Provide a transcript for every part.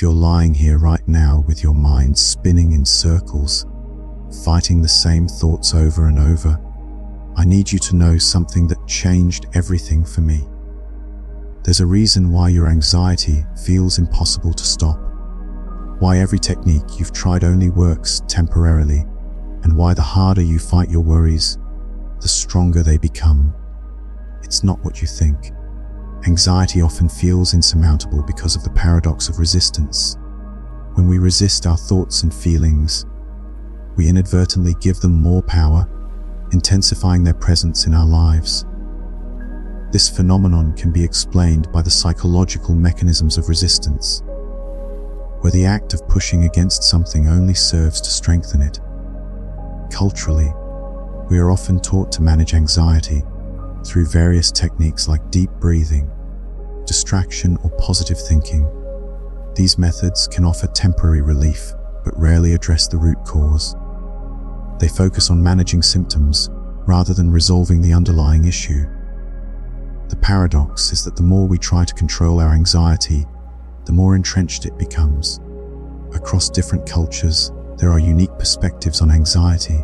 you're lying here right now with your mind spinning in circles, fighting the same thoughts over and over, I need you to know something that changed everything for me. There's a reason why your anxiety feels impossible to stop, why every technique you've tried only works temporarily, and why the harder you fight your worries, the stronger they become. It's not what you think. Anxiety often feels insurmountable because of the paradox of resistance. When we resist our thoughts and feelings, we inadvertently give them more power, intensifying their presence in our lives. This phenomenon can be explained by the psychological mechanisms of resistance, where the act of pushing against something only serves to strengthen it. Culturally, we are often taught to manage anxiety through various techniques like deep breathing, distraction, or positive thinking. These methods can offer temporary relief, but rarely address the root cause. They focus on managing symptoms rather than resolving the underlying issue. The paradox is that the more we try to control our anxiety, the more entrenched it becomes. Across different cultures, there are unique perspectives on anxiety.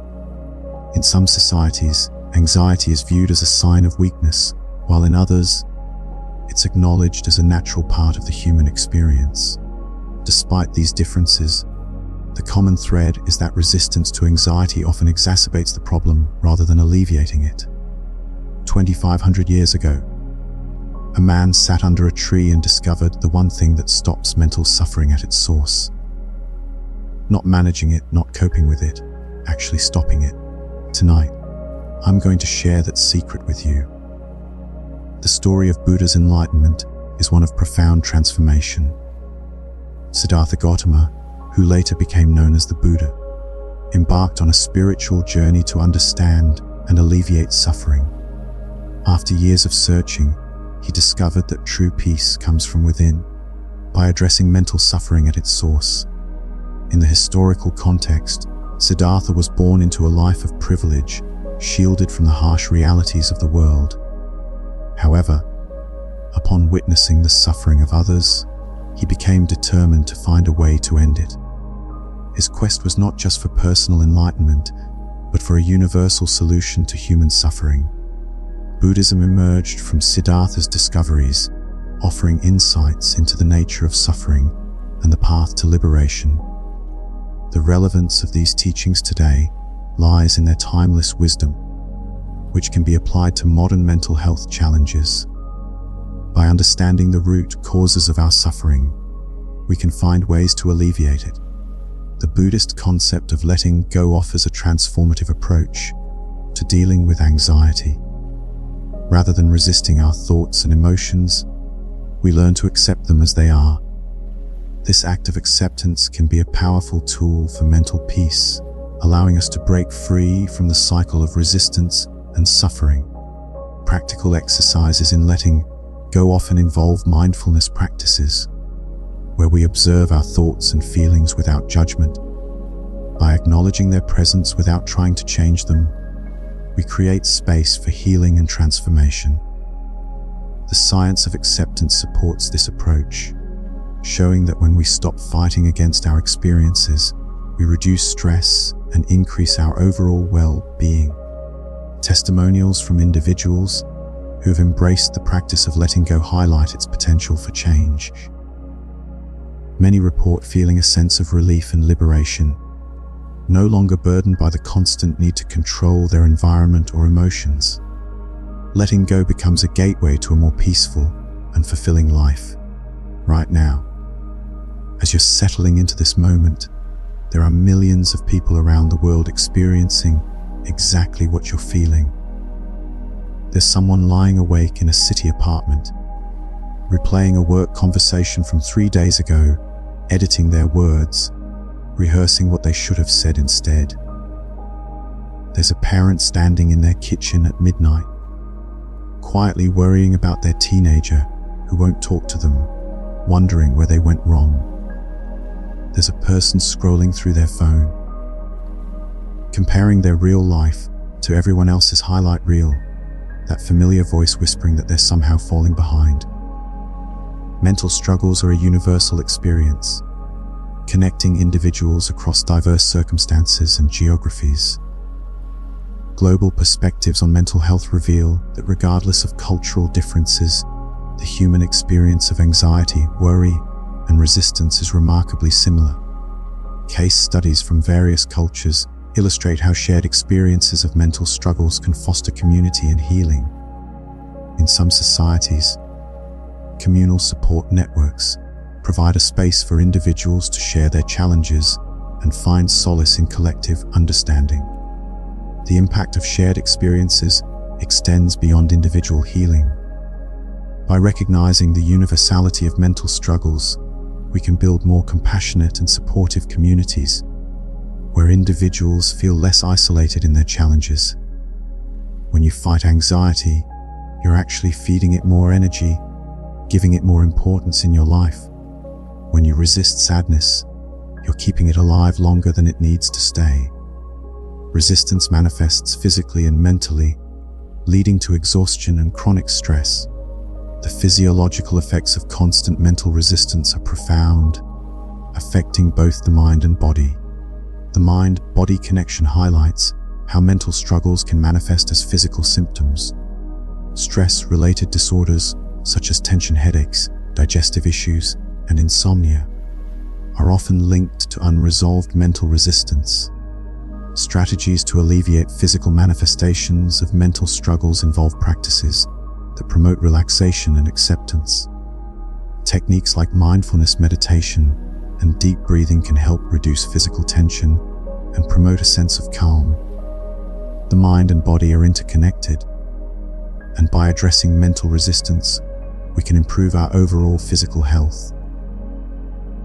In some societies, anxiety is viewed as a sign of weakness, while in others, it's acknowledged as a natural part of the human experience. Despite these differences, the common thread is that resistance to anxiety often exacerbates the problem rather than alleviating it. 2,500 years ago, a man sat under a tree and discovered the one thing that stops mental suffering at its source. Not managing it, not coping with it, actually stopping it. Tonight, I'm going to share that secret with you. The story of Buddha's enlightenment is one of profound transformation. Siddhartha Gautama, who later became known as the Buddha, embarked on a spiritual journey to understand and alleviate suffering. After years of searching, he discovered that true peace comes from within, by addressing mental suffering at its source. In the historical context, Siddhartha was born into a life of privilege, shielded from the harsh realities of the world. However, upon witnessing the suffering of others, he became determined to find a way to end it. His quest was not just for personal enlightenment, but for a universal solution to human suffering. Buddhism emerged from Siddhartha's discoveries, offering insights into the nature of suffering and the path to liberation. The relevance of these teachings today lies in their timeless wisdom, which can be applied to modern mental health challenges. By understanding the root causes of our suffering, we can find ways to alleviate it. The Buddhist concept of letting go offers a transformative approach to dealing with anxiety. Rather than resisting our thoughts and emotions, we learn to accept them as they are. This act of acceptance can be a powerful tool for mental peace, allowing us to break free from the cycle of resistance and suffering. Practical exercises in letting go often involve mindfulness practices, where we observe our thoughts and feelings without judgment. By acknowledging their presence without trying to change them, we create space for healing and transformation. The science of acceptance supports this approach, showing that when we stop fighting against our experiences, we reduce stress and increase our overall well-being. Testimonials from individuals who have embraced the practice of letting go highlight its potential for change. Many report feeling a sense of relief and liberation, no longer burdened by the constant need to control their environment or emotions. Letting go becomes a gateway to a more peaceful and fulfilling life. Right now, as you're settling into this moment, there are millions of people around the world experiencing exactly what you're feeling. There's someone lying awake in a city apartment, replaying a work conversation from 3 days ago, editing their words, rehearsing what they should have said instead. There's a parent standing in their kitchen at midnight, quietly worrying about their teenager who won't talk to them, wondering where they went wrong. There's a person scrolling through their phone, comparing their real life to everyone else's highlight reel, that familiar voice whispering that they're somehow falling behind. Mental struggles are a universal experience, connecting individuals across diverse circumstances and geographies. Global perspectives on mental health reveal that regardless of cultural differences, the human experience of anxiety, worry, and resistance is remarkably similar. Case studies from various cultures illustrate how shared experiences of mental struggles can foster community and healing. In some societies, communal support networks provide a space for individuals to share their challenges and find solace in collective understanding. The impact of shared experiences extends beyond individual healing. By recognizing the universality of mental struggles, we can build more compassionate and supportive communities where individuals feel less isolated in their challenges. When you fight anxiety, you're actually feeding it more energy, giving it more importance in your life. When you resist sadness, you're keeping it alive longer than it needs to stay. Resistance manifests physically and mentally, leading to exhaustion and chronic stress. The physiological effects of constant mental resistance are profound, affecting both the mind and body. The mind-body connection highlights how mental struggles can manifest as physical symptoms. Stress-related disorders, such as tension headaches, digestive issues, and insomnia, are often linked to unresolved mental resistance. Strategies to alleviate physical manifestations of mental struggles involve practices that promote relaxation and acceptance. Techniques like mindfulness meditation and deep breathing can help reduce physical tension and promote a sense of calm. The mind and body are interconnected, and by addressing mental resistance, we can improve our overall physical health.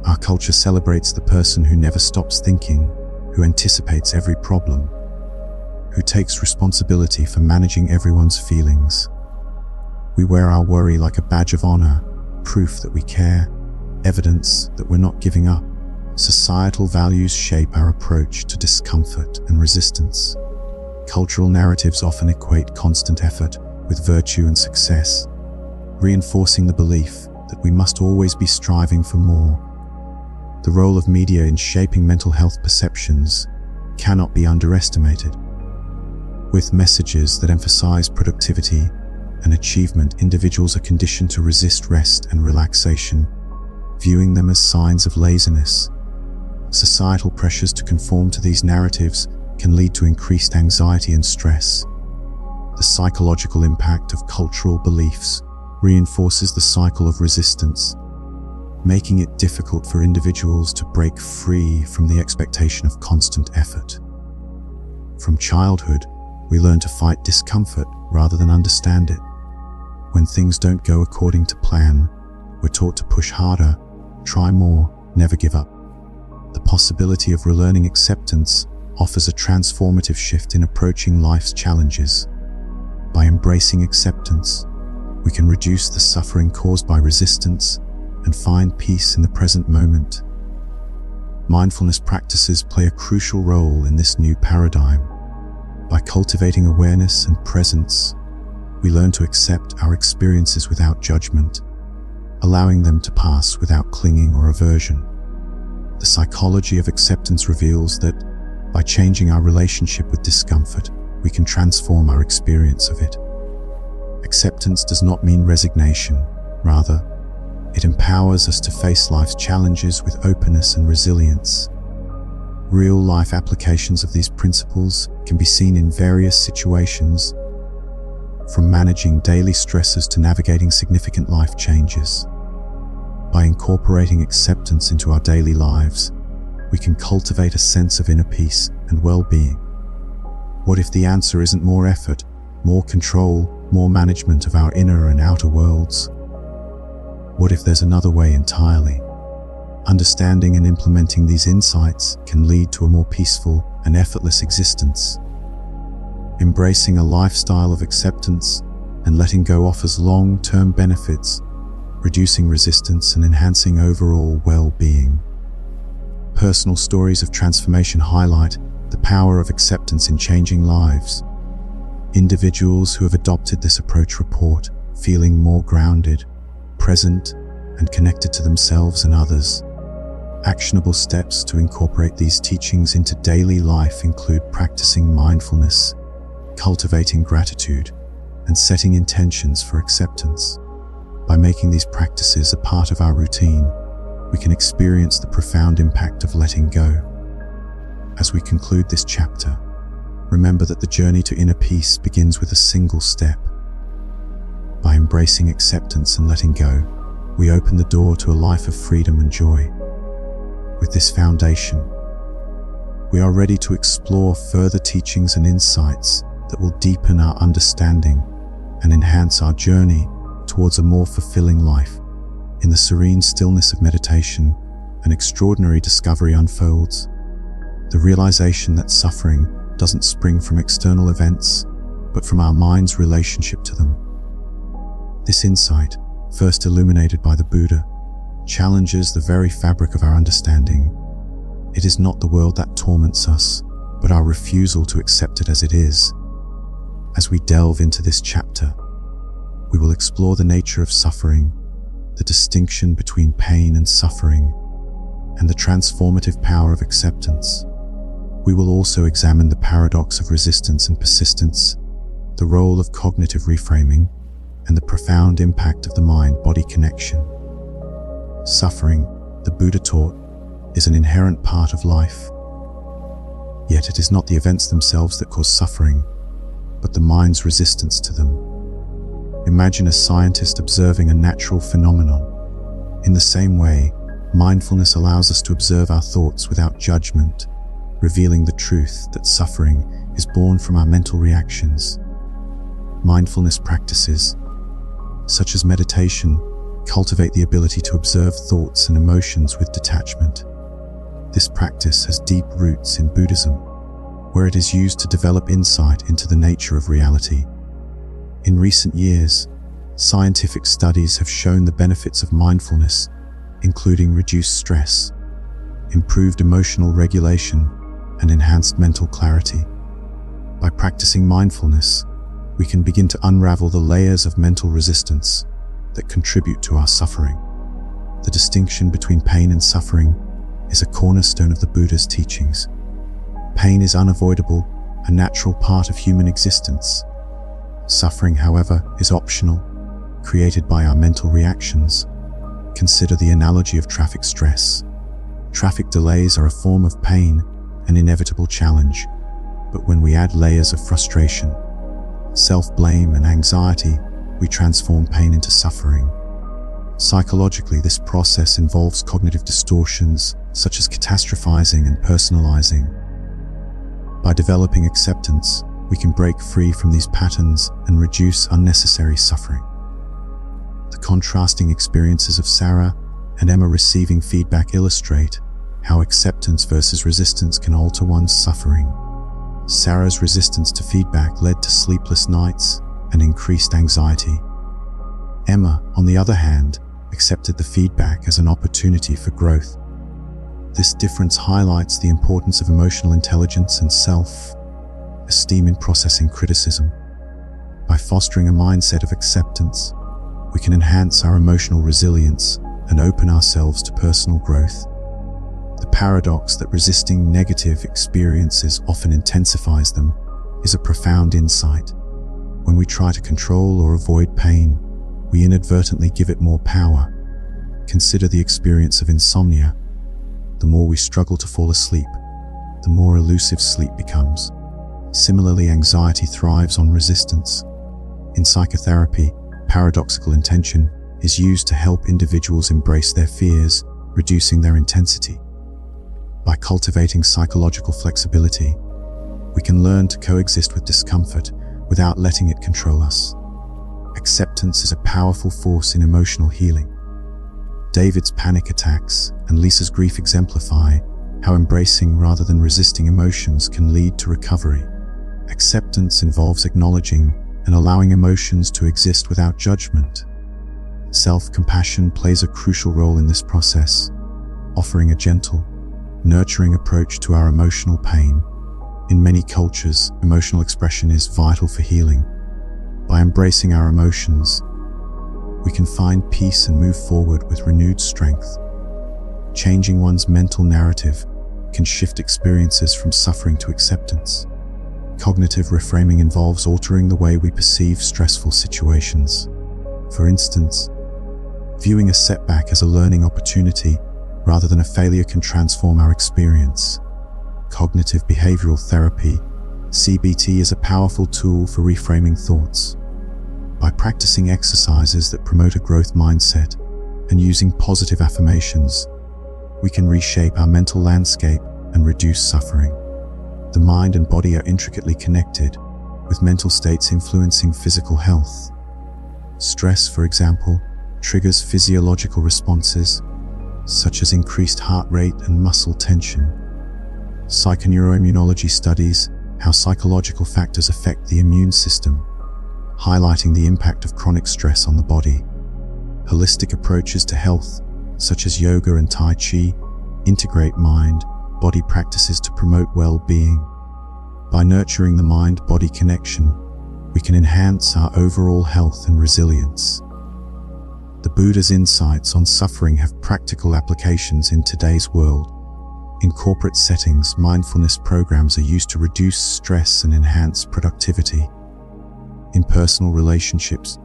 Our culture celebrates the person who never stops thinking, who anticipates every problem, who takes responsibility for managing everyone's feelings. We wear our worry like a badge of honor, proof that we care, evidence that we're not giving up. Societal values shape our approach to discomfort and resistance. Cultural narratives often equate constant effort with virtue and success, reinforcing the belief that we must always be striving for more. The role of media in shaping mental health perceptions cannot be underestimated. With messages that emphasize productivity and achievement, individuals are conditioned to resist rest and relaxation, viewing them as signs of laziness. Societal pressures to conform to these narratives can lead to increased anxiety and stress. The psychological impact of cultural beliefs reinforces the cycle of resistance, making it difficult for individuals to break free from the expectation of constant effort. From childhood, we learn to fight discomfort rather than understand it. When things don't go according to plan, we're taught to push harder, try more, never give up. The possibility of relearning acceptance offers a transformative shift in approaching life's challenges. By embracing acceptance, we can reduce the suffering caused by resistance and find peace in the present moment. Mindfulness practices play a crucial role in this new paradigm. By cultivating awareness and presence, we learn to accept our experiences without judgment, allowing them to pass without clinging or aversion. The psychology of acceptance reveals that by changing our relationship with discomfort, we can transform our experience of it. Acceptance does not mean resignation. Rather, it empowers us to face life's challenges with openness and resilience. Real-life applications of these principles can be seen in various situations, from managing daily stresses to navigating significant life changes. By incorporating acceptance into our daily lives, we can cultivate a sense of inner peace and well-being. What if the answer isn't more effort, more control, more management of our inner and outer worlds? What if there's another way entirely? Understanding and implementing these insights can lead to a more peaceful and effortless existence. Embracing a lifestyle of acceptance and letting go offers long-term benefits, reducing resistance and enhancing overall well-being. Personal stories of transformation highlight the power of acceptance in changing lives. Individuals who have adopted this approach report feeling more grounded, present, and connected to themselves and others. Actionable steps to incorporate these teachings into daily life include practicing mindfulness, cultivating gratitude, and setting intentions for acceptance. By making these practices a part of our routine, we can experience the profound impact of letting go. As we conclude this chapter, remember that the journey to inner peace begins with a single step. By embracing acceptance and letting go, we open the door to a life of freedom and joy. With this foundation, we are ready to explore further teachings and insights that will deepen our understanding and enhance our journey towards a more fulfilling life. In the serene stillness of meditation, an extraordinary discovery unfolds. The realization that suffering doesn't spring from external events, but from our mind's relationship to them. This insight, first illuminated by the Buddha, challenges the very fabric of our understanding. It is not the world that torments us, but our refusal to accept it as it is. As we delve into this chapter, we will explore the nature of suffering, the distinction between pain and suffering, and the transformative power of acceptance. We will also examine the paradox of resistance and persistence, the role of cognitive reframing, and the profound impact of the mind-body connection. Suffering, the Buddha taught, is an inherent part of life. Yet it is not the events themselves that cause suffering, but the mind's resistance to them. Imagine a scientist observing a natural phenomenon. In the same way, mindfulness allows us to observe our thoughts without judgment, revealing the truth that suffering is born from our mental reactions. Mindfulness practices, such as meditation, cultivate the ability to observe thoughts and emotions with detachment. This practice has deep roots in Buddhism, where it is used to develop insight into the nature of reality. In recent years, scientific studies have shown the benefits of mindfulness, including reduced stress, improved emotional regulation, and enhanced mental clarity. By practicing mindfulness, we can begin to unravel the layers of mental resistance that contribute to our suffering. The distinction between pain and suffering is a cornerstone of the Buddha's teachings. Pain is unavoidable, a natural part of human existence. Suffering, however, is optional, created by our mental reactions. Consider the analogy of traffic stress. Traffic delays are a form of pain, an inevitable challenge. But when we add layers of frustration, self-blame, and anxiety, we transform pain into suffering. Psychologically, this process involves cognitive distortions, such as catastrophizing and personalizing. By developing acceptance, we can break free from these patterns and reduce unnecessary suffering. The contrasting experiences of Sarah and Emma receiving feedback illustrate how acceptance versus resistance can alter one's suffering. Sarah's resistance to feedback led to sleepless nights and increased anxiety. Emma, on the other hand, accepted the feedback as an opportunity for growth. This difference highlights the importance of emotional intelligence and self-esteem in processing criticism. By fostering a mindset of acceptance, we can enhance our emotional resilience and open ourselves to personal growth. The paradox that resisting negative experiences often intensifies them is a profound insight. When we try to control or avoid pain, we inadvertently give it more power. Consider the experience of insomnia. The more we struggle to fall asleep, the more elusive sleep becomes. Similarly, anxiety thrives on resistance. In psychotherapy, paradoxical intention is used to help individuals embrace their fears, reducing their intensity. By cultivating psychological flexibility, we can learn to coexist with discomfort without letting it control us. Acceptance is a powerful force in emotional healing. David's panic attacks and Lisa's grief exemplify how embracing rather than resisting emotions can lead to recovery. Acceptance involves acknowledging and allowing emotions to exist without judgment. Self-compassion plays a crucial role in this process, offering a gentle, nurturing approach to our emotional pain. In many cultures, emotional expression is vital for healing. By embracing our emotions, we can find peace and move forward with renewed strength. changing one's mental narrative can shift experiences from suffering to acceptance. Cognitive reframing involves altering the way we perceive stressful situations. For instance, viewing a setback as a learning opportunity rather than a failure can transform our experience. Cognitive behavioral therapy, CBT, is a powerful tool for reframing thoughts. By practicing exercises that promote a growth mindset and using positive affirmations, we can reshape our mental landscape and reduce suffering. The mind and body are intricately connected, with mental states influencing physical health. Stress, for example, triggers physiological responses, such as increased heart rate and muscle tension. Psychoneuroimmunology studies how psychological factors affect the immune system, highlighting the impact of chronic stress on the body. Holistic approaches to health, such as yoga and Tai Chi, integrate mind-body practices to promote well-being. By nurturing the mind-body connection, we can enhance our overall health and resilience. The Buddha's insights on suffering have practical applications in today's world. In corporate settings, mindfulness programs are used to reduce stress and enhance productivity. In personal relationships,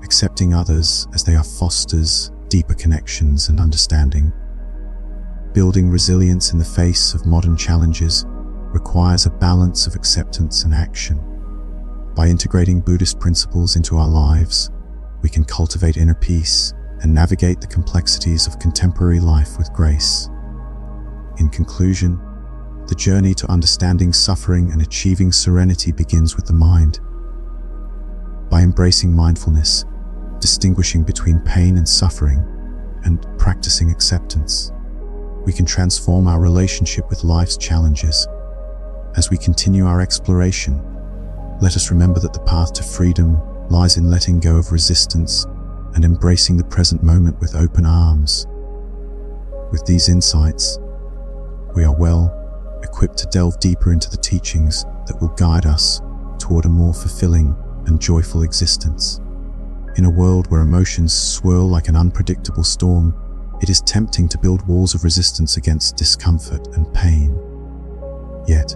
accepting others as they are fosters deeper connections and understanding. Building resilience in the face of modern challenges requires a balance of acceptance and action. By integrating Buddhist principles into our lives, we can cultivate inner peace and navigate the complexities of contemporary life with grace. In conclusion, the journey to understanding suffering and achieving serenity begins with the mind. By embracing mindfulness, distinguishing between pain and suffering, and practicing acceptance, we can transform our relationship with life's challenges. As we continue our exploration, let us remember that the path to freedom lies in letting go of resistance and embracing the present moment with open arms. With these insights, we are well equipped to delve deeper into the teachings that will guide us toward a more fulfilling and joyful existence. In a world where emotions swirl like an unpredictable storm, it is tempting to build walls of resistance against discomfort and pain. Yet,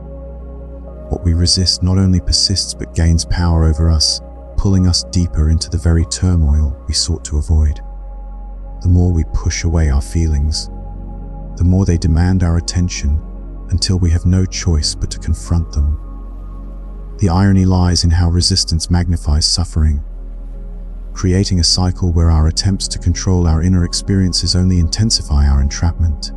what we resist not only persists but gains power over us, pulling us deeper into the very turmoil we sought to avoid. The more we push away our feelings, the more they demand our attention until we have no choice but to confront them. The irony lies in how resistance magnifies suffering, creating a cycle where our attempts to control our inner experiences only intensify our entrapment.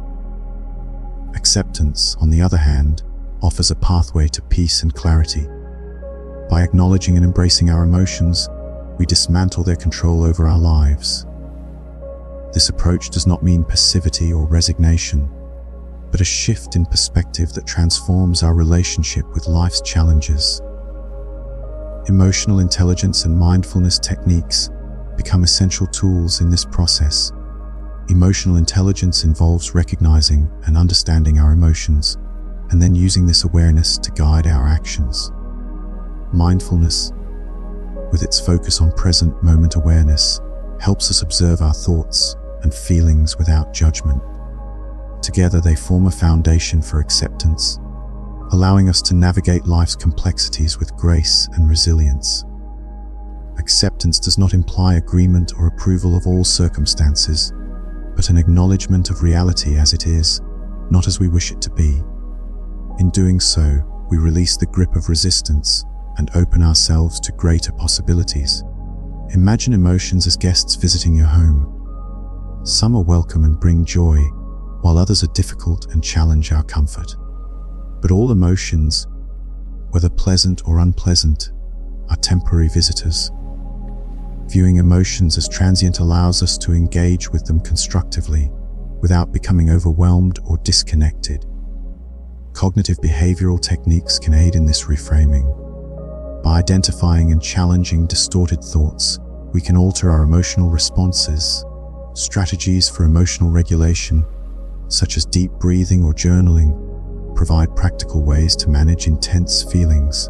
Acceptance, on the other hand, offers a pathway to peace and clarity. By acknowledging and embracing our emotions, we dismantle their control over our lives. This approach does not mean passivity or resignation, but a shift in perspective that transforms our relationship with life's challenges. Emotional intelligence and mindfulness techniques become essential tools in this process. Emotional intelligence involves recognizing and understanding our emotions, and then using this awareness to guide our actions. Mindfulness, with its focus on present moment awareness, helps us observe our thoughts and feelings without judgment. Together they form a foundation for acceptance, allowing us to navigate life's complexities with grace and resilience. Acceptance does not imply agreement or approval of all circumstances, but an acknowledgement of reality as it is, not as we wish it to be. In doing so, we release the grip of resistance and open ourselves to greater possibilities. Imagine emotions as guests visiting your home. Some are welcome and bring joy, while others are difficult and challenge our comfort. But all emotions, whether pleasant or unpleasant, are temporary visitors. Viewing emotions as transient allows us to engage with them constructively, without becoming overwhelmed or disconnected. Cognitive behavioral techniques can aid in this reframing. By identifying and challenging distorted thoughts, we can alter our emotional responses. Strategies for emotional regulation, such as deep breathing or journaling, provide practical ways to manage intense feelings.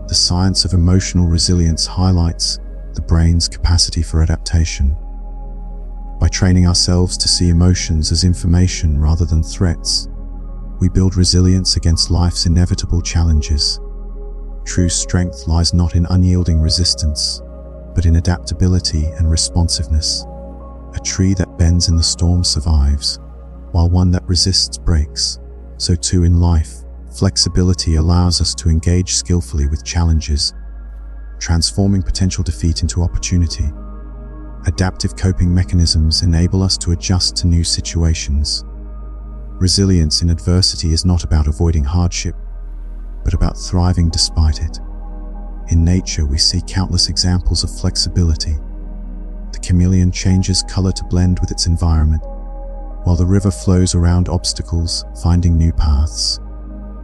The science of emotional resilience highlights the brain's capacity for adaptation. By training ourselves to see emotions as information rather than threats, we build resilience against life's inevitable challenges. True strength lies not in unyielding resistance, but in adaptability and responsiveness. A tree that bends in the storm survives, while one that resists breaks. So too in life, flexibility allows us to engage skillfully with challenges, transforming potential defeat into opportunity. Adaptive coping mechanisms enable us to adjust to new situations. Resilience in adversity is not about avoiding hardship, but about thriving despite it. In nature, we see countless examples of flexibility. The chameleon changes color to blend with its environment, while the river flows around obstacles, finding new paths.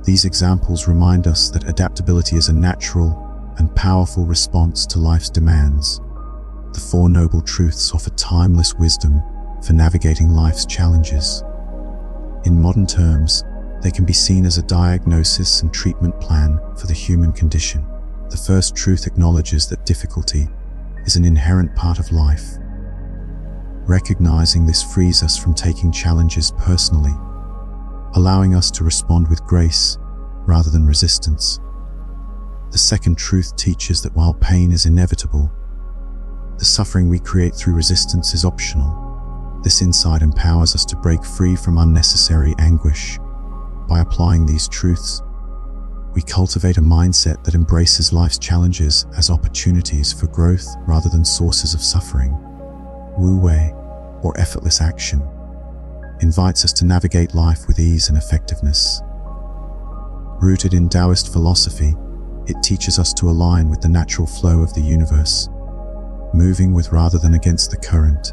These examples remind us that adaptability is a natural and powerful response to life's demands. The Four Noble Truths offer timeless wisdom for navigating life's challenges. In modern terms, they can be seen as a diagnosis and treatment plan for the human condition. The first truth acknowledges that difficulty is an inherent part of life. Recognizing this frees us from taking challenges personally, allowing us to respond with grace rather than resistance. The second truth teaches that while pain is inevitable, the suffering we create through resistance is optional. This insight empowers us to break free from unnecessary anguish. By applying these truths, we cultivate a mindset that embraces life's challenges as opportunities for growth rather than sources of suffering. Wu Wei, or effortless action, invites us to navigate life with ease and effectiveness. Rooted in Taoist philosophy, it teaches us to align with the natural flow of the universe, moving with rather than against the current.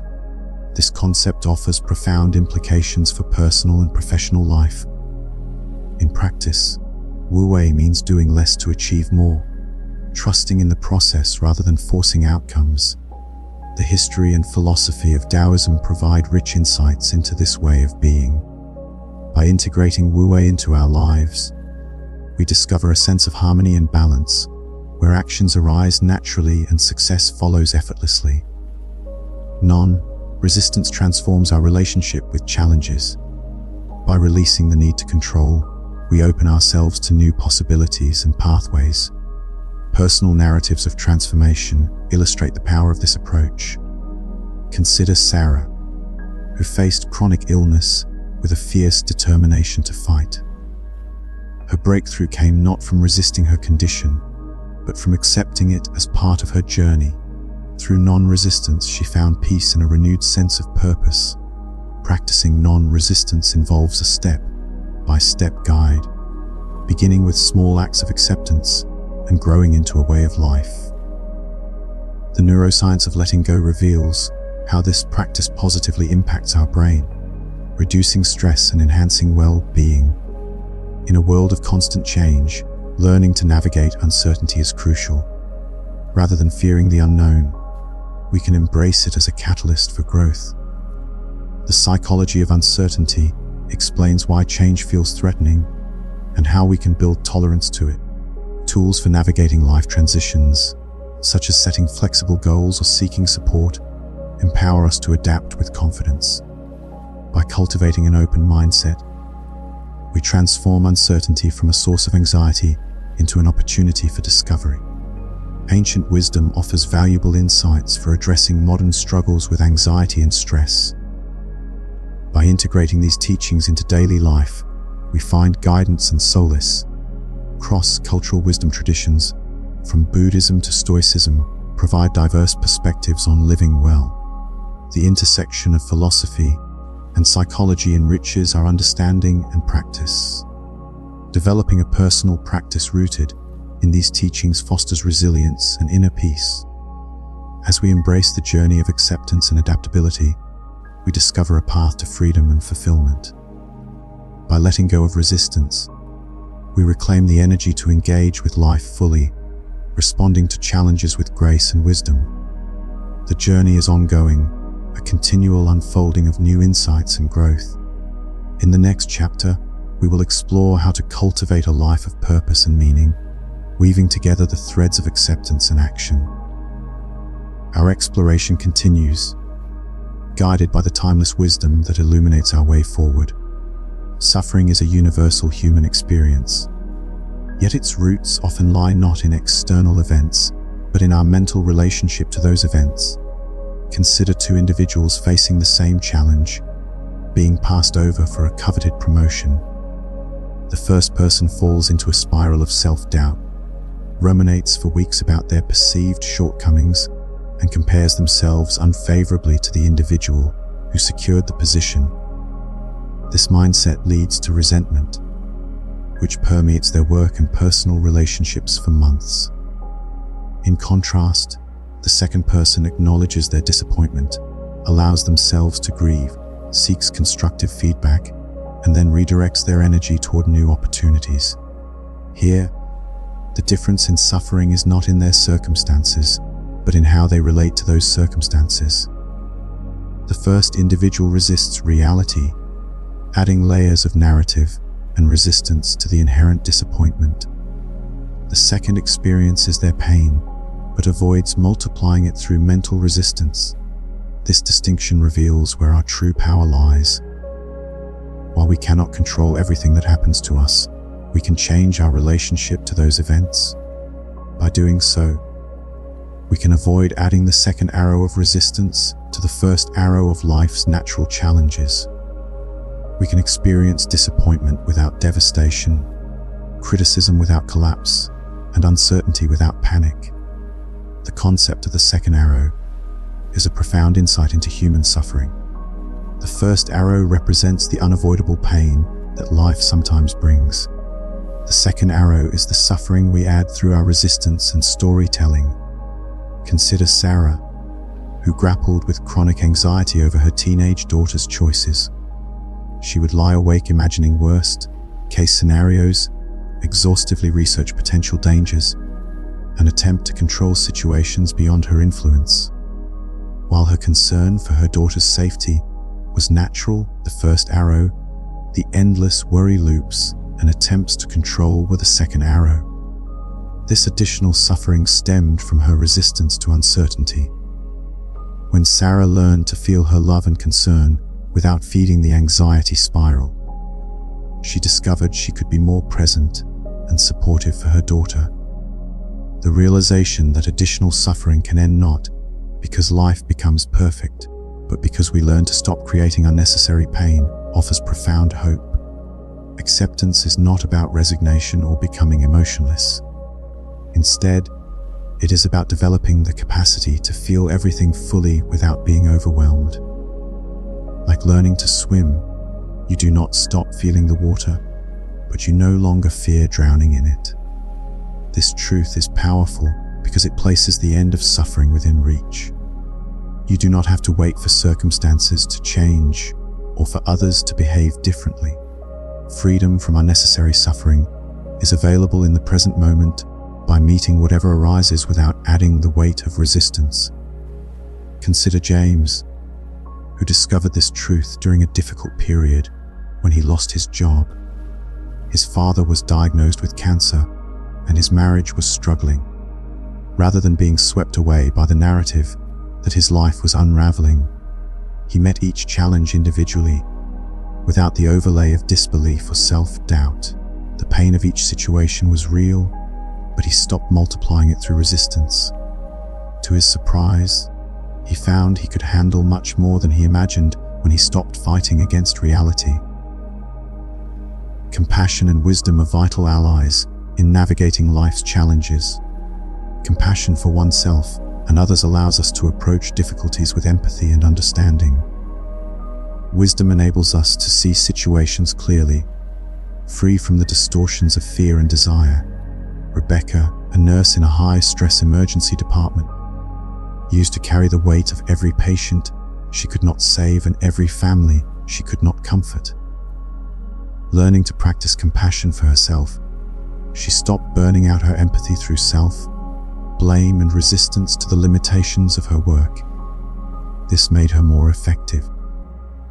This concept offers profound implications for personal and professional life. In practice, Wu Wei means doing less to achieve more, trusting in the process rather than forcing outcomes. The history and philosophy of Taoism provide rich insights into this way of being. By integrating Wu Wei into our lives, we discover a sense of harmony and balance, where actions arise naturally and success follows effortlessly. Non-resistance transforms our relationship with challenges. By releasing the need to control, we open ourselves to new possibilities and pathways. Personal narratives of transformation illustrate the power of this approach. Consider Sarah, who faced chronic illness with a fierce determination to fight. Her breakthrough came not from resisting her condition, but from accepting it as part of her journey. Through non-resistance, she found peace and a renewed sense of purpose. Practicing non-resistance involves a step-by-step guide, beginning with small acts of acceptance and growing into a way of life. The neuroscience of letting go reveals how this practice positively impacts our brain, reducing stress and enhancing well-being. In a world of constant change, learning to navigate uncertainty is crucial. Rather than fearing the unknown, we can embrace it as a catalyst for growth. The psychology of uncertainty explains why change feels threatening and how we can build tolerance to it. Tools for navigating life transitions, such as setting flexible goals or seeking support, empower us to adapt with confidence. By cultivating an open mindset, we transform uncertainty from a source of anxiety into an opportunity for discovery. Ancient wisdom offers valuable insights for addressing modern struggles with anxiety and stress. By integrating these teachings into daily life, we find guidance and solace. Cross-cultural wisdom traditions, from Buddhism to Stoicism, provide diverse perspectives on living well. The intersection of philosophy and psychology enriches our understanding and practice. Developing a personal practice rooted in these teachings fosters resilience and inner peace. As we embrace the journey of acceptance and adaptability, we discover a path to freedom and fulfillment. By letting go of resistance, we reclaim the energy to engage with life fully, responding to challenges with grace and wisdom. The journey is ongoing, a continual unfolding of new insights and growth. In the next chapter, we will explore how to cultivate a life of purpose and meaning, weaving together the threads of acceptance and action. Our exploration continues, guided by the timeless wisdom that illuminates our way forward. Suffering is a universal human experience, yet its roots often lie not in external events, but in our mental relationship to those events. Consider two individuals facing the same challenge, being passed over for a coveted promotion. The first person falls into a spiral of self-doubt, ruminates for weeks about their perceived shortcomings, and compares themselves unfavorably to the individual who secured the position. This mindset leads to resentment, which permeates their work and personal relationships for months. In contrast, the second person acknowledges their disappointment, allows themselves to grieve, seeks constructive feedback, and then redirects their energy toward new opportunities. Here, the difference in suffering is not in their circumstances, but in how they relate to those circumstances. The first individual resists reality, adding layers of narrative and resistance to the inherent disappointment. The second experiences their pain, but avoids multiplying it through mental resistance. This distinction reveals where our true power lies. While we cannot control everything that happens to us, we can change our relationship to those events. By doing so, we can avoid adding the second arrow of resistance to the first arrow of life's natural challenges. We can experience disappointment without devastation, criticism without collapse, and uncertainty without panic. The concept of the second arrow is a profound insight into human suffering. The first arrow represents the unavoidable pain that life sometimes brings. The second arrow is the suffering we add through our resistance and storytelling. Consider Sarah, who grappled with chronic anxiety over her teenage daughter's choices. She would lie awake imagining worst-case scenarios, exhaustively research potential dangers, and attempt to control situations beyond her influence. While her concern for her daughter's safety was natural, the first arrow, the endless worry loops and attempts to control were the second arrow. This additional suffering stemmed from her resistance to uncertainty. When Sarah learned to feel her love and concern without feeding the anxiety spiral, she discovered she could be more present and supportive for her daughter. The realization that additional suffering can end not because life becomes perfect, but because we learn to stop creating unnecessary pain, offers profound hope. Acceptance is not about resignation or becoming emotionless. Instead, it is about developing the capacity to feel everything fully without being overwhelmed. Like learning to swim, you do not stop feeling the water, but you no longer fear drowning in it. This truth is powerful because it places the end of suffering within reach. You do not have to wait for circumstances to change or for others to behave differently. Freedom from unnecessary suffering is available in the present moment by meeting whatever arises without adding the weight of resistance. Consider James, who discovered this truth during a difficult period when he lost his job. His father was diagnosed with cancer, and his marriage was struggling. Rather than being swept away by the narrative that his life was unraveling, he met each challenge individually, without the overlay of disbelief or self-doubt. The pain of each situation was real, but he stopped multiplying it through resistance. To his surprise, he found he could handle much more than he imagined when he stopped fighting against reality. Compassion and wisdom are vital allies in navigating life's challenges. Compassion for oneself and others allows us to approach difficulties with empathy and understanding. Wisdom enables us to see situations clearly, free from the distortions of fear and desire. Rebecca, a nurse in a high-stress emergency department, used to carry the weight of every patient she could not save and every family she could not comfort. Learning to practice compassion for herself, she stopped burning out her empathy through self-blame and resistance to the limitations of her work. This made her more effective,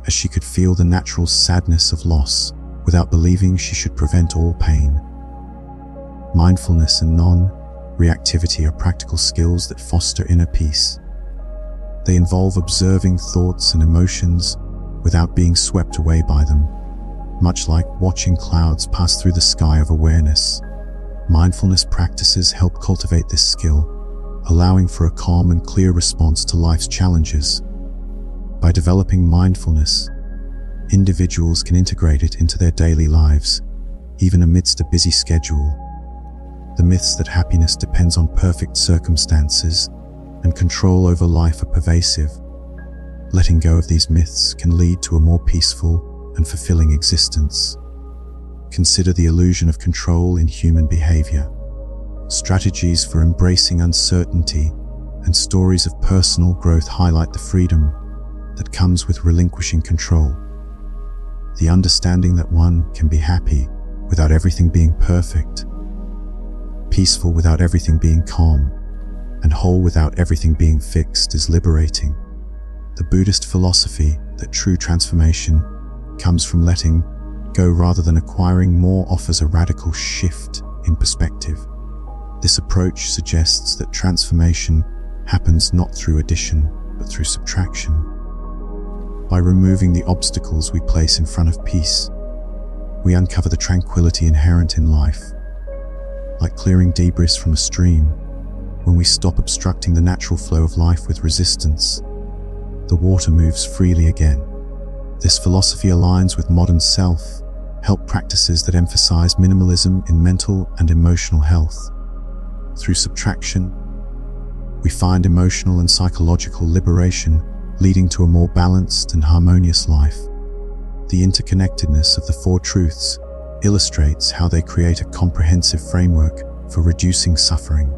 as she could feel the natural sadness of loss without believing she should prevent all pain. Mindfulness and non-reactivity are practical skills that foster inner peace. They involve observing thoughts and emotions without being swept away by them, much like watching clouds pass through the sky of awareness. Mindfulness practices help cultivate this skill, allowing for a calm and clear response to life's challenges. By developing mindfulness, individuals can integrate it into their daily lives, even amidst a busy schedule. The myths that happiness depends on perfect circumstances and control over life are pervasive. Letting go of these myths can lead to a more peaceful and fulfilling existence. Consider the illusion of control in human behavior. Strategies for embracing uncertainty and stories of personal growth highlight the freedom that comes with relinquishing control. The understanding that one can be happy without everything being perfect, peaceful without everything being calm, and whole without everything being fixed is liberating. The Buddhist philosophy that true transformation comes from letting go rather than acquiring more offers a radical shift in perspective. This approach suggests that transformation happens not through addition, but through subtraction. By removing the obstacles we place in front of peace, we uncover the tranquility inherent in life. Like clearing debris from a stream, when we stop obstructing the natural flow of life with resistance, the water moves freely again. This philosophy aligns with modern self-help practices that emphasize minimalism in mental and emotional health. Through subtraction, we find emotional and psychological liberation, leading to a more balanced and harmonious life. The interconnectedness of the four truths illustrates how they create a comprehensive framework for reducing suffering.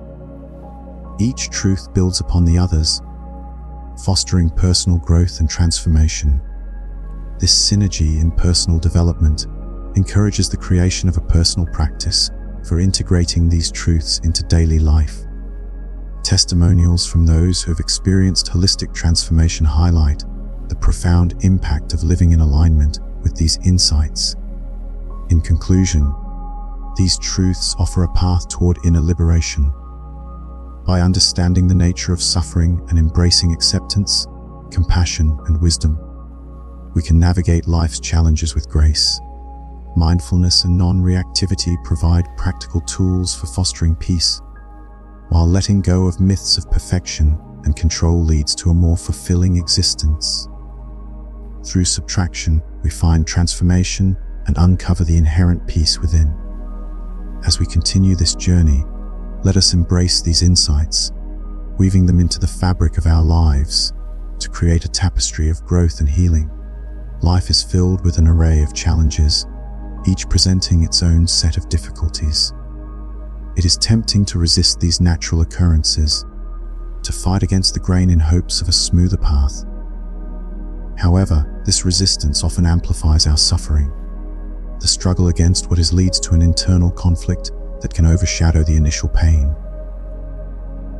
Each truth builds upon the others, fostering personal growth and transformation. This synergy in personal development encourages the creation of a personal practice for integrating these truths into daily life. Testimonials from those who have experienced holistic transformation highlight the profound impact of living in alignment with these insights. In conclusion, these truths offer a path toward inner liberation. By understanding the nature of suffering and embracing acceptance, compassion, and wisdom, we can navigate life's challenges with grace. Mindfulness and non-reactivity provide practical tools for fostering peace, while letting go of myths of perfection and control leads to a more fulfilling existence. Through subtraction, we find transformation and uncover the inherent peace within. As we continue this journey, let us embrace these insights, weaving them into the fabric of our lives to create a tapestry of growth and healing. Life is filled with an array of challenges, each presenting its own set of difficulties. It is tempting to resist these natural occurrences, to fight against the grain in hopes of a smoother path. However, this resistance often amplifies our suffering. The struggle against what leads to an internal conflict that can overshadow the initial pain.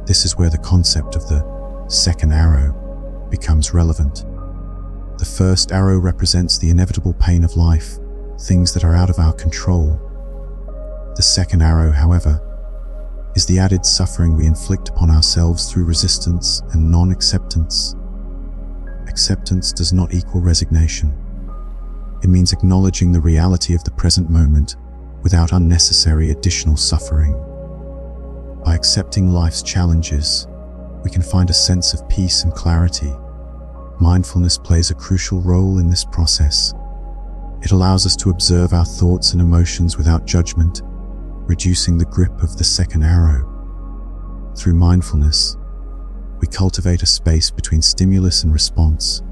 This is where the concept of the second arrow becomes relevant. The first arrow represents the inevitable pain of life, things that are out of our control. The second arrow, however, is the added suffering we inflict upon ourselves through resistance and non-acceptance. Acceptance does not equal resignation. It means acknowledging the reality of the present moment without unnecessary additional suffering. By accepting life's challenges, we can find a sense of peace and clarity. Mindfulness plays a crucial role in this process. It allows us to observe our thoughts and emotions without judgment, reducing the grip of the second arrow. Through mindfulness, we cultivate a space between stimulus and response,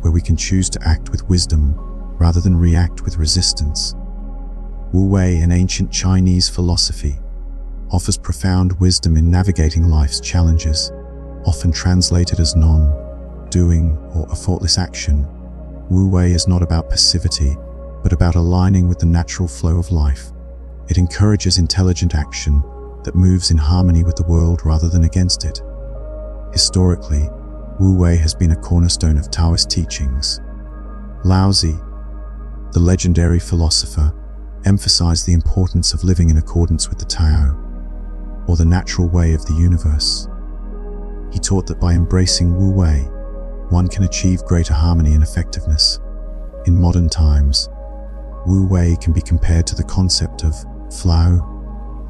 where we can choose to act with wisdom rather than react with resistance. Wu Wei, an ancient Chinese philosophy, offers profound wisdom in navigating life's challenges, often translated as non-doing or effortless action. Wu Wei is not about passivity, but about aligning with the natural flow of life. It encourages intelligent action that moves in harmony with the world rather than against it. Historically, Wu Wei has been a cornerstone of Taoist teachings. Laozi, the legendary philosopher, emphasized the importance of living in accordance with the Tao, or the natural way of the universe. He taught that by embracing Wu Wei, one can achieve greater harmony and effectiveness. In modern times, Wu Wei can be compared to the concept of flow,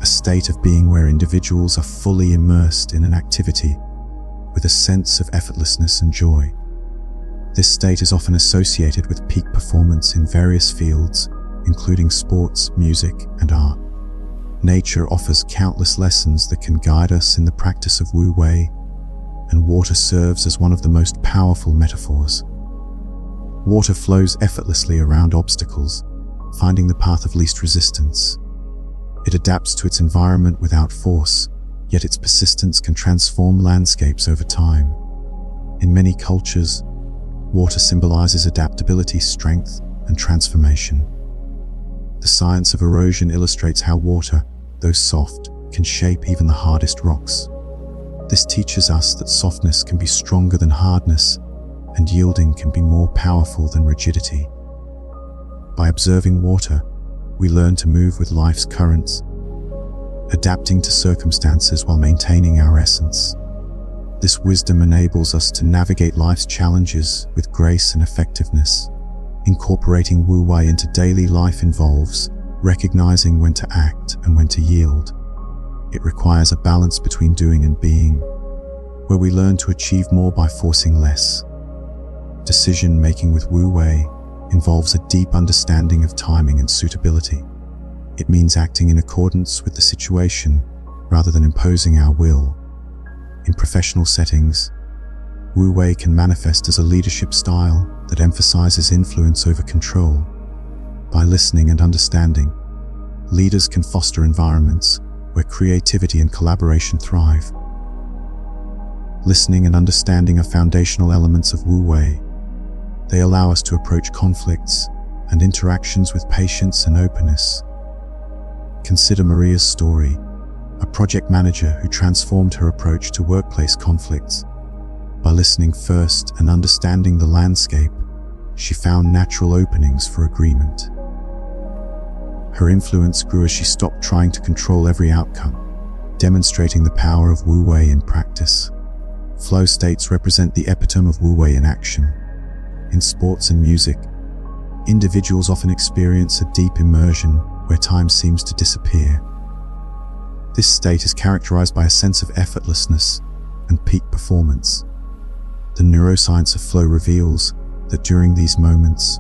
a state of being where individuals are fully immersed in an activity with a sense of effortlessness and joy. This state is often associated with peak performance in various fields, including sports, music, and art. Nature offers countless lessons that can guide us in the practice of Wu Wei, and water serves as one of the most powerful metaphors. Water flows effortlessly around obstacles, finding the path of least resistance. It adapts to its environment without force, yet its persistence can transform landscapes over time. In many cultures, water symbolizes adaptability, strength, and transformation. The science of erosion illustrates how water, though soft, can shape even the hardest rocks. This teaches us that softness can be stronger than hardness, and yielding can be more powerful than rigidity. By observing water, we learn to move with life's currents, adapting to circumstances while maintaining our essence. This wisdom enables us to navigate life's challenges with grace and effectiveness. Incorporating Wu Wei into daily life involves recognizing when to act and when to yield. It requires a balance between doing and being, where we learn to achieve more by forcing less. Decision-making with Wu Wei involves a deep understanding of timing and suitability. It means acting in accordance with the situation rather than imposing our will. In professional settings, Wu Wei can manifest as a leadership style that emphasizes influence over control. By listening and understanding, leaders can foster environments where creativity and collaboration thrive. Listening and understanding are foundational elements of Wu Wei. They allow us to approach conflicts and interactions with patience and openness. Consider Maria's story, a project manager who transformed her approach to workplace conflicts. By listening first and understanding the landscape, she found natural openings for agreement. Her influence grew as she stopped trying to control every outcome, demonstrating the power of Wu Wei in practice. Flow states represent the epitome of Wu Wei in action. In sports and music, individuals often experience a deep immersion where time seems to disappear. This state is characterized by a sense of effortlessness and peak performance. The neuroscience of flow reveals that during these moments,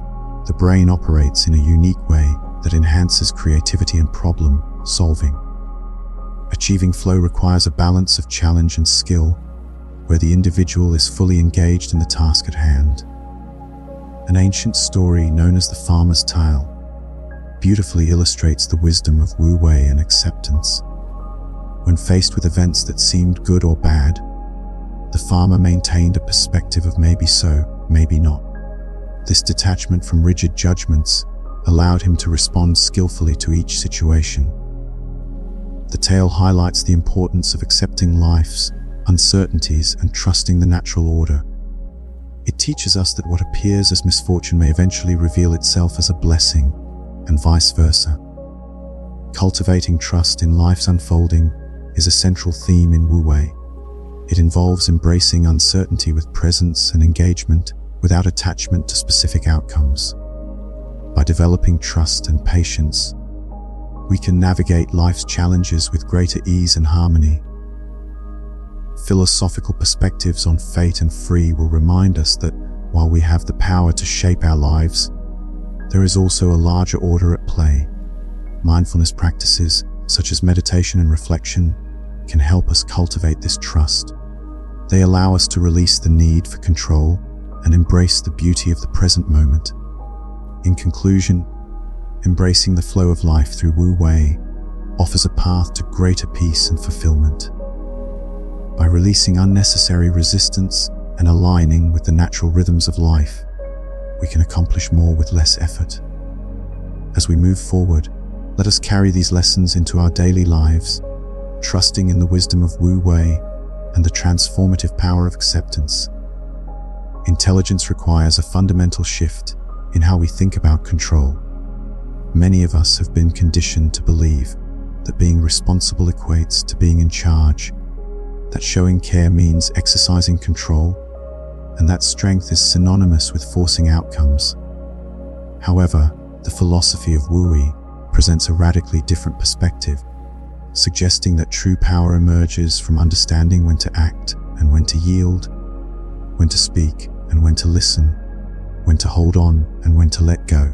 the brain operates in a unique way that enhances creativity and problem solving. Achieving flow requires a balance of challenge and skill, where the individual is fully engaged in the task at hand. An ancient story known as the Farmer's Tale beautifully illustrates the wisdom of Wu Wei and acceptance. When faced with events that seemed good or bad, the farmer maintained a perspective of maybe so, maybe not. This detachment from rigid judgments allowed him to respond skillfully to each situation. The tale highlights the importance of accepting life's uncertainties and trusting the natural order. It teaches us that what appears as misfortune may eventually reveal itself as a blessing, and vice versa. Cultivating trust in life's unfolding is a central theme in Wu Wei. It involves embracing uncertainty with presence and engagement without attachment to specific outcomes. By developing trust and patience, we can navigate life's challenges with greater ease and harmony. Philosophical perspectives on fate and free will remind us that while we have the power to shape our lives, there is also a larger order at play. Mindfulness practices, such as meditation and reflection, can help us cultivate this trust. They allow us to release the need for control and embrace the beauty of the present moment. In conclusion, embracing the flow of life through Wu Wei offers a path to greater peace and fulfillment. By releasing unnecessary resistance and aligning with the natural rhythms of life, we can accomplish more with less effort. As we move forward, let us carry these lessons into our daily lives, trusting in the wisdom of Wu Wei and the transformative power of acceptance. Intelligence requires a fundamental shift in how we think about control. Many of us have been conditioned to believe that being responsible equates to being in charge. that showing care means exercising control, and that strength is synonymous with forcing outcomes. However, the philosophy of Wu presents a radically different perspective, suggesting that true power emerges from understanding when to act and when to yield, when to speak and when to listen, when to hold on and when to let go.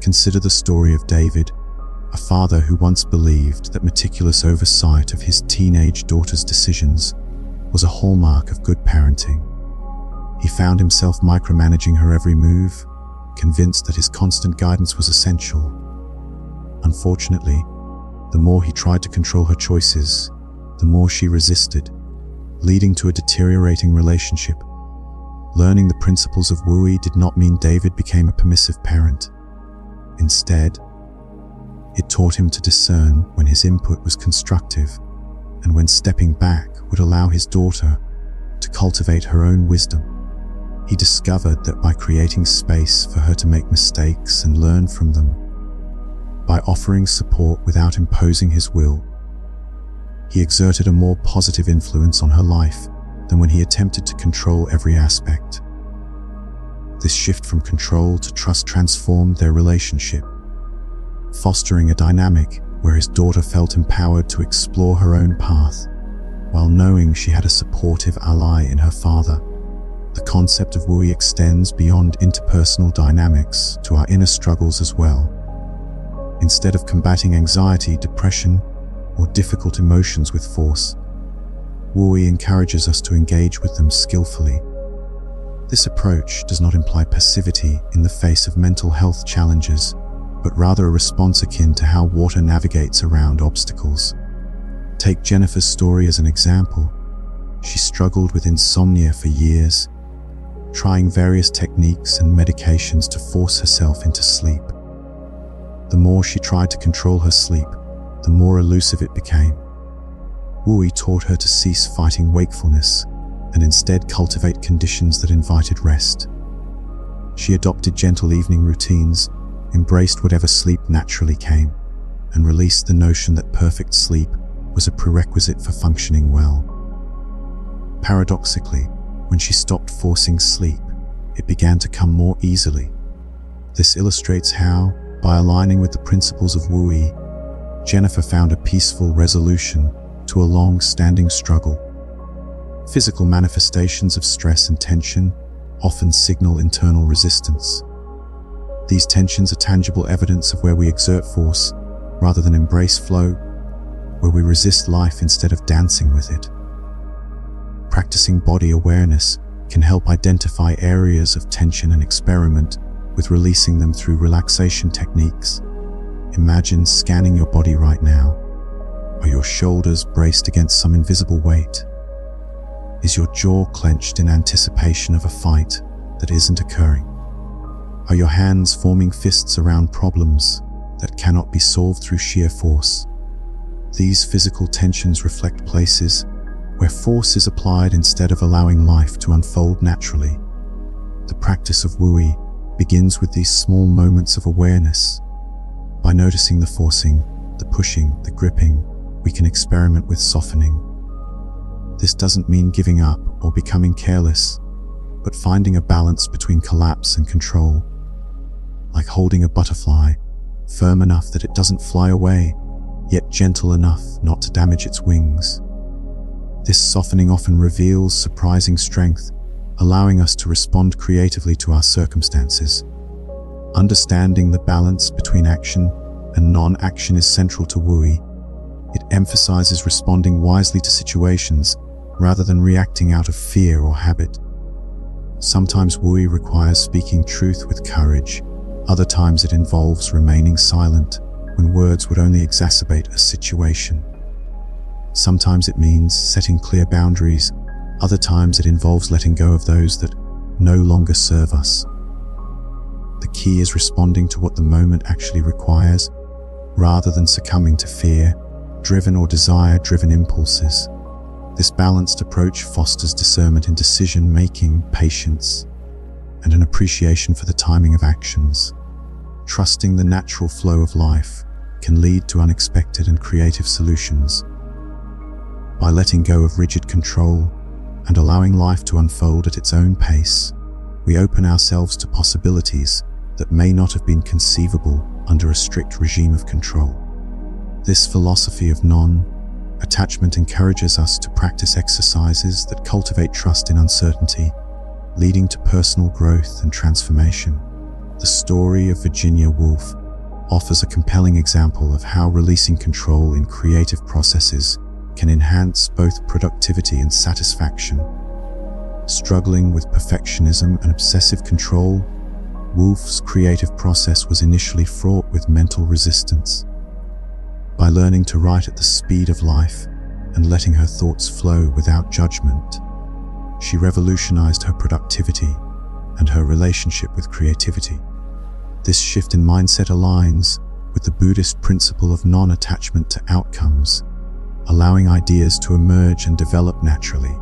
Consider the story of David, a father who once believed that meticulous oversight of his teenage daughter's decisions was a hallmark of good parenting. He found himself micromanaging her every move, convinced that his constant guidance was essential. Unfortunately, the more he tried to control her choices, the more she resisted, leading to a deteriorating relationship. Learning the principles of Wu did not mean David became a permissive parent. Instead, it taught him to discern when his input was constructive and when stepping back would allow his daughter to cultivate her own wisdom. He discovered that by creating space for her to make mistakes and learn from them, by offering support without imposing his will, he exerted a more positive influence on her life than when he attempted to control every aspect. This shift from control to trust transformed their relationship, fostering a dynamic where his daughter felt empowered to explore her own path, while knowing she had a supportive ally in her father. The concept of Wu extends beyond interpersonal dynamics to our inner struggles as well. Instead of combating anxiety, depression, or difficult emotions with force, Wu encourages us to engage with them skillfully. This approach does not imply passivity in the face of mental health challenges, but rather a response akin to how water navigates around obstacles. Take Jennifer's story as an example. She struggled with insomnia for years, trying various techniques and medications to force herself into sleep. The more she tried to control her sleep, the more elusive it became. Wu taught her to cease fighting wakefulness and instead cultivate conditions that invited rest. She adopted gentle evening routines, embraced whatever sleep naturally came, and released the notion that perfect sleep was a prerequisite for functioning well. Paradoxically, when she stopped forcing sleep, it began to come more easily. This illustrates how, by aligning with the principles of Wu, Jennifer found a peaceful resolution to a long-standing struggle. Physical manifestations of stress and tension often signal internal resistance. These tensions are tangible evidence of where we exert force rather than embrace flow, where we resist life instead of dancing with it. Practicing body awareness can help identify areas of tension and experiment with releasing them through relaxation techniques. Imagine scanning your body right now. Are your shoulders braced against some invisible weight? Is your jaw clenched in anticipation of a fight that isn't occurring? Are your hands forming fists around problems that cannot be solved through sheer force? These physical tensions reflect places where force is applied instead of allowing life to unfold naturally. The practice of Wu begins with these small moments of awareness. By noticing the forcing, the pushing, the gripping, we can experiment with softening. This doesn't mean giving up or becoming careless, but finding a balance between collapse and control. Like holding a butterfly, firm enough that it doesn't fly away, yet gentle enough not to damage its wings. This softening often reveals surprising strength, allowing us to respond creatively to our circumstances. Understanding the balance between action and non-action is central to Wu. It emphasizes responding wisely to situations rather than reacting out of fear or habit. Sometimes Wu requires speaking truth with courage. Other times it involves remaining silent when words would only exacerbate a situation. Sometimes it means setting clear boundaries. Other times it involves letting go of those that no longer serve us. The key is responding to what the moment actually requires, rather than succumbing to fear-driven or desire-driven impulses. This balanced approach fosters discernment in decision-making, patience, and an appreciation for the timing of actions. Trusting the natural flow of life can lead to unexpected and creative solutions. By letting go of rigid control and allowing life to unfold at its own pace, we open ourselves to possibilities that may not have been conceivable under a strict regime of control. This philosophy of non-attachment encourages us to practice exercises that cultivate trust in uncertainty, leading to personal growth and transformation. The story of Virginia Woolf offers a compelling example of how releasing control in creative processes can enhance both productivity and satisfaction. Struggling with perfectionism and obsessive control, Woolf's creative process was initially fraught with mental resistance. By learning to write at the speed of life and letting her thoughts flow without judgment, she revolutionized her productivity and her relationship with creativity. This shift in mindset aligns with the Buddhist principle of non-attachment to outcomes, allowing ideas to emerge and develop naturally.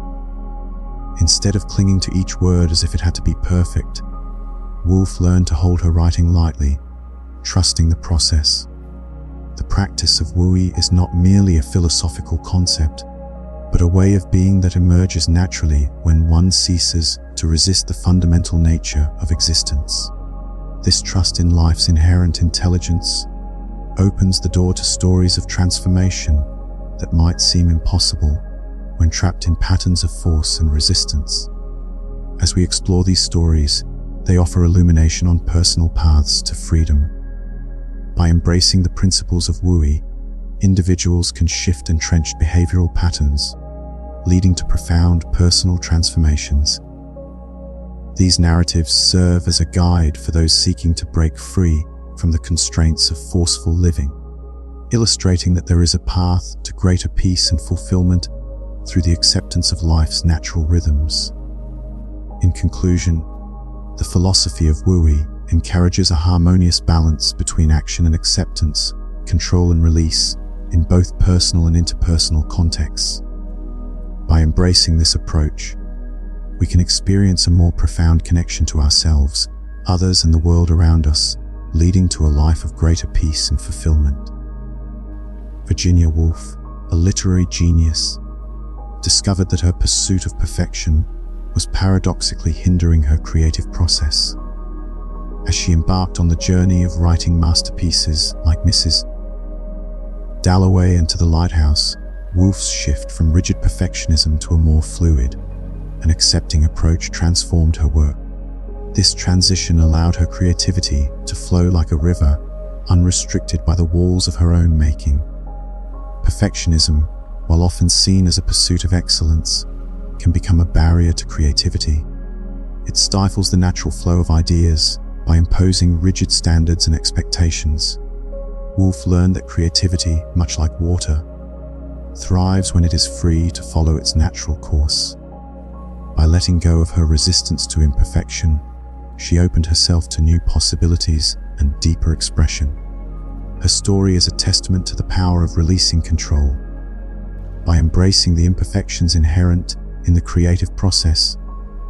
Instead of clinging to each word as if it had to be perfect, Woolf learned to hold her writing lightly, trusting the process. The practice of wui is not merely a philosophical concept, but a way of being that emerges naturally when one ceases to resist the fundamental nature of existence. This trust in life's inherent intelligence opens the door to stories of transformation that might seem impossible when trapped in patterns of force and resistance. As we explore these stories, they offer illumination on personal paths to freedom. By embracing the principles of wui, individuals can shift entrenched behavioral patterns, leading to profound personal transformations. These narratives serve as a guide for those seeking to break free from the constraints of forceful living, illustrating that there is a path to greater peace and fulfillment through the acceptance of life's natural rhythms. In conclusion, the philosophy of wui encourages a harmonious balance between action and acceptance, control and release, in both personal and interpersonal contexts. By embracing this approach, we can experience a more profound connection to ourselves, others, and the world around us, leading to a life of greater peace and fulfillment. Virginia Woolf, a literary genius, discovered that her pursuit of perfection was paradoxically hindering her creative process. As she embarked on the journey of writing masterpieces like Mrs. Dalloway and To the Lighthouse, Woolf's shift from rigid perfectionism to a more fluid and accepting approach transformed her work. This transition allowed her creativity to flow like a river, unrestricted by the walls of her own making. Perfectionism, while often seen as a pursuit of excellence, can become a barrier to creativity. It stifles the natural flow of ideas by imposing rigid standards and expectations. Woolf learned that creativity, much like water, thrives when it is free to follow its natural course. By letting go of her resistance to imperfection, she opened herself to new possibilities and deeper expression. Her story is a testament to the power of releasing control. By embracing the imperfections inherent in the creative process,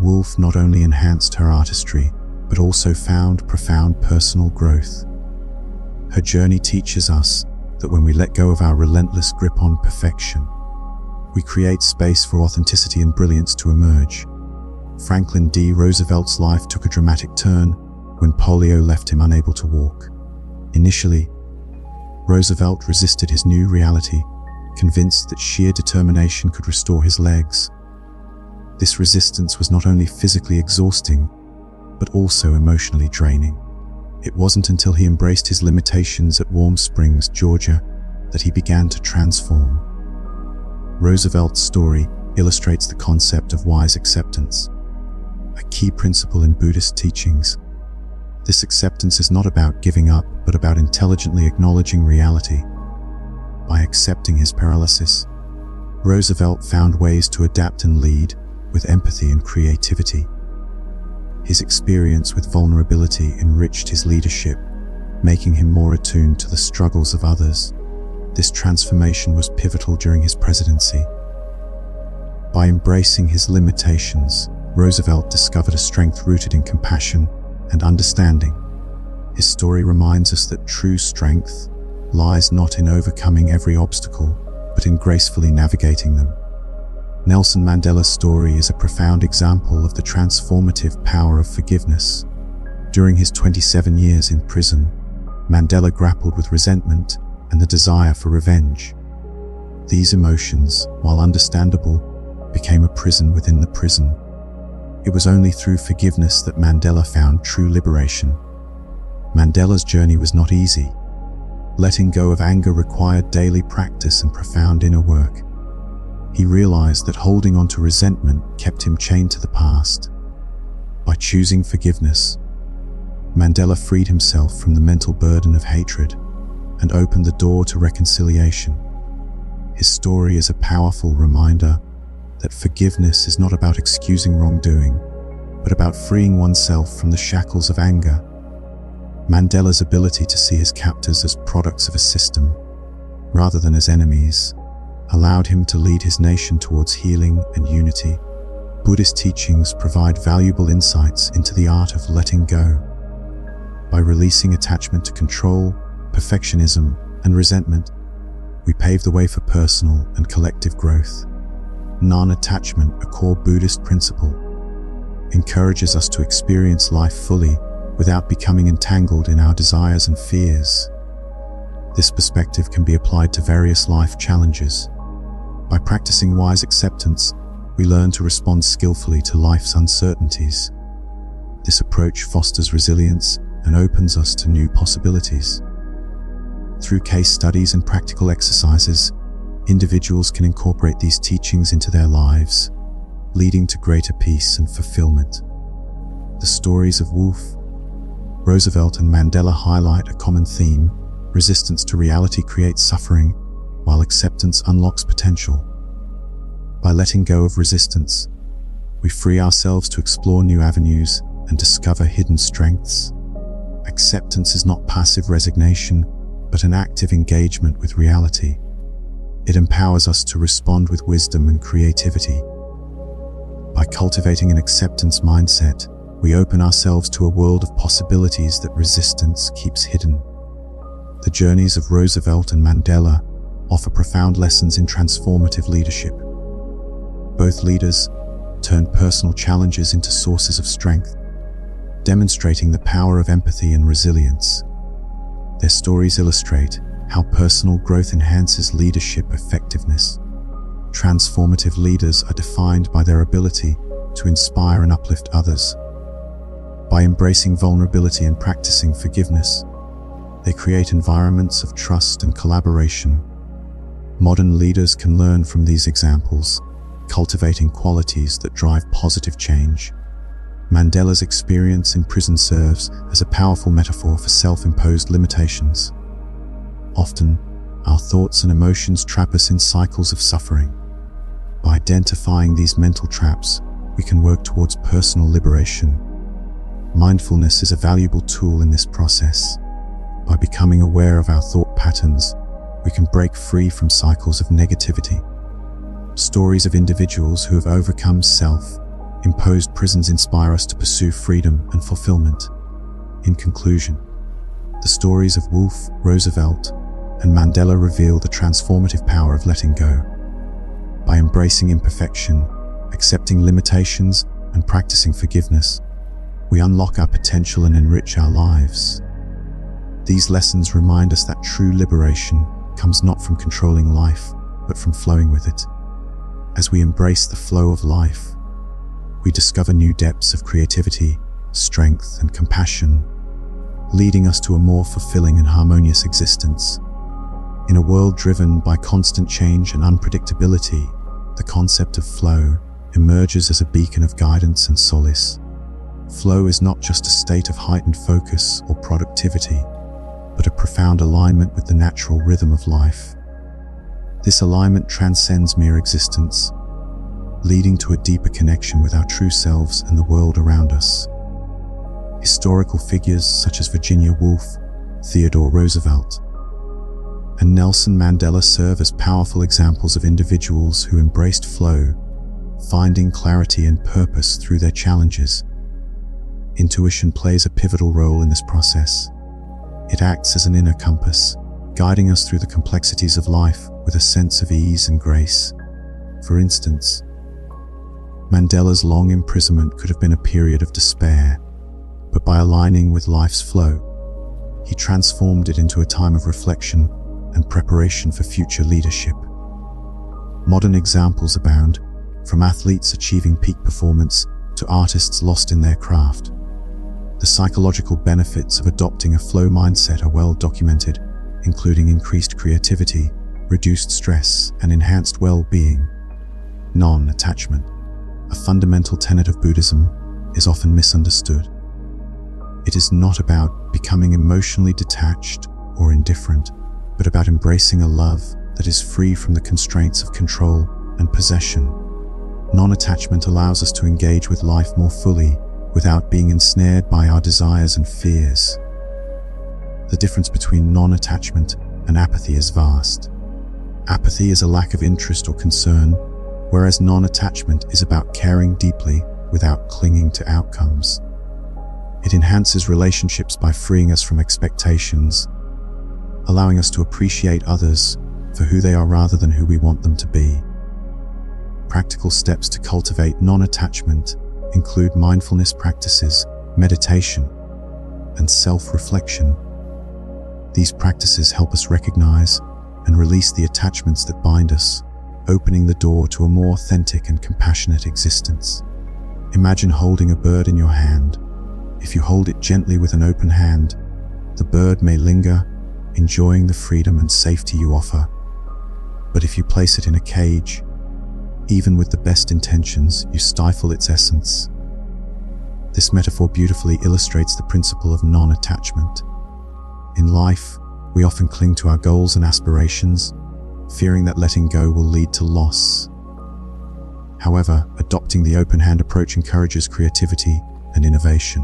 Woolf not only enhanced her artistry, but also found profound personal growth. Her journey teaches us that when we let go of our relentless grip on perfection, we create space for authenticity and brilliance to emerge. Franklin D. Roosevelt's life took a dramatic turn when polio left him unable to walk. Initially, Roosevelt resisted his new reality, convinced that sheer determination could restore his legs. This resistance was not only physically exhausting, but also emotionally draining. It wasn't until he embraced his limitations at Warm Springs, Georgia, that he began to transform. Roosevelt's story illustrates the concept of wise acceptance, a key principle in Buddhist teachings. This acceptance is not about giving up, but about intelligently acknowledging reality. By accepting his paralysis, Roosevelt found ways to adapt and lead with empathy and creativity. His experience with vulnerability enriched his leadership, making him more attuned to the struggles of others. This transformation was pivotal during his presidency. By embracing his limitations, Roosevelt discovered a strength rooted in compassion and understanding. His story reminds us that true strength lies not in overcoming every obstacle, but in gracefully navigating them. Nelson Mandela's story is a profound example of the transformative power of forgiveness. During his 27 years in prison, Mandela grappled with resentment and the desire for revenge. These emotions, while understandable, became a prison within the prison. It was only through forgiveness that Mandela found true liberation. Mandela's journey was not easy. Letting go of anger required daily practice and profound inner work. He realized that holding on to resentment kept him chained to the past. By choosing forgiveness, Mandela freed himself from the mental burden of hatred and opened the door to reconciliation. His story is a powerful reminder that forgiveness is not about excusing wrongdoing, but about freeing oneself from the shackles of anger. Mandela's ability to see his captors as products of a system, rather than as enemies, allowed him to lead his nation towards healing and unity. Buddhist teachings provide valuable insights into the art of letting go. By releasing attachment to control, perfectionism, and resentment, we pave the way for personal and collective growth. Non-attachment, a core Buddhist principle, encourages us to experience life fully without becoming entangled in our desires and fears. This perspective can be applied to various life challenges. By practicing wise acceptance, we learn to respond skillfully to life's uncertainties. This approach fosters resilience and opens us to new possibilities. Through case studies and practical exercises, individuals can incorporate these teachings into their lives, leading to greater peace and fulfillment. The stories of Wolf, Roosevelt, and Mandela highlight a common theme: resistance to reality creates suffering, while acceptance unlocks potential. By letting go of resistance, we free ourselves to explore new avenues and discover hidden strengths. Acceptance is not passive resignation, but an active engagement with reality. It empowers us to respond with wisdom and creativity. By cultivating an acceptance mindset, we open ourselves to a world of possibilities that resistance keeps hidden. The journeys of Roosevelt and Mandela offer profound lessons in transformative leadership. Both leaders turned personal challenges into sources of strength, demonstrating the power of empathy and resilience. Their stories illustrate how personal growth enhances leadership effectiveness. Transformative leaders are defined by their ability to inspire and uplift others. By embracing vulnerability and practicing forgiveness, they create environments of trust and collaboration. Modern leaders can learn from these examples, cultivating qualities that drive positive change. Mandela's experience in prison serves as a powerful metaphor for self-imposed limitations. Often, our thoughts and emotions trap us in cycles of suffering. By identifying these mental traps, we can work towards personal liberation. Mindfulness is a valuable tool in this process. By becoming aware of our thought patterns, we can break free from cycles of negativity. Stories of individuals who have overcome self-imposed prisons inspire us to pursue freedom and fulfillment. In conclusion, the stories of Wolf, Roosevelt, and Mandela reveal the transformative power of letting go. By embracing imperfection, accepting limitations, and practicing forgiveness, we unlock our potential and enrich our lives. These lessons remind us that true liberation comes not from controlling life, but from flowing with it. As we embrace the flow of life, we discover new depths of creativity, strength, and compassion, leading us to a more fulfilling and harmonious existence. In a world driven by constant change and unpredictability, the concept of flow emerges as a beacon of guidance and solace. Flow is not just a state of heightened focus or productivity, but a profound alignment with the natural rhythm of life. This alignment transcends mere existence, leading to a deeper connection with our true selves and the world around us. Historical figures such as Virginia Woolf, Theodore Roosevelt, and Nelson Mandela serve as powerful examples of individuals who embraced flow, finding clarity and purpose through their challenges. Intuition plays a pivotal role in this process. It acts as an inner compass, guiding us through the complexities of life with a sense of ease and grace. For instance, Mandela's long imprisonment could have been a period of despair, but by aligning with life's flow, he transformed it into a time of reflection and preparation for future leadership. Modern examples abound, from athletes achieving peak performance to artists lost in their craft. The psychological benefits of adopting a flow mindset are well documented, including increased creativity, reduced stress, and enhanced well-being. Non-attachment, a fundamental tenet of Buddhism, is often misunderstood. It is not about becoming emotionally detached or indifferent, but about embracing a love that is free from the constraints of control and possession. Non-attachment allows us to engage with life more fully without being ensnared by our desires and fears. The difference between non-attachment and apathy is vast. Apathy is a lack of interest or concern, whereas non-attachment is about caring deeply without clinging to outcomes. It enhances relationships by freeing us from expectations, allowing us to appreciate others for who they are rather than who we want them to be. Practical steps to cultivate non-attachment include mindfulness practices, meditation, and self-reflection. These practices help us recognize and release the attachments that bind us, opening the door to a more authentic and compassionate existence. Imagine holding a bird in your hand. If you hold it gently with an open hand, the bird may linger, enjoying the freedom and safety you offer. But if you place it in a cage, even with the best intentions, you stifle its essence. This metaphor beautifully illustrates the principle of non-attachment. In life, we often cling to our goals and aspirations, fearing that letting go will lead to loss. However, adopting the open-hand approach encourages creativity and innovation.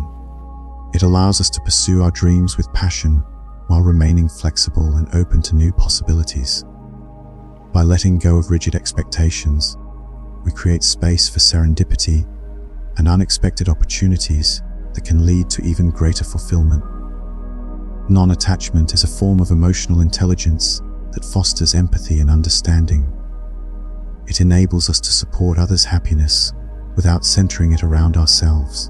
It allows us to pursue our dreams with passion while remaining flexible and open to new possibilities. By letting go of rigid expectations, we create space for serendipity and unexpected opportunities that can lead to even greater fulfillment. Non-attachment is a form of emotional intelligence that fosters empathy and understanding. It enables us to support others' happiness without centering it around ourselves.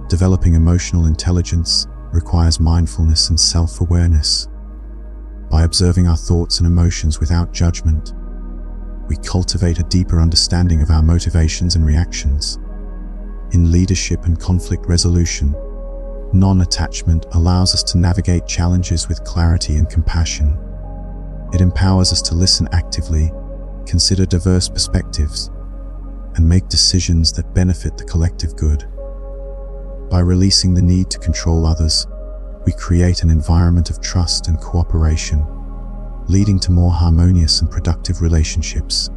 Developing emotional intelligence requires mindfulness and self-awareness. By observing our thoughts and emotions without judgment, we cultivate a deeper understanding of our motivations and reactions. In leadership and conflict resolution, non-attachment allows us to navigate challenges with clarity and compassion. It empowers us to listen actively, consider diverse perspectives, and make decisions that benefit the collective good. By releasing the need to control others, we create an environment of trust and cooperation, leading to more harmonious and productive relationships.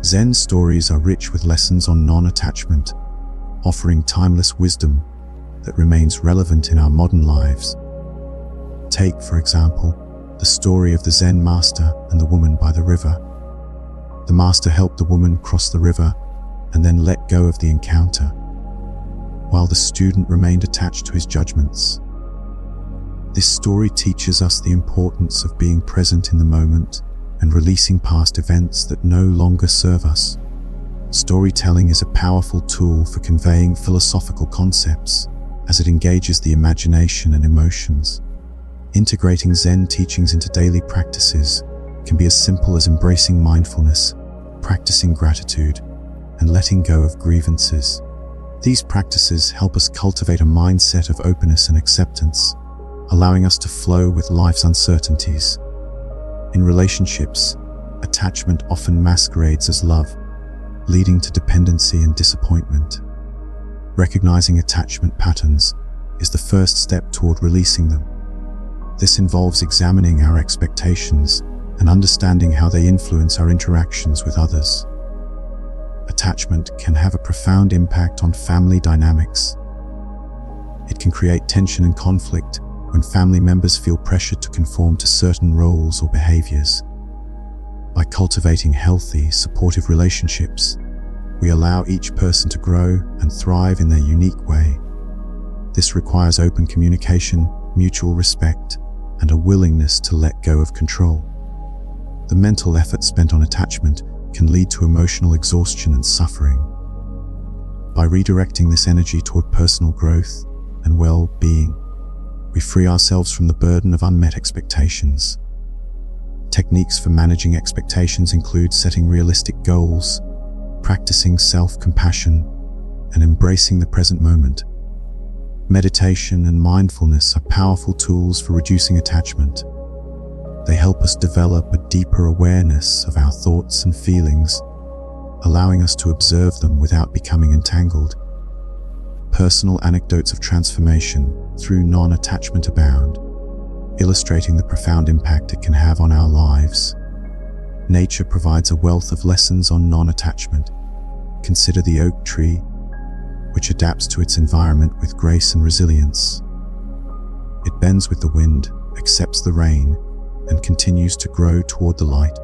Zen stories are rich with lessons on non-attachment, offering timeless wisdom that remains relevant in our modern lives. Take, for example, the story of the Zen master and the woman by the river. The master helped the woman cross the river and then let go of the encounter, while the student remained attached to his judgments. This story teaches us the importance of being present in the moment and releasing past events that no longer serve us. Storytelling is a powerful tool for conveying philosophical concepts as it engages the imagination and emotions. Integrating Zen teachings into daily practices can be as simple as embracing mindfulness, practicing gratitude, and letting go of grievances. These practices help us cultivate a mindset of openness and acceptance, allowing us to flow with life's uncertainties. In relationships, attachment often masquerades as love, leading to dependency and disappointment. Recognizing attachment patterns is the first step toward releasing them. This involves examining our expectations and understanding how they influence our interactions with others. Attachment can have a profound impact on family dynamics. It can create tension and conflict when family members feel pressured to conform to certain roles or behaviors. By cultivating healthy, supportive relationships, we allow each person to grow and thrive in their unique way. This requires open communication, mutual respect, and a willingness to let go of control. The mental effort spent on attachment can lead to emotional exhaustion and suffering. By redirecting this energy toward personal growth and well-being, we free ourselves from the burden of unmet expectations. Techniques for managing expectations include setting realistic goals, practicing self-compassion, and embracing the present moment. Meditation and mindfulness are powerful tools for reducing attachment. They help us develop a deeper awareness of our thoughts and feelings, allowing us to observe them without becoming entangled. Personal anecdotes of transformation through non-attachment abound, illustrating the profound impact it can have on our lives. Nature provides a wealth of lessons on non-attachment. Consider the oak tree, which adapts to its environment with grace and resilience. It bends with the wind, accepts the rain, and continues to grow toward the light.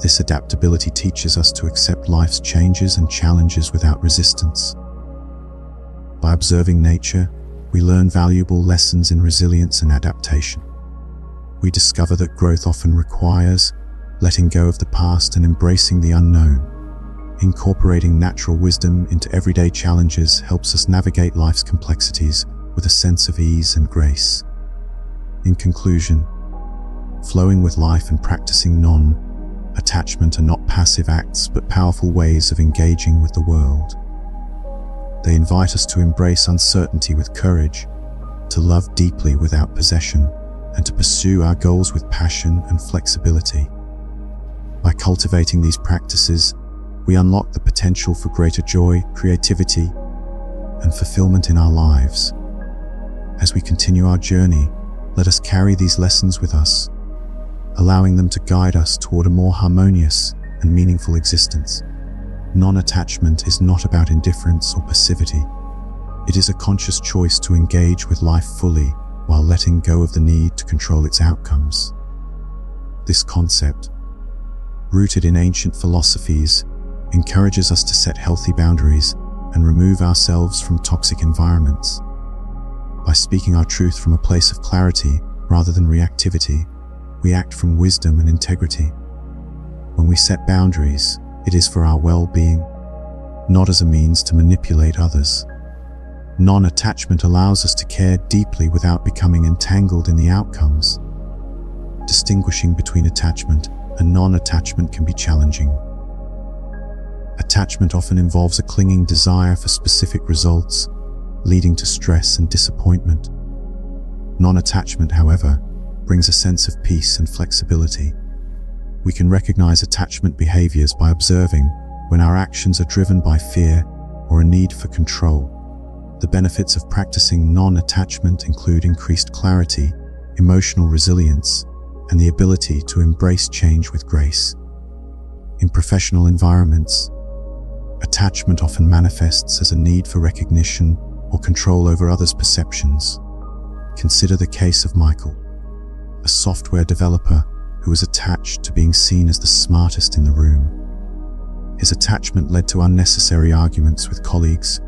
This adaptability teaches us to accept life's changes and challenges without resistance. By observing nature, we learn valuable lessons in resilience and adaptation. We discover that growth often requires letting go of the past and embracing the unknown. Incorporating natural wisdom into everyday challenges helps us navigate life's complexities with a sense of ease and grace. In conclusion, flowing with life and practicing non-attachment are not passive acts but powerful ways of engaging with the world. They invite us to embrace uncertainty with courage, to love deeply without possession, and to pursue our goals with passion and flexibility. By cultivating these practices, we unlock the potential for greater joy, creativity, and fulfillment in our lives. As we continue our journey, let us carry these lessons with us, allowing them to guide us toward a more harmonious and meaningful existence. Non-attachment is not about indifference or passivity. It is a conscious choice to engage with life fully while letting go of the need to control its outcomes. This concept, rooted in ancient philosophies, encourages us to set healthy boundaries and remove ourselves from toxic environments. By speaking our truth from a place of clarity rather than reactivity, we act from wisdom and integrity. When we set boundaries, it is for our well-being, not as a means to manipulate others. Non-attachment allows us to care deeply without becoming entangled in the outcomes. Distinguishing between attachment and non-attachment can be challenging. Attachment often involves a clinging desire for specific results, leading to stress and disappointment. Non-attachment, however, brings a sense of peace and flexibility. We can recognize attachment behaviors by observing when our actions are driven by fear or a need for control. The benefits of practicing non-attachment include increased clarity, emotional resilience, and the ability to embrace change with grace. In professional environments, attachment often manifests as a need for recognition or control over others' perceptions. Consider the case of Michael, a software developer who was attached to being seen as the smartest in the room. His attachment led to unnecessary arguments with colleagues,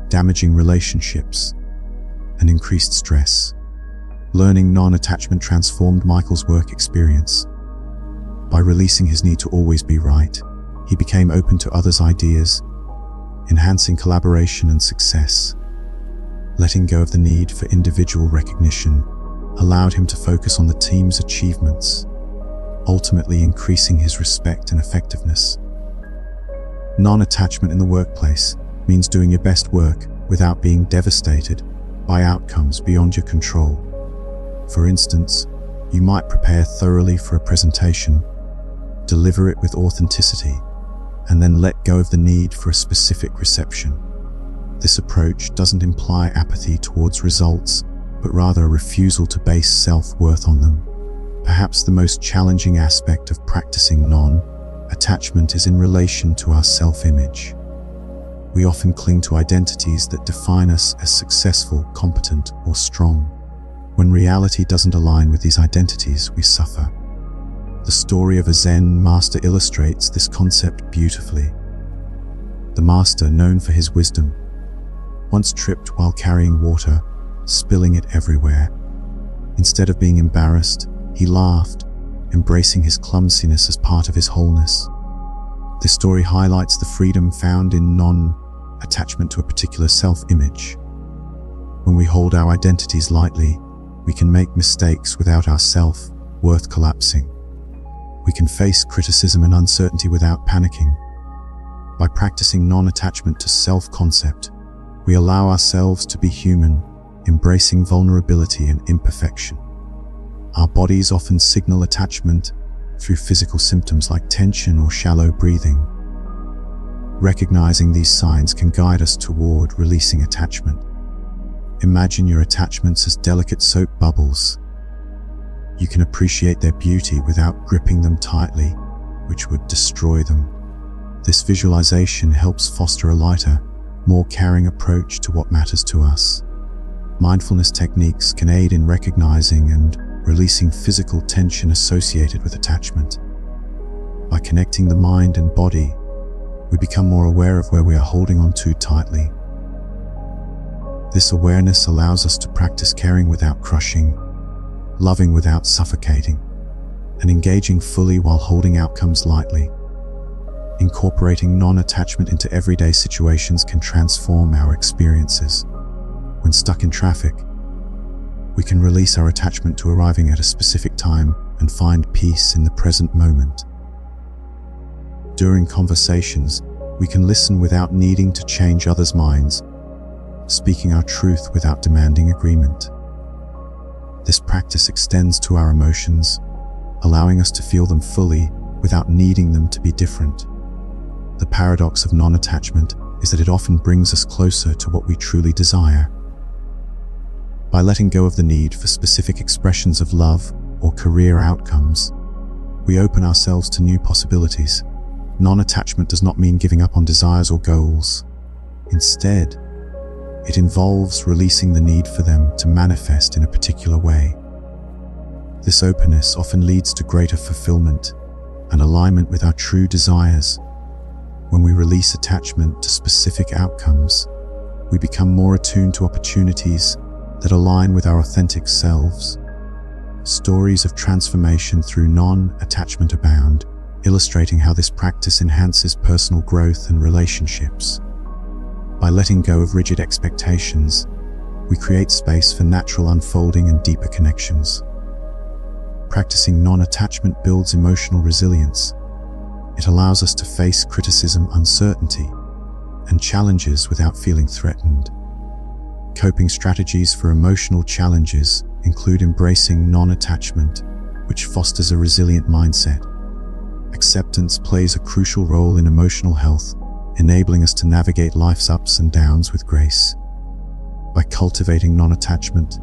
damaging relationships, and increased stress. Learning non-attachment transformed Michael's work experience. By releasing his need to always be right, he became open to others' ideas, enhancing collaboration and success. Letting go of the need for individual recognition allowed him to focus on the team's achievements, ultimately increasing his respect and effectiveness. Non-attachment in the workplace means doing your best work without being devastated by outcomes beyond your control. For instance, you might prepare thoroughly for a presentation, deliver it with authenticity, and then let go of the need for a specific reception. This approach doesn't imply apathy towards results, but rather a refusal to base self-worth on them. Perhaps the most challenging aspect of practicing non-attachment is in relation to our self-image. We often cling to identities that define us as successful, competent, or strong. When reality doesn't align with these identities, we suffer. The story of a Zen master illustrates this concept beautifully. The master, known for his wisdom, once tripped while carrying water, spilling it everywhere. Instead of being embarrassed, he laughed, embracing his clumsiness as part of his wholeness. This story highlights the freedom found in non-attachment attachment to a particular self-image. When we hold our identities lightly, we can make mistakes without our self-worth collapsing. We can face criticism and uncertainty without panicking. By practicing non-attachment to self-concept, we allow ourselves to be human, embracing vulnerability and imperfection. Our bodies often signal attachment through physical symptoms like tension or shallow breathing. Recognizing these signs can guide us toward releasing attachment. Imagine your attachments as delicate soap bubbles. You can appreciate their beauty without gripping them tightly, which would destroy them. This visualization helps foster a lighter, more caring approach to what matters to us. Mindfulness techniques can aid in recognizing and releasing physical tension associated with attachment. By connecting the mind and body, we become more aware of where we are holding on too tightly. This awareness allows us to practice caring without crushing, loving without suffocating, and engaging fully while holding outcomes lightly. Incorporating non-attachment into everyday situations can transform our experiences. When stuck in traffic, we can release our attachment to arriving at a specific time and find peace in the present moment. During conversations, we can listen without needing to change others' minds, speaking our truth without demanding agreement. This practice extends to our emotions, allowing us to feel them fully without needing them to be different. The paradox of non-attachment is that it often brings us closer to what we truly desire. By letting go of the need for specific expressions of love or career outcomes, we open ourselves to new possibilities. Non-attachment does not mean giving up on desires or goals. Instead, it involves releasing the need for them to manifest in a particular way. This openness often leads to greater fulfillment and alignment with our true desires. When we release attachment to specific outcomes, we become more attuned to opportunities that align with our authentic selves. Stories of transformation through non-attachment abound, illustrating how this practice enhances personal growth and relationships. By letting go of rigid expectations, we create space for natural unfolding and deeper connections. Practicing non-attachment builds emotional resilience. It allows us to face criticism, uncertainty, and challenges without feeling threatened. Coping strategies for emotional challenges include embracing non-attachment, which fosters a resilient mindset. Acceptance plays a crucial role in emotional health, enabling us to navigate life's ups and downs with grace. By cultivating non-attachment,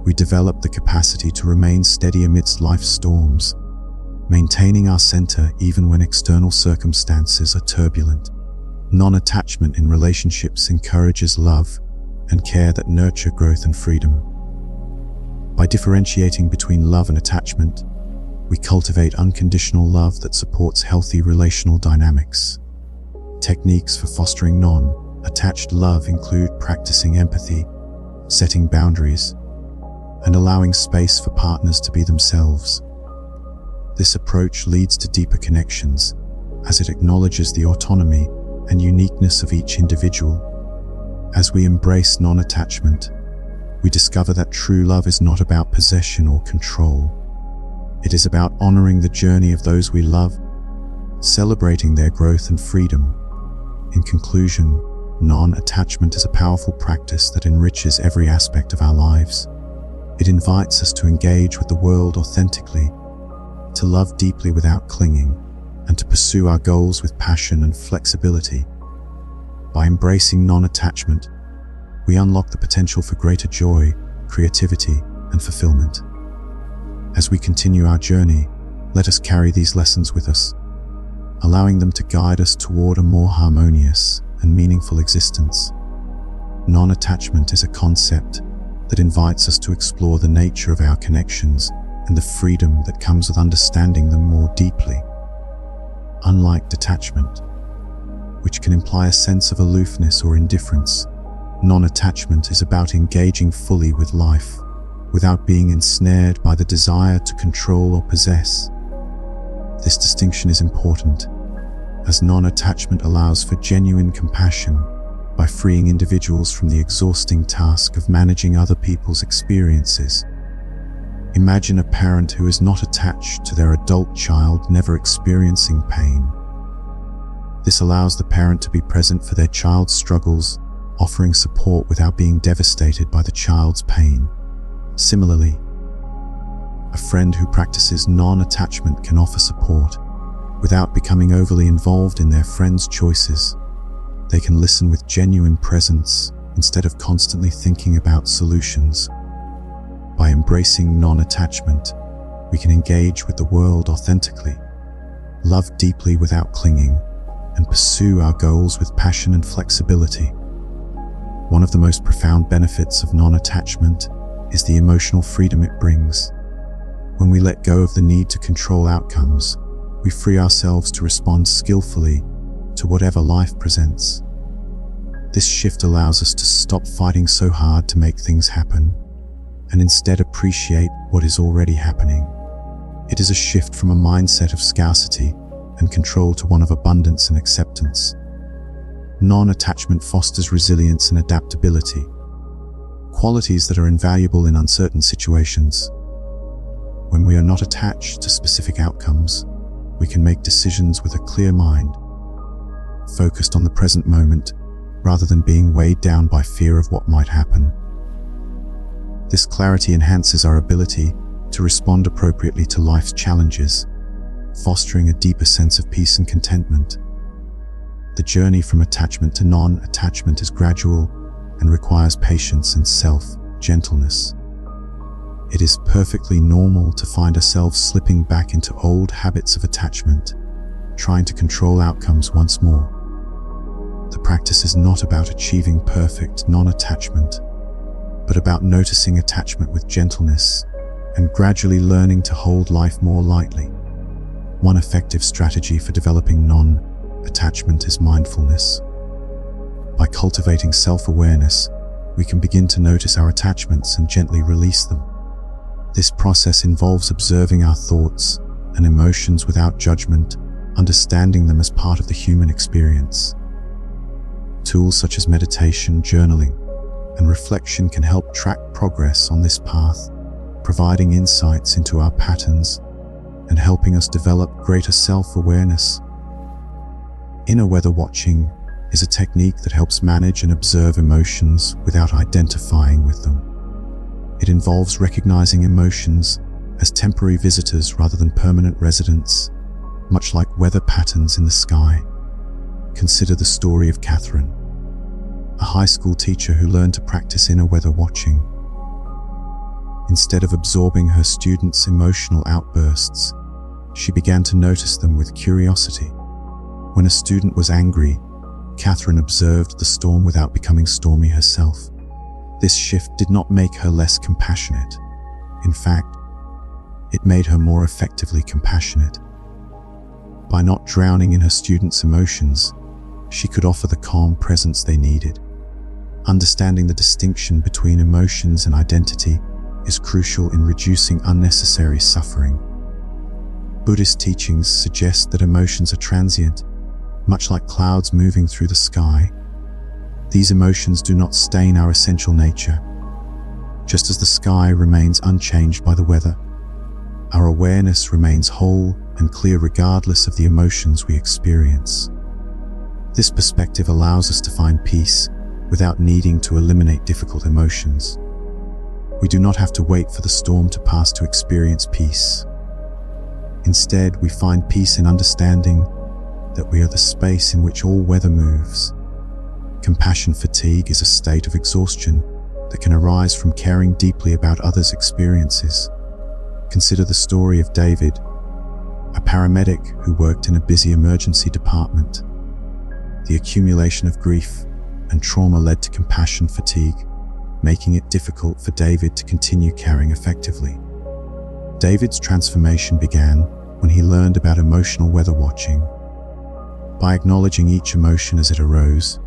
we develop the capacity to remain steady amidst life's storms, maintaining our center even when external circumstances are turbulent. Non-attachment in relationships encourages love and care that nurture growth and freedom. By differentiating between love and attachment, we cultivate unconditional love that supports healthy relational dynamics. Techniques for fostering non-attached love include practicing empathy, setting boundaries, and allowing space for partners to be themselves. This approach leads to deeper connections, as it acknowledges the autonomy and uniqueness of each individual. As we embrace non-attachment, we discover that true love is not about possession or control. It is about honoring the journey of those we love, celebrating their growth and freedom. In conclusion, non-attachment is a powerful practice that enriches every aspect of our lives. It invites us to engage with the world authentically, to love deeply without clinging, and to pursue our goals with passion and flexibility. By embracing non-attachment, we unlock the potential for greater joy, creativity, and fulfillment. As we continue our journey, let us carry these lessons with us, allowing them to guide us toward a more harmonious and meaningful existence. Non-attachment is a concept that invites us to explore the nature of our connections and the freedom that comes with understanding them more deeply. Unlike detachment, which can imply a sense of aloofness or indifference, non-attachment is about engaging fully with life, without being ensnared by the desire to control or possess. This distinction is important, as non-attachment allows for genuine compassion by freeing individuals from the exhausting task of managing other people's experiences. Imagine a parent who is not attached to their adult child, never experiencing pain. This allows the parent to be present for their child's struggles, offering support without being devastated by the child's pain. Similarly, a friend who practices non-attachment can offer support without becoming overly involved in their friend's choices. They can listen with genuine presence instead of constantly thinking about solutions. By embracing non-attachment, we can engage with the world authentically, love deeply without clinging, and pursue our goals with passion and flexibility. One of the most profound benefits of non-attachment is the emotional freedom it brings. When we let go of the need to control outcomes, we free ourselves to respond skillfully to whatever life presents. This shift allows us to stop fighting so hard to make things happen, and instead appreciate what is already happening. It is a shift from a mindset of scarcity and control to one of abundance and acceptance. Non-attachment fosters resilience and adaptability, qualities that are invaluable in uncertain situations. When we are not attached to specific outcomes, we can make decisions with a clear mind, focused on the present moment rather than being weighed down by fear of what might happen. This clarity enhances our ability to respond appropriately to life's challenges, fostering a deeper sense of peace and contentment. The journey from attachment to non-attachment is gradual and requires patience and self-gentleness. It is perfectly normal to find ourselves slipping back into old habits of attachment, trying to control outcomes once more. The practice is not about achieving perfect non-attachment, but about noticing attachment with gentleness and gradually learning to hold life more lightly. One effective strategy for developing non-attachment is mindfulness. By cultivating self-awareness, we can begin to notice our attachments and gently release them. This process involves observing our thoughts and emotions without judgment, understanding them as part of the human experience. Tools such as meditation, journaling, and reflection can help track progress on this path, providing insights into our patterns and helping us develop greater self-awareness. Inner weather watching is a technique that helps manage and observe emotions without identifying with them. It involves recognizing emotions as temporary visitors rather than permanent residents, much like weather patterns in the sky. Consider the story of Catherine, a high school teacher who learned to practice inner weather watching. Instead of absorbing her students' emotional outbursts, she began to notice them with curiosity. When a student was angry, Catherine observed the storm without becoming stormy herself. This shift did not make her less compassionate. In fact, it made her more effectively compassionate. By not drowning in her students' emotions, she could offer the calm presence they needed. Understanding the distinction between emotions and identity is crucial in reducing unnecessary suffering. Buddhist teachings suggest that emotions are transient, much like clouds moving through the sky. These emotions do not stain our essential nature. Just as the sky remains unchanged by the weather, our awareness remains whole and clear regardless of the emotions we experience. This perspective allows us to find peace without needing to eliminate difficult emotions. We do not have to wait for the storm to pass to experience peace. Instead, we find peace in understanding that we are the space in which all weather moves. Compassion fatigue is a state of exhaustion that can arise from caring deeply about others' experiences. Consider the story of David, a paramedic who worked in a busy emergency department. The accumulation of grief and trauma led to compassion fatigue, making it difficult for David to continue caring effectively. David's transformation began when he learned about emotional weather watching. By acknowledging each emotion as it arose,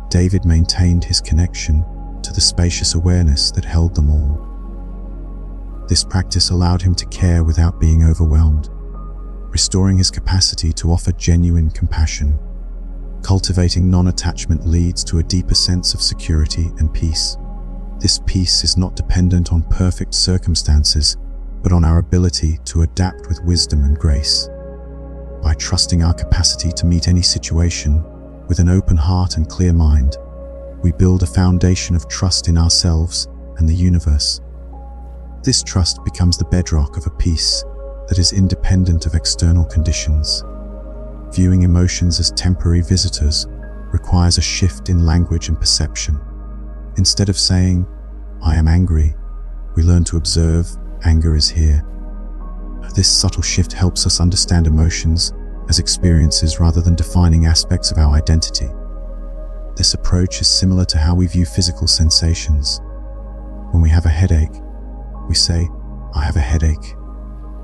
David maintained his connection to the spacious awareness that held them all. This practice allowed him to care without being overwhelmed, restoring his capacity to offer genuine compassion. Cultivating non-attachment leads to a deeper sense of security and peace. This peace is not dependent on perfect circumstances, but on our ability to adapt with wisdom and grace. By trusting our capacity to meet any situation with an open heart and clear mind, we build a foundation of trust in ourselves and the universe. This trust becomes the bedrock of a peace that is independent of external conditions. Viewing emotions as temporary visitors requires a shift in language and perception. Instead of saying, "I am angry," we learn to observe, "Anger is here." This subtle shift helps us understand emotions as experiences rather than defining aspects of our identity. This approach is similar to how we view physical sensations. When we have a headache, we say, "I have a headache,"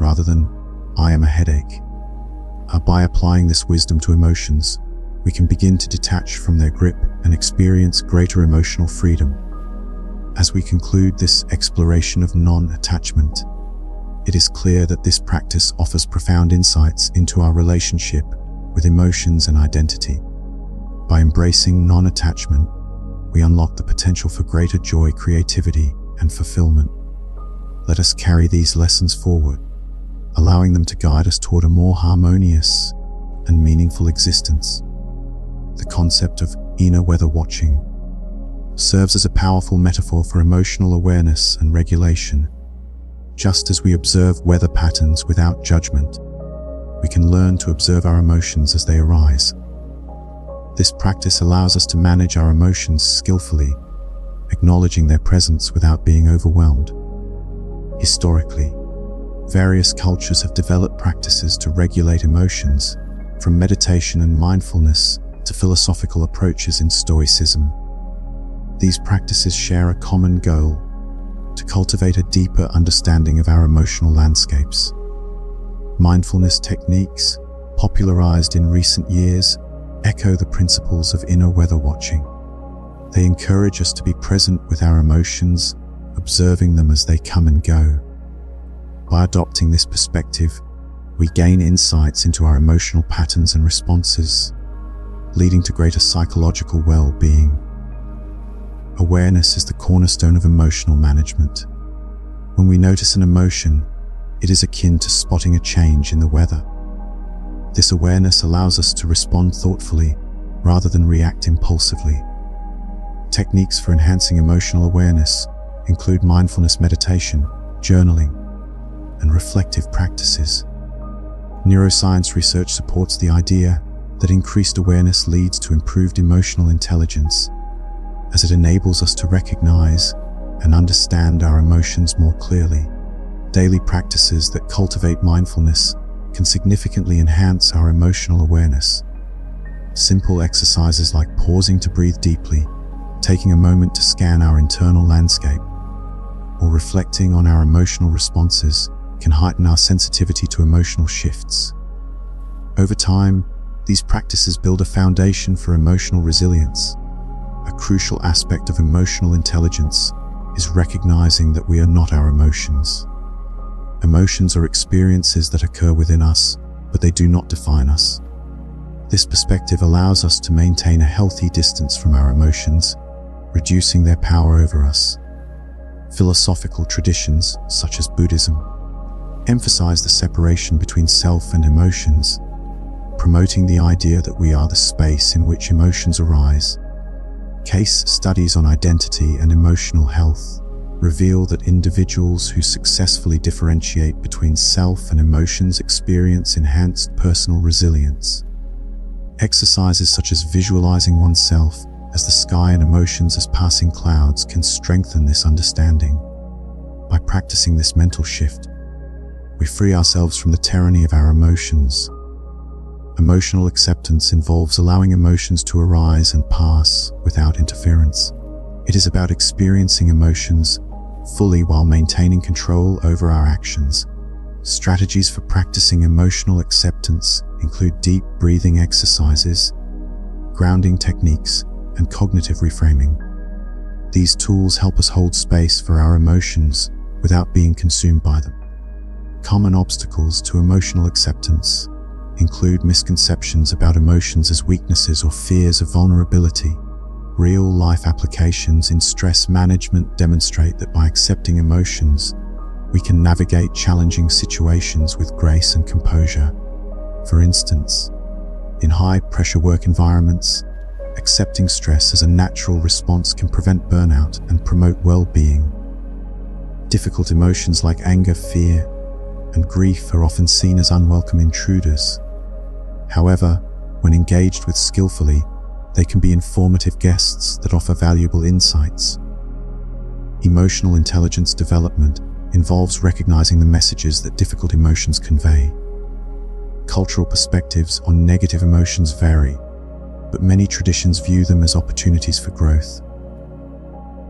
rather than, "I am a headache." By applying this wisdom to emotions, we can begin to detach from their grip and experience greater emotional freedom. As we conclude this exploration of non-attachment, it is clear that this practice offers profound insights into our relationship with emotions and identity. By embracing non-attachment, we unlock the potential for greater joy, creativity, and fulfillment. Let us carry these lessons forward, allowing them to guide us toward a more harmonious and meaningful existence. The concept of inner weather watching serves as a powerful metaphor for emotional awareness and regulation. Just as we observe weather patterns without judgment, we can learn to observe our emotions as they arise. This practice allows us to manage our emotions skillfully, acknowledging their presence without being overwhelmed. Historically, various cultures have developed practices to regulate emotions, from meditation and mindfulness to philosophical approaches in Stoicism. These practices share a common goal: to cultivate a deeper understanding of our emotional landscapes. Mindfulness techniques, popularized in recent years, echo the principles of inner weather watching. They encourage us to be present with our emotions, observing them as they come and go. By adopting this perspective, we gain insights into our emotional patterns and responses, leading to greater psychological well-being. Awareness is the cornerstone of emotional management. When we notice an emotion, it is akin to spotting a change in the weather. This awareness allows us to respond thoughtfully rather than react impulsively. Techniques for enhancing emotional awareness include mindfulness meditation, journaling, and reflective practices. Neuroscience research supports the idea that increased awareness leads to improved emotional intelligence, as it enables us to recognize and understand our emotions more clearly. Daily practices that cultivate mindfulness can significantly enhance our emotional awareness. Simple exercises like pausing to breathe deeply, taking a moment to scan our internal landscape, or reflecting on our emotional responses can heighten our sensitivity to emotional shifts. Over time, these practices build a foundation for emotional resilience. A crucial aspect of emotional intelligence is recognizing that we are not our emotions. Emotions are experiences that occur within us, but they do not define us. This perspective allows us to maintain a healthy distance from our emotions, reducing their power over us. Philosophical traditions, such as Buddhism, emphasize the separation between self and emotions, promoting the idea that we are the space in which emotions arise. Case studies on identity and emotional health reveal that individuals who successfully differentiate between self and emotions experience enhanced personal resilience. Exercises such as visualizing oneself as the sky and emotions as passing clouds can strengthen this understanding. By practicing this mental shift, we free ourselves from the tyranny of our emotions. Emotional acceptance involves allowing emotions to arise and pass without interference. It is about experiencing emotions fully while maintaining control over our actions. Strategies for practicing emotional acceptance include deep breathing exercises, grounding techniques, and cognitive reframing. These tools help us hold space for our emotions without being consumed by them. Common obstacles to emotional acceptance include misconceptions about emotions as weaknesses or fears of vulnerability. Real-life applications in stress management demonstrate that by accepting emotions, we can navigate challenging situations with grace and composure. For instance, in high-pressure work environments, accepting stress as a natural response can prevent burnout and promote well-being. Difficult emotions like anger, fear, and grief are often seen as unwelcome intruders. However, when engaged with skillfully, they can be informative guests that offer valuable insights. Emotional intelligence development involves recognizing the messages that difficult emotions convey. Cultural perspectives on negative emotions vary, but many traditions view them as opportunities for growth.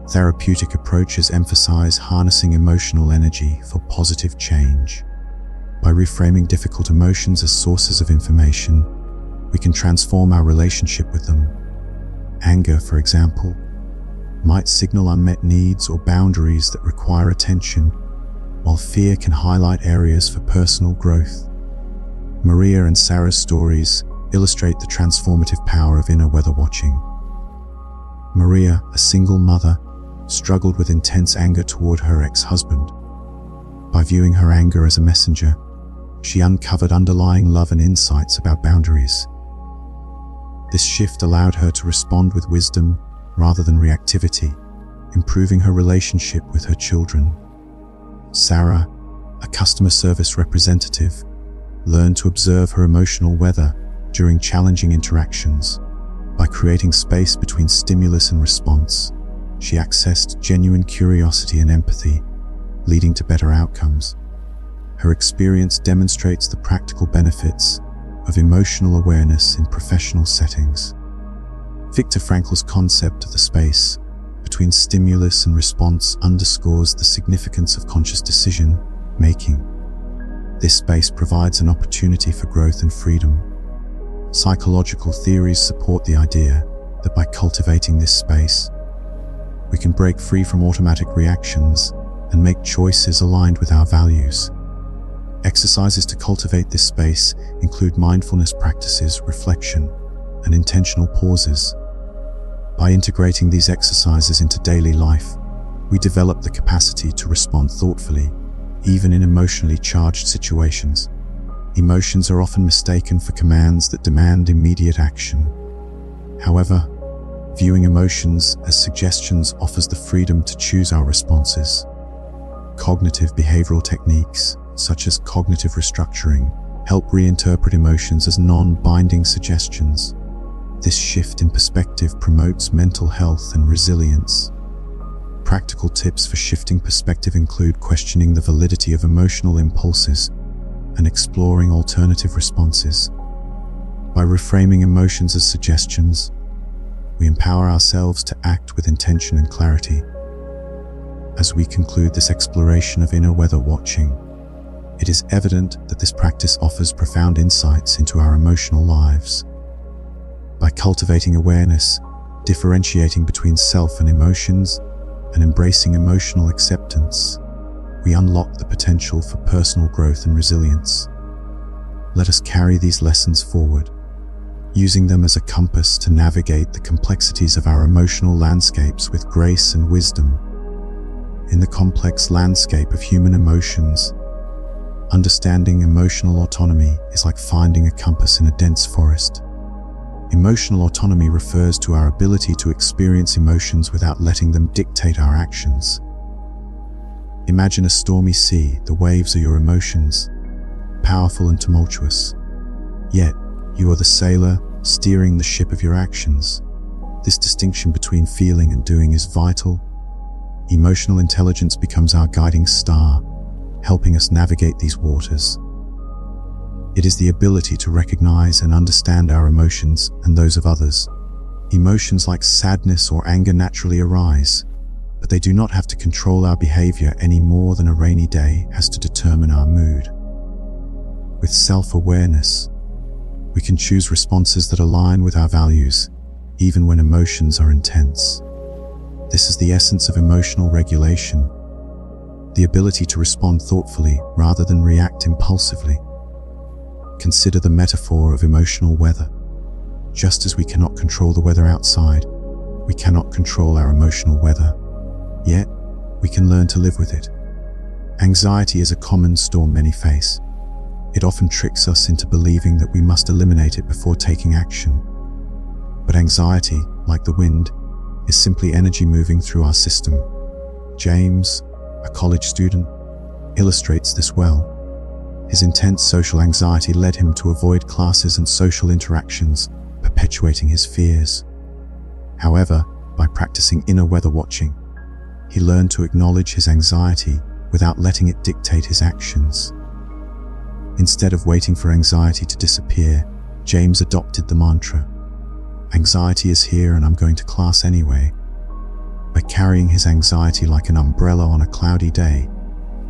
Therapeutic approaches emphasize harnessing emotional energy for positive change. By reframing difficult emotions as sources of information, we can transform our relationship with them. Anger, for example, might signal unmet needs or boundaries that require attention, while fear can highlight areas for personal growth. Maria and Sarah's stories illustrate the transformative power of inner weather watching. Maria, a single mother, struggled with intense anger toward her ex-husband. By viewing her anger as a messenger, she uncovered underlying love and insights about boundaries. This shift allowed her to respond with wisdom rather than reactivity, improving her relationship with her children. Sarah, a customer service representative, learned to observe her emotional weather during challenging interactions. By creating space between stimulus and response, she accessed genuine curiosity and empathy, leading to better outcomes. Her experience demonstrates the practical benefits of emotional awareness in professional settings. Viktor Frankl's concept of the space between stimulus and response underscores the significance of conscious decision-making. This space provides an opportunity for growth and freedom. Psychological theories support the idea that by cultivating this space, we can break free from automatic reactions and make choices aligned with our values. Exercises to cultivate this space include mindfulness practices, reflection, and intentional pauses. By integrating these exercises into daily life, we develop the capacity to respond thoughtfully, even in emotionally charged situations. Emotions are often mistaken for commands that demand immediate action. However, viewing emotions as suggestions offers the freedom to choose our responses. Cognitive behavioral techniques, such as cognitive restructuring, help reinterpret emotions as non-binding suggestions. This shift in perspective promotes mental health and resilience. Practical tips for shifting perspective include questioning the validity of emotional impulses and exploring alternative responses. By reframing emotions as suggestions, we empower ourselves to act with intention and clarity. As we conclude this exploration of inner weather watching, it is evident that this practice offers profound insights into our emotional lives. By cultivating awareness, differentiating between self and emotions, and embracing emotional acceptance, we unlock the potential for personal growth and resilience. Let us carry these lessons forward, using them as a compass to navigate the complexities of our emotional landscapes with grace and wisdom. In the complex landscape of human emotions, understanding emotional autonomy is like finding a compass in a dense forest. Emotional autonomy refers to our ability to experience emotions without letting them dictate our actions. Imagine a stormy sea. The waves are your emotions, powerful and tumultuous. Yet, you are the sailor steering the ship of your actions. This distinction between feeling and doing is vital. Emotional intelligence becomes our guiding star, helping us navigate these waters. It is the ability to recognize and understand our emotions and those of others. Emotions like sadness or anger naturally arise, but they do not have to control our behavior any more than a rainy day has to determine our mood. With self-awareness, we can choose responses that align with our values, even when emotions are intense. This is the essence of emotional regulation, the ability to respond thoughtfully rather than react impulsively. Consider the metaphor of emotional weather. Just as we cannot control the weather outside, we cannot control our emotional weather. Yet, we can learn to live with it. Anxiety is a common storm many face. It often tricks us into believing that we must eliminate it before taking action. But anxiety, like the wind, is simply energy moving through our system. James, a college student, illustrates this well. His intense social anxiety led him to avoid classes and social interactions, perpetuating his fears. However, by practicing inner weather watching, he learned to acknowledge his anxiety without letting it dictate his actions. Instead of waiting for anxiety to disappear, James adopted the mantra, "Anxiety is here and I'm going to class anyway." By carrying his anxiety like an umbrella on a cloudy day,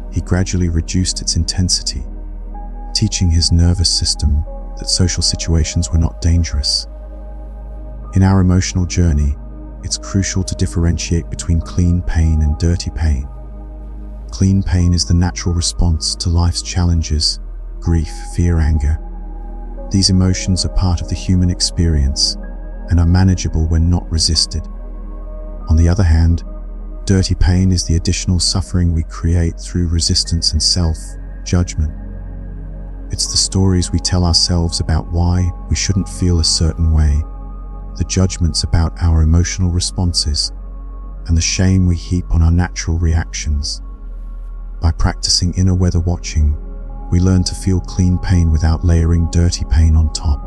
he gradually reduced its intensity, teaching his nervous system that social situations were not dangerous. In our emotional journey, it's crucial to differentiate between clean pain and dirty pain. Clean pain is the natural response to life's challenges, grief, fear, anger. These emotions are part of the human experience and are manageable when not resisted. On the other hand, dirty pain is the additional suffering we create through resistance and self-judgment. It's the stories we tell ourselves about why we shouldn't feel a certain way, the judgments about our emotional responses, and the shame we heap on our natural reactions. By practicing inner weather watching, we learn to feel clean pain without layering dirty pain on top.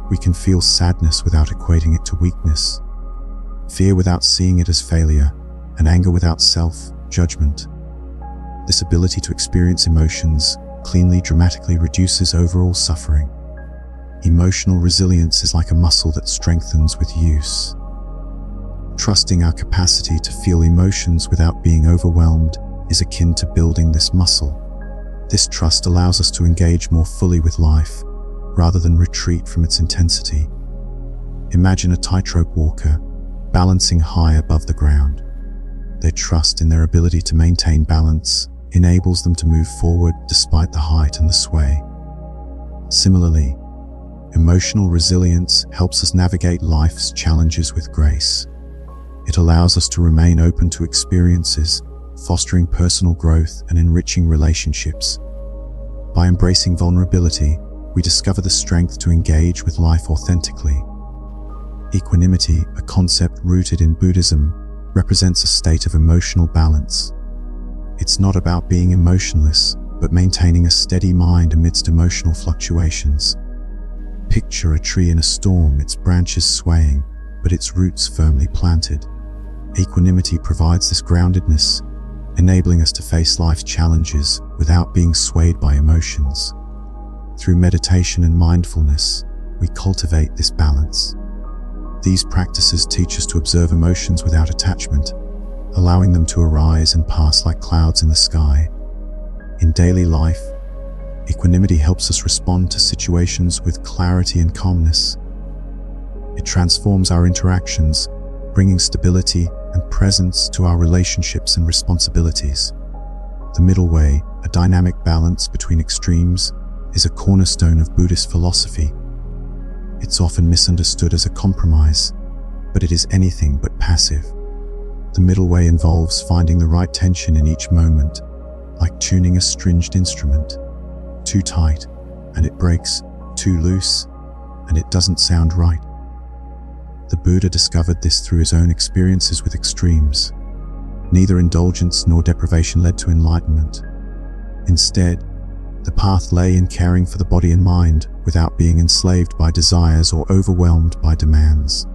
We can feel sadness without equating it to weakness, fear without seeing it as failure, and anger without self-judgment. This ability to experience emotions cleanly dramatically reduces overall suffering. Emotional resilience is like a muscle that strengthens with use. Trusting our capacity to feel emotions without being overwhelmed is akin to building this muscle. This trust allows us to engage more fully with life, rather than retreat from its intensity. Imagine a tightrope walker balancing high above the ground. Their trust in their ability to maintain balance enables them to move forward despite the height and the sway. Similarly, emotional resilience helps us navigate life's challenges with grace. It allows us to remain open to experiences, fostering personal growth and enriching relationships. By embracing vulnerability, we discover the strength to engage with life authentically. Equanimity, a concept rooted in Buddhism, represents a state of emotional balance. It's not about being emotionless, but maintaining a steady mind amidst emotional fluctuations. Picture a tree in a storm, its branches swaying, but its roots firmly planted. Equanimity provides this groundedness, enabling us to face life's challenges without being swayed by emotions. Through meditation and mindfulness, we cultivate this balance. These practices teach us to observe emotions without attachment, allowing them to arise and pass like clouds in the sky. In daily life, equanimity helps us respond to situations with clarity and calmness. It transforms our interactions, bringing stability and presence to our relationships and responsibilities. The middle way, a dynamic balance between extremes, is a cornerstone of Buddhist philosophy. It's often misunderstood as a compromise, but it is anything but passive. The middle way involves finding the right tension in each moment, like tuning a stringed instrument. Too tight, and it breaks. Too loose, and it doesn't sound right. The Buddha discovered this through his own experiences with extremes. Neither indulgence nor deprivation led to enlightenment. Instead, the path lay in caring for the body and mind without being enslaved by desires or overwhelmed by demands.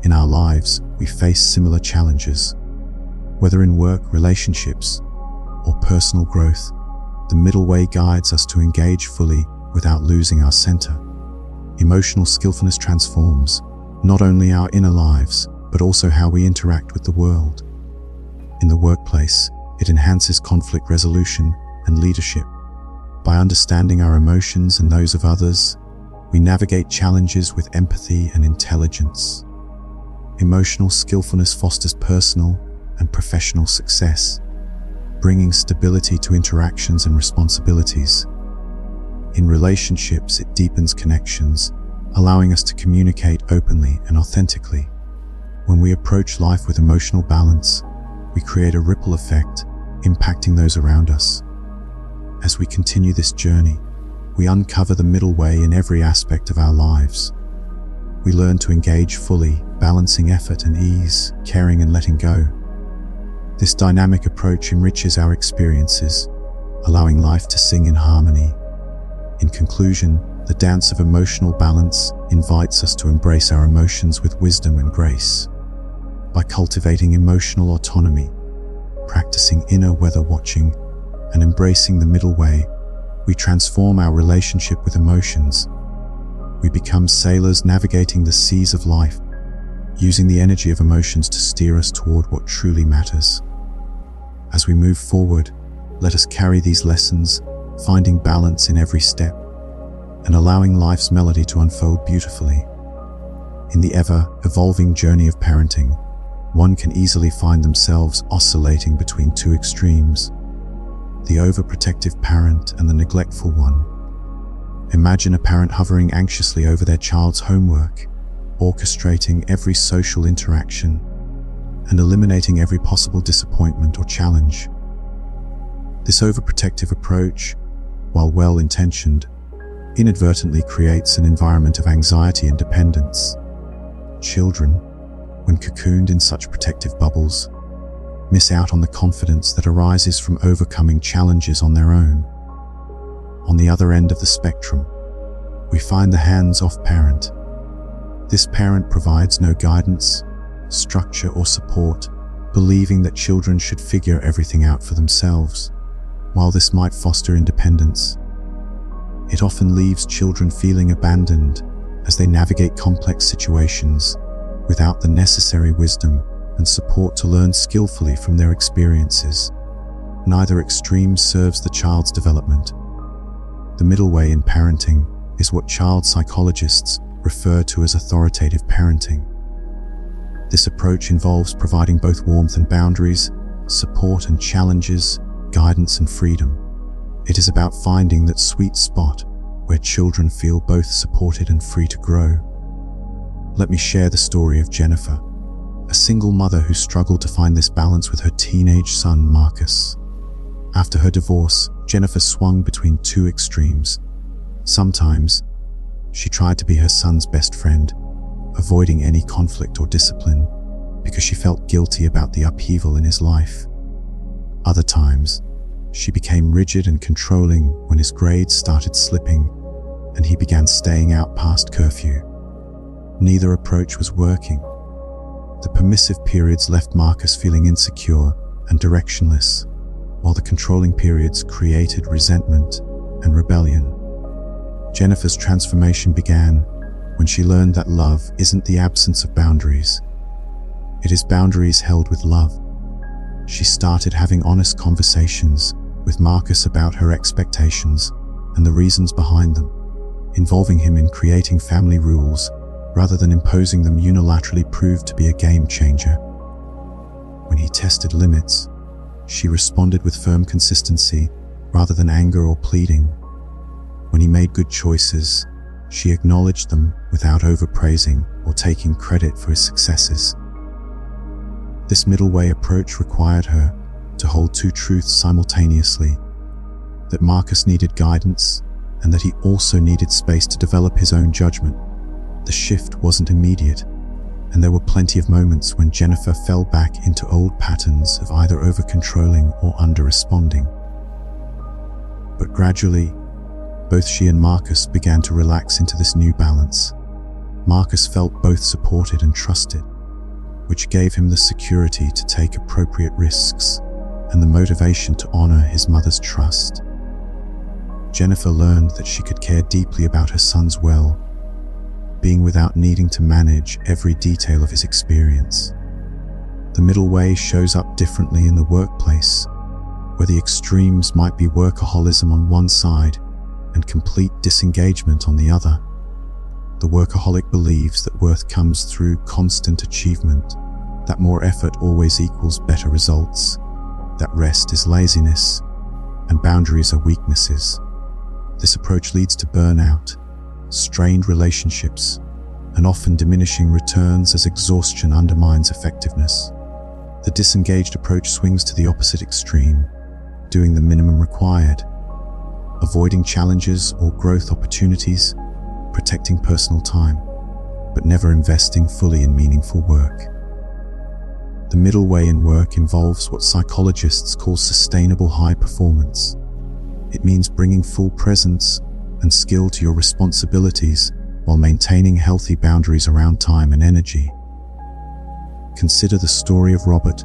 In our lives, we face similar challenges. Whether in work, relationships, or personal growth, the middle way guides us to engage fully without losing our center. Emotional skillfulness transforms not only our inner lives, but also how we interact with the world. In the workplace, it enhances conflict resolution and leadership. By understanding our emotions and those of others, we navigate challenges with empathy and intelligence. Emotional skillfulness fosters personal and professional success, bringing stability to interactions and responsibilities. In relationships, it deepens connections, allowing us to communicate openly and authentically. When we approach life with emotional balance, we create a ripple effect, impacting those around us. As we continue this journey, we uncover the middle way in every aspect of our lives. We learn to engage fully, balancing effort and ease, caring and letting go. This dynamic approach enriches our experiences, allowing life to sing in harmony. In conclusion, the dance of emotional balance invites us to embrace our emotions with wisdom and grace. By cultivating emotional autonomy, practicing inner weather watching, and embracing the middle way, we transform our relationship with emotions. We become sailors navigating the seas of life, using the energy of emotions to steer us toward what truly matters. As we move forward, let us carry these lessons, finding balance in every step, and allowing life's melody to unfold beautifully. In the ever-evolving journey of parenting, one can easily find themselves oscillating between two extremes: the overprotective parent and the neglectful one. Imagine a parent hovering anxiously over their child's homework, orchestrating every social interaction, and eliminating every possible disappointment or challenge. This overprotective approach, while well-intentioned, inadvertently creates an environment of anxiety and dependence. Children, when cocooned in such protective bubbles, miss out on the confidence that arises from overcoming challenges on their own. On the other end of the spectrum, we find the hands-off parent. This parent provides no guidance, structure, or support, believing that children should figure everything out for themselves. While this might foster independence, it often leaves children feeling abandoned as they navigate complex situations without the necessary wisdom and support to learn skillfully from their experiences. Neither extreme serves the child's development. The middle way in parenting is what child psychologists refer to as authoritative parenting. This approach involves providing both warmth and boundaries, support and challenges, guidance and freedom. It is about finding that sweet spot where children feel both supported and free to grow. Let me share the story of Jennifer, a single mother who struggled to find this balance with her teenage son, Marcus. After her divorce, Jennifer swung between two extremes. Sometimes, she tried to be her son's best friend, avoiding any conflict or discipline because she felt guilty about the upheaval in his life. Other times, she became rigid and controlling when his grades started slipping and he began staying out past curfew. Neither approach was working. The permissive periods left Marcus feeling insecure and directionless, while the controlling periods created resentment and rebellion. Jennifer's transformation began when she learned that love isn't the absence of boundaries. It is boundaries held with love. She started having honest conversations with Marcus about her expectations and the reasons behind them, involving him in creating family rules rather than imposing them unilaterally proved to be a game changer. When he tested limits, she responded with firm consistency rather than anger or pleading. When he made good choices, she acknowledged them without overpraising or taking credit for his successes. This middle way approach required her to hold two truths simultaneously: that Marcus needed guidance and that he also needed space to develop his own judgment. The shift wasn't immediate, and there were plenty of moments when Jennifer fell back into old patterns of either over-controlling or under-responding. But gradually, both she and Marcus began to relax into this new balance. Marcus felt both supported and trusted, which gave him the security to take appropriate risks and the motivation to honor his mother's trust. Jennifer learned that she could care deeply about her son's well-being without needing to manage every detail of his experience. The middle way shows up differently in the workplace, where the extremes might be workaholism on one side and complete disengagement on the other. The workaholic believes that worth comes through constant achievement, that more effort always equals better results, that rest is laziness, and boundaries are weaknesses. This approach leads to burnout, strained relationships, and often diminishing returns as exhaustion undermines effectiveness. The disengaged approach swings to the opposite extreme, doing the minimum required, avoiding challenges or growth opportunities, protecting personal time, but never investing fully in meaningful work. The middle way in work involves what psychologists call sustainable high performance. It means bringing full presence and skill to your responsibilities while maintaining healthy boundaries around time and energy. Consider the story of Robert,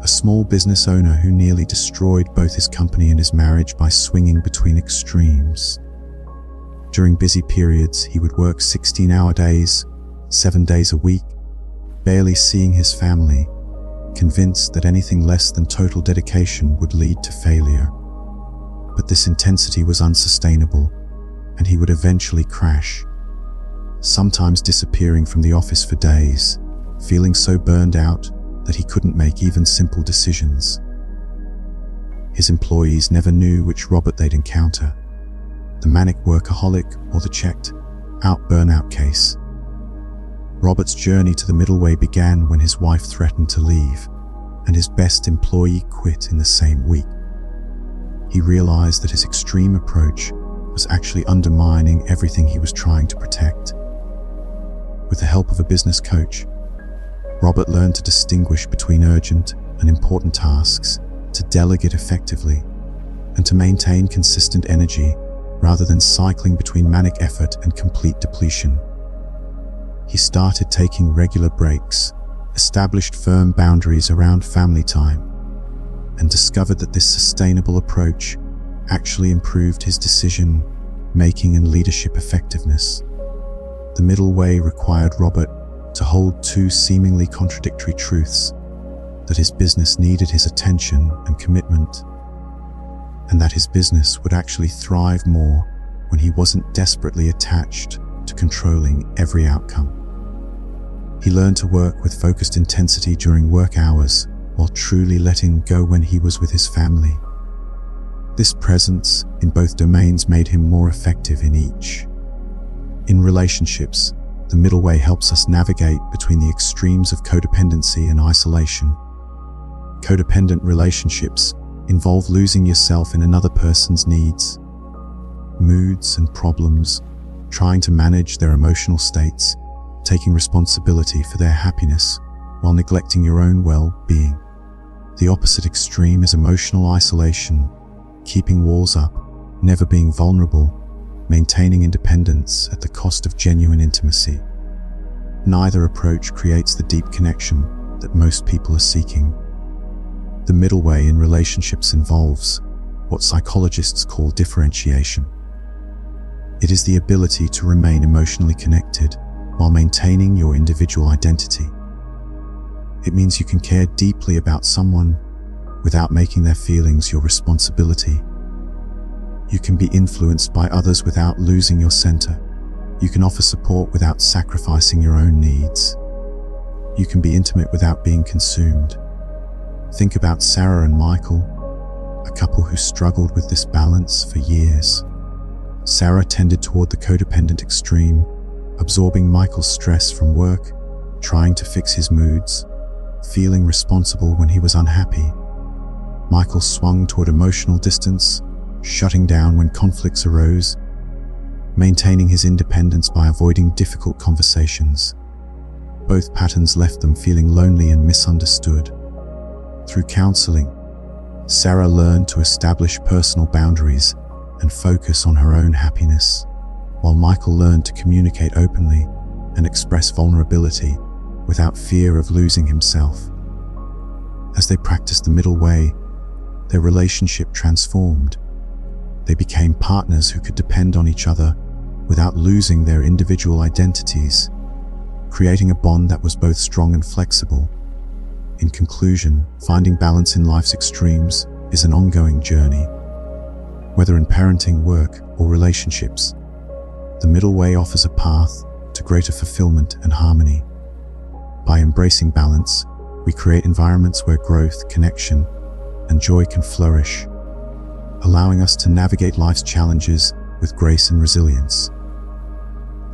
a small business owner who nearly destroyed both his company and his marriage by swinging between extremes. During busy periods, he would work 16-hour days, 7 days a week, barely seeing his family, convinced that anything less than total dedication would lead to failure. But this intensity was unsustainable, and he would eventually crash, sometimes disappearing from the office for days, feeling so burned out that he couldn't make even simple decisions. His employees never knew which Robert they'd encounter, the manic workaholic or the checked out burnout case. Robert's journey to the middle way began when his wife threatened to leave, and his best employee quit in the same week. He realized that his extreme approach was actually undermining everything he was trying to protect. With the help of a business coach, Robert learned to distinguish between urgent and important tasks, to delegate effectively, and to maintain consistent energy rather than cycling between manic effort and complete depletion. He started taking regular breaks, established firm boundaries around family time, and discovered that this sustainable approach actually improved his decision-making and leadership effectiveness. The middle way required Robert to hold two seemingly contradictory truths: that his business needed his attention and commitment, and that his business would actually thrive more when he wasn't desperately attached to controlling every outcome. He learned to work with focused intensity during work hours, while truly letting go when he was with his family. This presence in both domains made him more effective in each. In relationships, the middle way helps us navigate between the extremes of codependency and isolation. Codependent relationships involve losing yourself in another person's needs, moods, and problems, trying to manage their emotional states, taking responsibility for their happiness while neglecting your own well-being. The opposite extreme is emotional isolation, keeping walls up, never being vulnerable, maintaining independence at the cost of genuine intimacy. Neither approach creates the deep connection that most people are seeking. The middle way in relationships involves what psychologists call differentiation. It is the ability to remain emotionally connected while maintaining your individual identity. It means you can care deeply about someone without making their feelings your responsibility. You can be influenced by others without losing your center. You can offer support without sacrificing your own needs. You can be intimate without being consumed. Think about Sarah and Michael, a couple who struggled with this balance for years. Sarah tended toward the codependent extreme, absorbing Michael's stress from work, trying to fix his moods, feeling responsible when he was unhappy. Michael swung toward emotional distance, shutting down when conflicts arose, maintaining his independence by avoiding difficult conversations. Both patterns left them feeling lonely and misunderstood. Through counseling, Sarah learned to establish personal boundaries and focus on her own happiness, while Michael learned to communicate openly and express vulnerability without fear of losing himself. As they practiced the middle way, their relationship transformed. They became partners who could depend on each other without losing their individual identities, creating a bond that was both strong and flexible. In conclusion, finding balance in life's extremes is an ongoing journey. Whether in parenting, work, or relationships, the middle way offers a path to greater fulfillment and harmony. By embracing balance, we create environments where growth, connection, and joy can flourish, allowing us to navigate life's challenges with grace and resilience.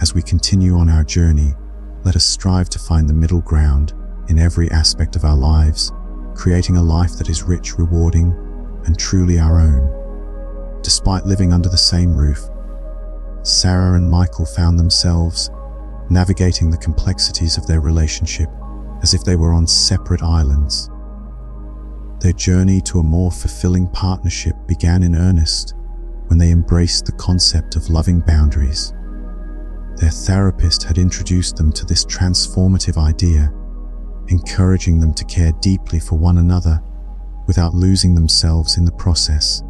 As we continue on our journey, let us strive to find the middle ground in every aspect of our lives, creating a life that is rich, rewarding, and truly our own. Despite living under the same roof, Sarah and Michael found themselves navigating the complexities of their relationship as if they were on separate islands. Their journey to a more fulfilling partnership began in earnest when they embraced the concept of loving boundaries. Their therapist had introduced them to this transformative idea, encouraging them to care deeply for one another without losing themselves in the process.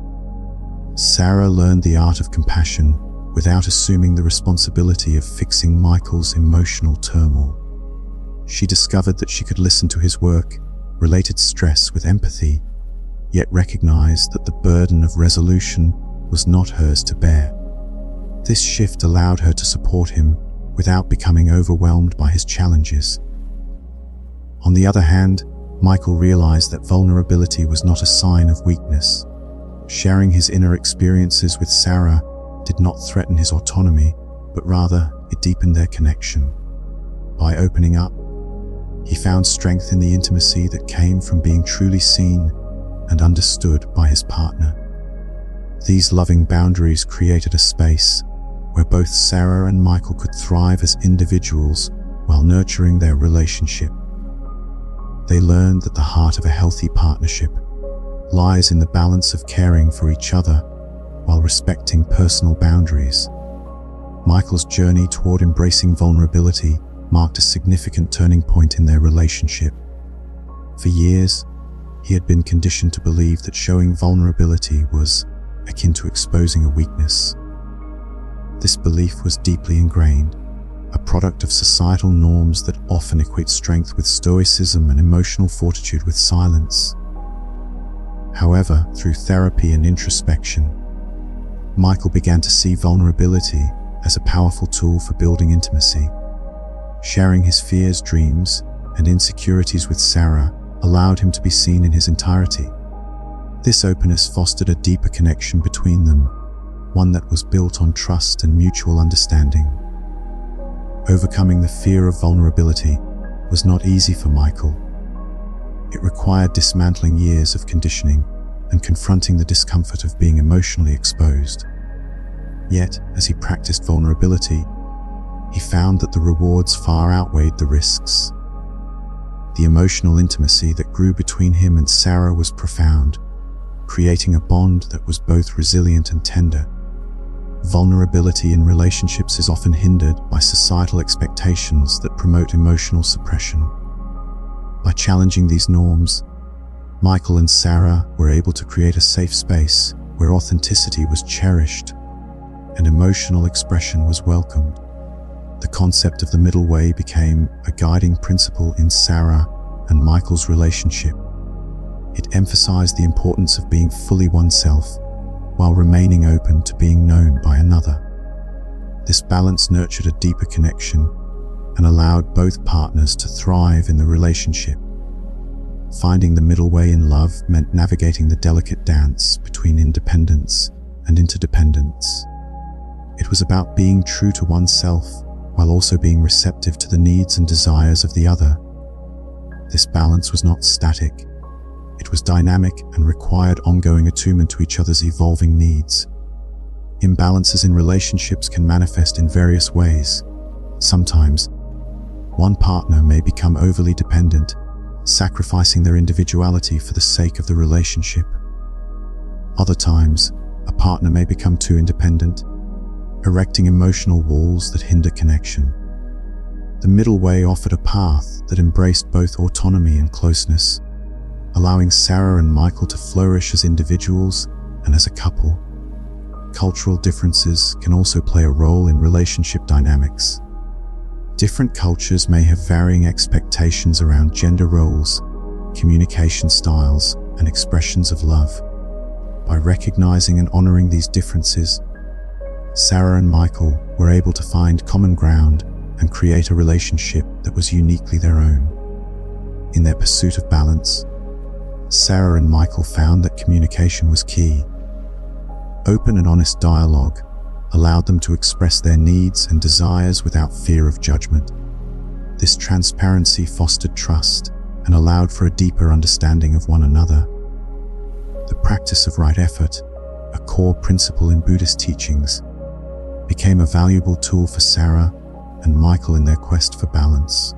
Sarah learned the art of compassion without assuming the responsibility of fixing Michael's emotional turmoil. She discovered that she could listen to his work-related stress with empathy, yet recognized that the burden of resolution was not hers to bear. This shift allowed her to support him without becoming overwhelmed by his challenges. On the other hand, Michael realized that vulnerability was not a sign of weakness. Sharing his inner experiences with Sarah did not threaten his autonomy, but rather it deepened their connection. By opening up, he found strength in the intimacy that came from being truly seen and understood by his partner. These loving boundaries created a space where both Sarah and Michael could thrive as individuals while nurturing their relationship. They learned that the heart of a healthy partnership lies in the balance of caring for each other while respecting personal boundaries. Michael's journey toward embracing vulnerability marked a significant turning point in their relationship. For years, he had been conditioned to believe that showing vulnerability was akin to exposing a weakness. This belief was deeply ingrained, a product of societal norms that often equate strength with stoicism and emotional fortitude with silence. However, through therapy and introspection, Michael began to see vulnerability as a powerful tool for building intimacy. Sharing his fears, dreams, and insecurities with Sarah allowed him to be seen in his entirety. This openness fostered a deeper connection between them, one that was built on trust and mutual understanding. Overcoming the fear of vulnerability was not easy for Michael. It required dismantling years of conditioning and confronting the discomfort of being emotionally exposed. Yet, as he practiced vulnerability, he found that the rewards far outweighed the risks. The emotional intimacy that grew between him and Sarah was profound, creating a bond that was both resilient and tender. Vulnerability in relationships is often hindered by societal expectations that promote emotional suppression. By challenging these norms, Michael and Sarah were able to create a safe space where authenticity was cherished and emotional expression was welcomed. The concept of the middle way became a guiding principle in Sarah and Michael's relationship. It emphasized the importance of being fully oneself while remaining open to being known by another. This balance nurtured a deeper connection and allowed both partners to thrive in the relationship. Finding the middle way in love meant navigating the delicate dance between independence and interdependence. It was about being true to oneself while also being receptive to the needs and desires of the other. This balance was not static. It was dynamic and required ongoing attunement to each other's evolving needs. Imbalances in relationships can manifest in various ways. Sometimes, one partner may become overly dependent, sacrificing their individuality for the sake of the relationship. Other times, a partner may become too independent, erecting emotional walls that hinder connection. The middle way offered a path that embraced both autonomy and closeness, allowing Sarah and Michael to flourish as individuals and as a couple. Cultural differences can also play a role in relationship dynamics. Different cultures may have varying expectations around gender roles, communication styles, and expressions of love. By recognizing and honoring these differences, Sarah and Michael were able to find common ground and create a relationship that was uniquely their own. In their pursuit of balance, Sarah and Michael found that communication was key. Open and honest dialogue allowed them to express their needs and desires without fear of judgment. This transparency fostered trust and allowed for a deeper understanding of one another. The practice of right effort, a core principle in Buddhist teachings, became a valuable tool for Sarah and Michael in their quest for balance.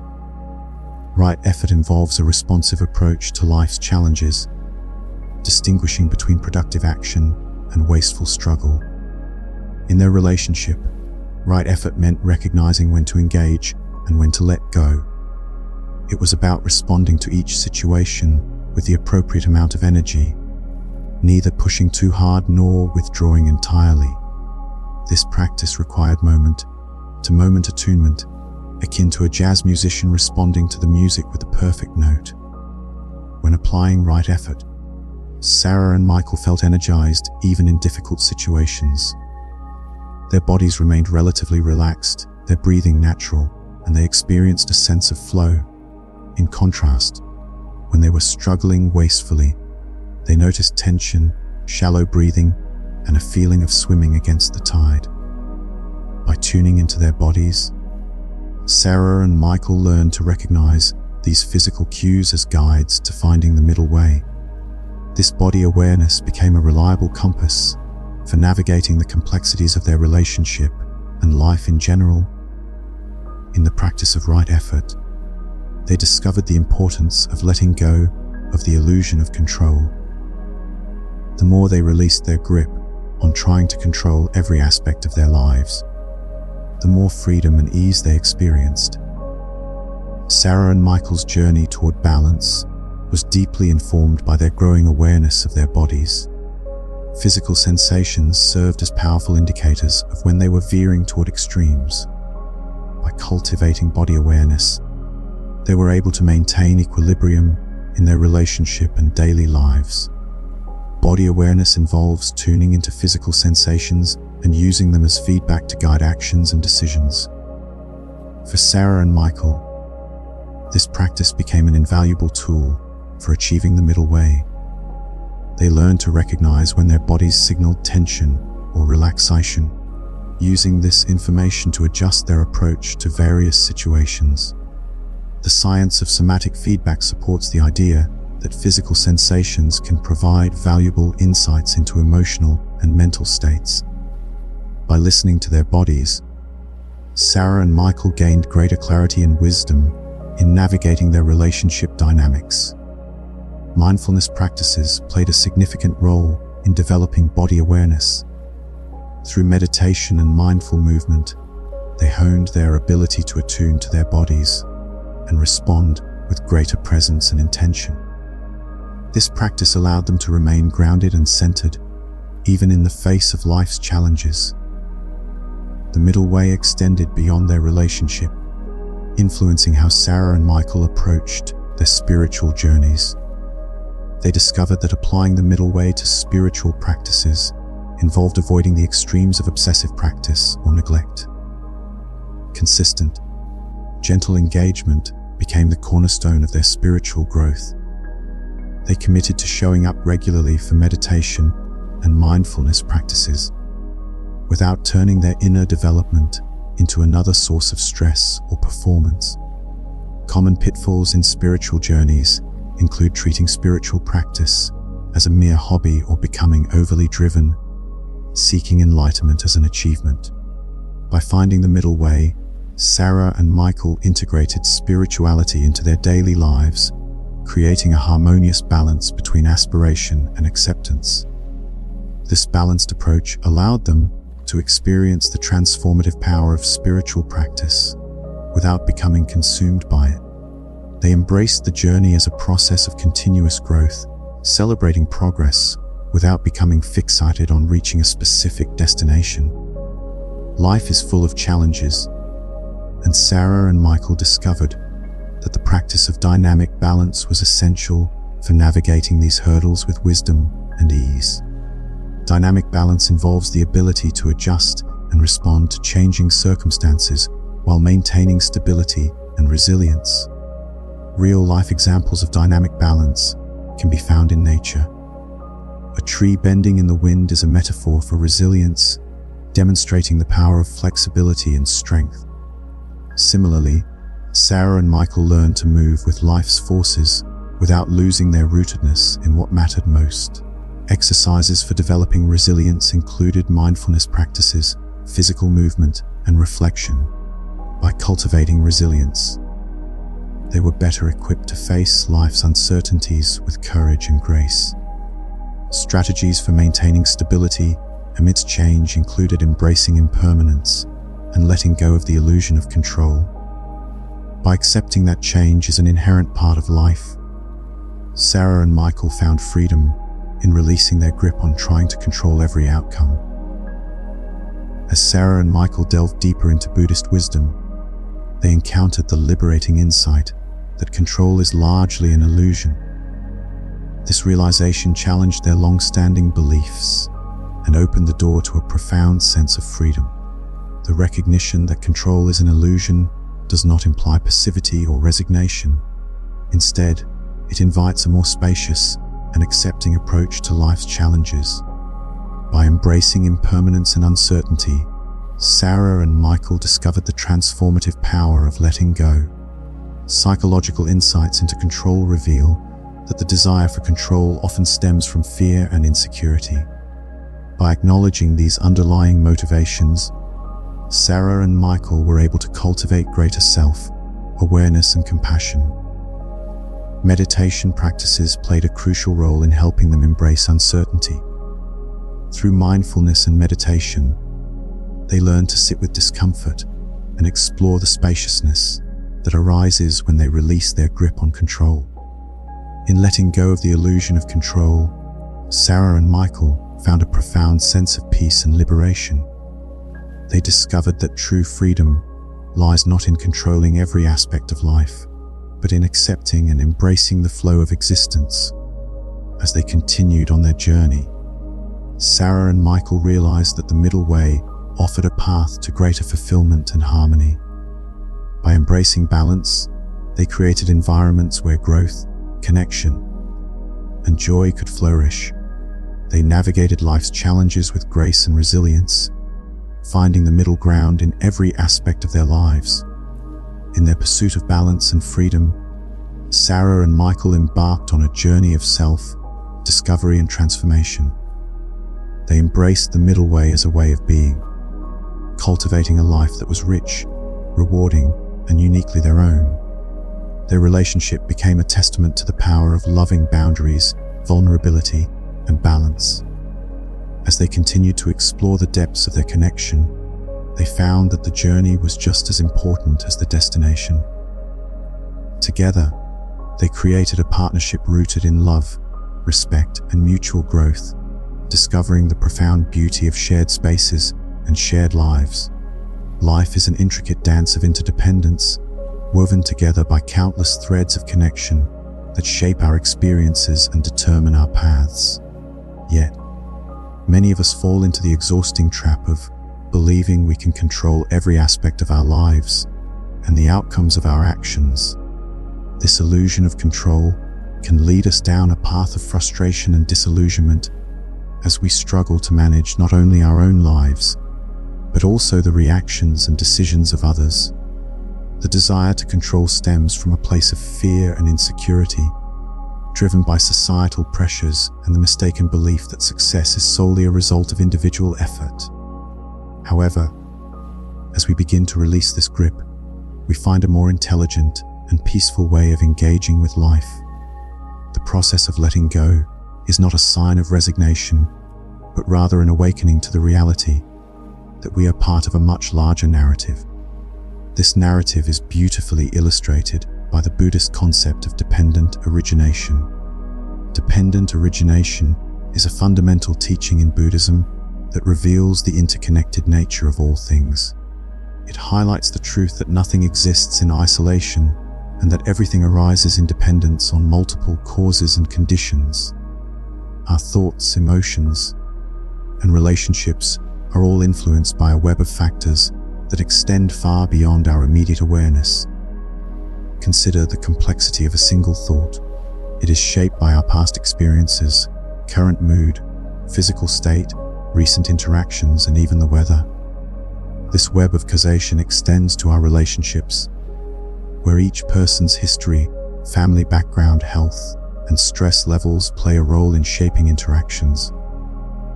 Right effort involves a responsive approach to life's challenges, distinguishing between productive action and wasteful struggle. In their relationship, right effort meant recognizing when to engage and when to let go. It was about responding to each situation with the appropriate amount of energy, neither pushing too hard nor withdrawing entirely. This practice required moment-to-moment attunement, akin to a jazz musician responding to the music with the perfect note. When applying right effort, Sarah and Michael felt energized even in difficult situations. Their bodies remained relatively relaxed, their breathing natural, and they experienced a sense of flow. In contrast, when they were struggling wastefully, they noticed tension, shallow breathing, and a feeling of swimming against the tide. By tuning into their bodies, Sarah and Michael learned to recognize these physical cues as guides to finding the middle way. This body awareness became a reliable compass for navigating the complexities of their relationship and life in general. In the practice of right effort, they discovered the importance of letting go of the illusion of control. The more they released their grip on trying to control every aspect of their lives, the more freedom and ease they experienced. Sarah and Michael's journey toward balance was deeply informed by their growing awareness of their bodies. Physical sensations served as powerful indicators of when they were veering toward extremes. By cultivating body awareness, they were able to maintain equilibrium in their relationship and daily lives. Body awareness involves tuning into physical sensations and using them as feedback to guide actions and decisions. For Sarah and Michael, this practice became an invaluable tool for achieving the middle way. They learned to recognize when their bodies signaled tension or relaxation, using this information to adjust their approach to various situations. The science of somatic feedback supports the idea that physical sensations can provide valuable insights into emotional and mental states. By listening to their bodies, Sarah and Michael gained greater clarity and wisdom in navigating their relationship dynamics. Mindfulness practices played a significant role in developing body awareness. Through meditation and mindful movement, they honed their ability to attune to their bodies and respond with greater presence and intention. This practice allowed them to remain grounded and centered, even in the face of life's challenges. The middle way extended beyond their relationship, influencing how Sarah and Michael approached their spiritual journeys. They discovered that applying the middle way to spiritual practices involved avoiding the extremes of obsessive practice or neglect. Consistent, gentle engagement became the cornerstone of their spiritual growth. They committed to showing up regularly for meditation and mindfulness practices, without turning their inner development into another source of stress or performance. Common pitfalls in spiritual journeys include treating spiritual practice as a mere hobby or becoming overly driven, seeking enlightenment as an achievement. By finding the middle way, Sarah and Michael integrated spirituality into their daily lives, creating a harmonious balance between aspiration and acceptance. This balanced approach allowed them to experience the transformative power of spiritual practice without becoming consumed by it. They embraced the journey as a process of continuous growth, celebrating progress without becoming fixated on reaching a specific destination. Life is full of challenges, and Sarah and Michael discovered that the practice of dynamic balance was essential for navigating these hurdles with wisdom and ease. Dynamic balance involves the ability to adjust and respond to changing circumstances while maintaining stability and resilience. Real-life examples of dynamic balance can be found in nature. A tree bending in the wind is a metaphor for resilience, demonstrating the power of flexibility and strength. Similarly, Sarah and Michael learned to move with life's forces without losing their rootedness in what mattered most. Exercises for developing resilience included mindfulness practices, physical movement, and reflection. By cultivating resilience, they were better equipped to face life's uncertainties with courage and grace. Strategies for maintaining stability amidst change included embracing impermanence and letting go of the illusion of control. By accepting that change is an inherent part of life, Sarah and Michael found freedom in releasing their grip on trying to control every outcome. As Sarah and Michael delved deeper into Buddhist wisdom, they encountered the liberating insight that control is largely an illusion. This realization challenged their long-standing beliefs and opened the door to a profound sense of freedom. The recognition that control is an illusion does not imply passivity or resignation. Instead, it invites a more spacious and accepting approach to life's challenges. By embracing impermanence and uncertainty, Sarah and Michael discovered the transformative power of letting go. Psychological insights into control reveal that the desire for control often stems from fear and insecurity. By acknowledging these underlying motivations, Sarah and Michael were able to cultivate greater self-awareness and compassion. Meditation practices played a crucial role in helping them embrace uncertainty. Through mindfulness and meditation, they learned to sit with discomfort and explore the spaciousness that arises when they release their grip on control. In letting go of the illusion of control, Sarah and Michael found a profound sense of peace and liberation. They discovered that true freedom lies not in controlling every aspect of life, but in accepting and embracing the flow of existence. As they continued on their journey, Sarah and Michael realized that the middle way offered a path to greater fulfillment and harmony. By embracing balance, they created environments where growth, connection, and joy could flourish. They navigated life's challenges with grace and resilience, finding the middle ground in every aspect of their lives. In their pursuit of balance and freedom, Sarah and Michael embarked on a journey of self-discovery and transformation. They embraced the middle way as a way of being, cultivating a life that was rich, rewarding, and uniquely their own. Their relationship became a testament to the power of loving boundaries, vulnerability, and balance. As they continued to explore the depths of their connection, they found that the journey was just as important as the destination. Together, they created a partnership rooted in love, respect, and mutual growth, discovering the profound beauty of shared spaces and shared lives. Life is an intricate dance of interdependence, woven together by countless threads of connection that shape our experiences and determine our paths. Yet, many of us fall into the exhausting trap of believing we can control every aspect of our lives and the outcomes of our actions. This illusion of control can lead us down a path of frustration and disillusionment as we struggle to manage not only our own lives, but also the reactions and decisions of others. The desire to control stems from a place of fear and insecurity, driven by societal pressures and the mistaken belief that success is solely a result of individual effort. However, as we begin to release this grip, we find a more intelligent and peaceful way of engaging with life. The process of letting go is not a sign of resignation, but rather an awakening to the reality that we are part of a much larger narrative. This narrative is beautifully illustrated by the Buddhist concept of dependent origination. Dependent origination is a fundamental teaching in Buddhism that reveals the interconnected nature of all things. It highlights the truth that nothing exists in isolation and that everything arises in dependence on multiple causes and conditions. Our thoughts, emotions, and relationships are all influenced by a web of factors that extend far beyond our immediate awareness. Consider the complexity of a single thought. It is shaped by our past experiences, current mood, physical state, recent interactions, and even the weather. This web of causation extends to our relationships, where each person's history, family background, health, and stress levels play a role in shaping interactions.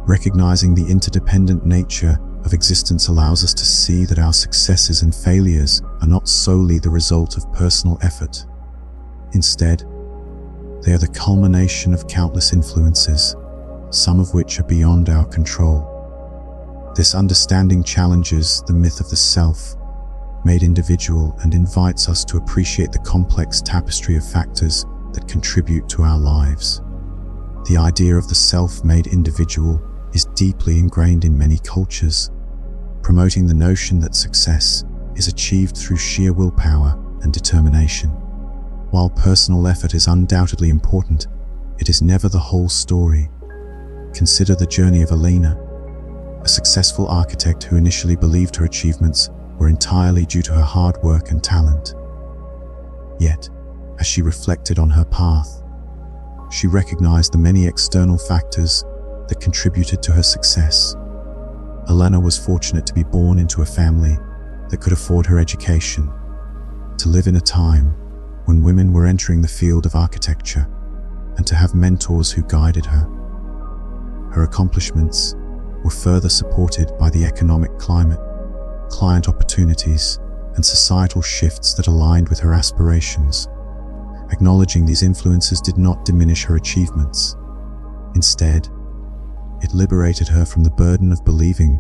Recognizing the interdependent nature of existence allows us to see that our successes and failures are not solely the result of personal effort. Instead, they are the culmination of countless influences, some of which are beyond our control. This understanding challenges the myth of the self-made individual and invites us to appreciate the complex tapestry of factors that contribute to our lives. The idea of the self-made individual is deeply ingrained in many cultures, promoting the notion that success is achieved through sheer willpower and determination. While personal effort is undoubtedly important, it is never the whole story. Consider the journey of Elena, a successful architect who initially believed her achievements were entirely due to her hard work and talent. Yet, as she reflected on her path, she recognized the many external factors that contributed to her success. Elena was fortunate to be born into a family that could afford her education, to live in a time when women were entering the field of architecture, and to have mentors who guided her. Her accomplishments were further supported by the economic climate, client opportunities, and societal shifts that aligned with her aspirations. Acknowledging these influences did not diminish her achievements. Instead, it liberated her from the burden of believing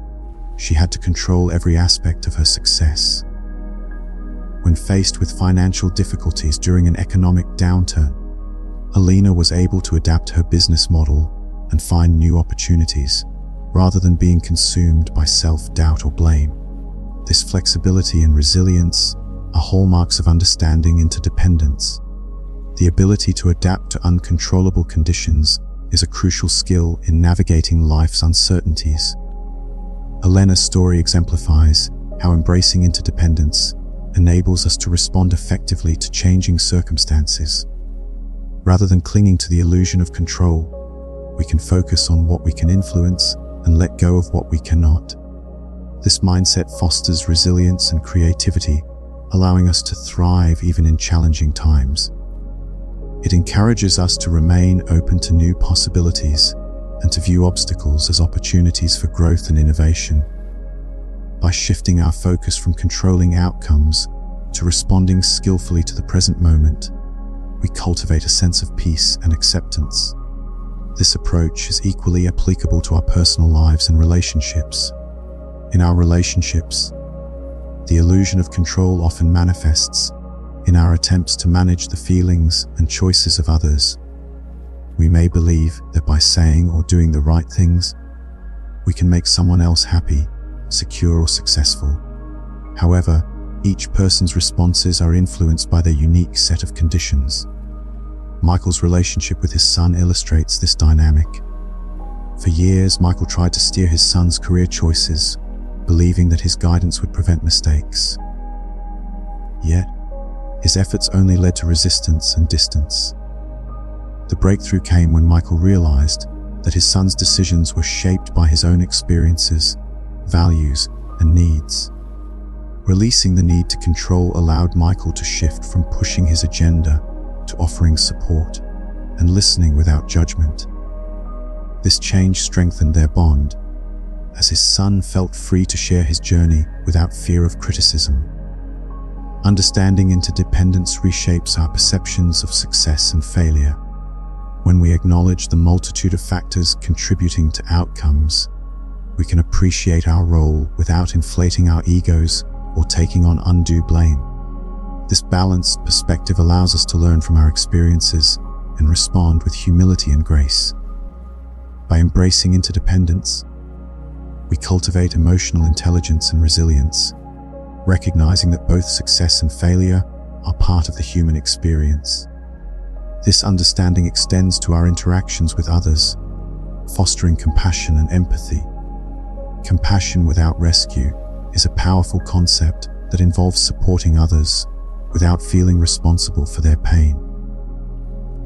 she had to control every aspect of her success. When faced with financial difficulties during an economic downturn, Elena was able to adapt her business model and find new opportunities, rather than being consumed by self-doubt or blame. This flexibility and resilience are hallmarks of understanding interdependence. The ability to adapt to uncontrollable conditions is a crucial skill in navigating life's uncertainties. Elena's story exemplifies how embracing interdependence enables us to respond effectively to changing circumstances. Rather than clinging to the illusion of control, we can focus on what we can influence and let go of what we cannot. This mindset fosters resilience and creativity, allowing us to thrive even in challenging times. It encourages us to remain open to new possibilities and to view obstacles as opportunities for growth and innovation. By shifting our focus from controlling outcomes to responding skillfully to the present moment, we cultivate a sense of peace and acceptance. This approach is equally applicable to our personal lives and relationships. In our relationships, the illusion of control often manifests in our attempts to manage the feelings and choices of others. We may believe that by saying or doing the right things, we can make someone else happy, secure, or successful. However, each person's responses are influenced by their unique set of conditions. Michael's relationship with his son illustrates this dynamic. For years, Michael tried to steer his son's career choices, believing that his guidance would prevent mistakes. Yet, his efforts only led to resistance and distance. The breakthrough came when Michael realized that his son's decisions were shaped by his own experiences, values, and needs. Releasing the need to control allowed Michael to shift from pushing his agenda to offering support and listening without judgment. This change strengthened their bond, as his son felt free to share his journey without fear of criticism. Understanding interdependence reshapes our perceptions of success and failure. When we acknowledge the multitude of factors contributing to outcomes, we can appreciate our role without inflating our egos or taking on undue blame. This balanced perspective allows us to learn from our experiences and respond with humility and grace. By embracing interdependence, we cultivate emotional intelligence and resilience, recognizing that both success and failure are part of the human experience. This understanding extends to our interactions with others, fostering compassion and empathy. Compassion without rescue is a powerful concept that involves supporting others without feeling responsible for their pain.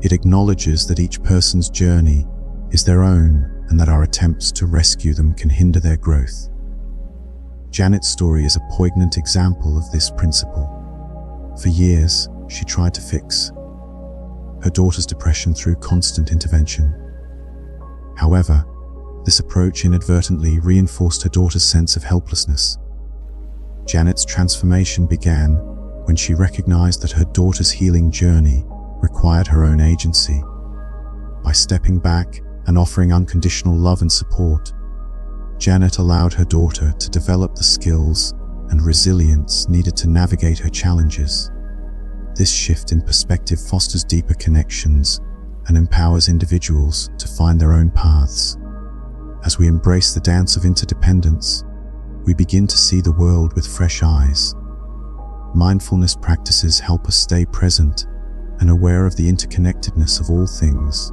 It acknowledges that each person's journey is their own, and that our attempts to rescue them can hinder their growth. Janet's story is a poignant example of this principle. For years, she tried to fix her daughter's depression through constant intervention. However, this approach inadvertently reinforced her daughter's sense of helplessness. Janet's transformation began when she recognized that her daughter's healing journey required her own agency. By stepping back and offering unconditional love and support, Janet allowed her daughter to develop the skills and resilience needed to navigate her challenges. This shift in perspective fosters deeper connections and empowers individuals to find their own paths. As we embrace the dance of interdependence, we begin to see the world with fresh eyes. Mindfulness practices help us stay present and aware of the interconnectedness of all things.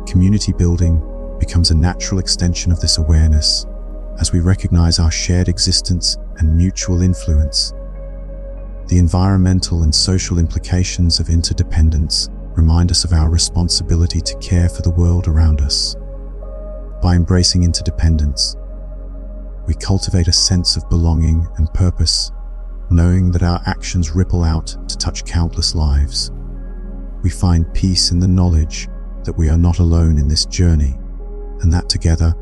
Community building becomes a natural extension of this awareness as we recognize our shared existence and mutual influence. The environmental and social implications of interdependence remind us of our responsibility to care for the world around us. By embracing interdependence, we cultivate a sense of belonging and purpose, knowing that our actions ripple out to touch countless lives. We find peace in the knowledge that we are not alone in this journey, and that together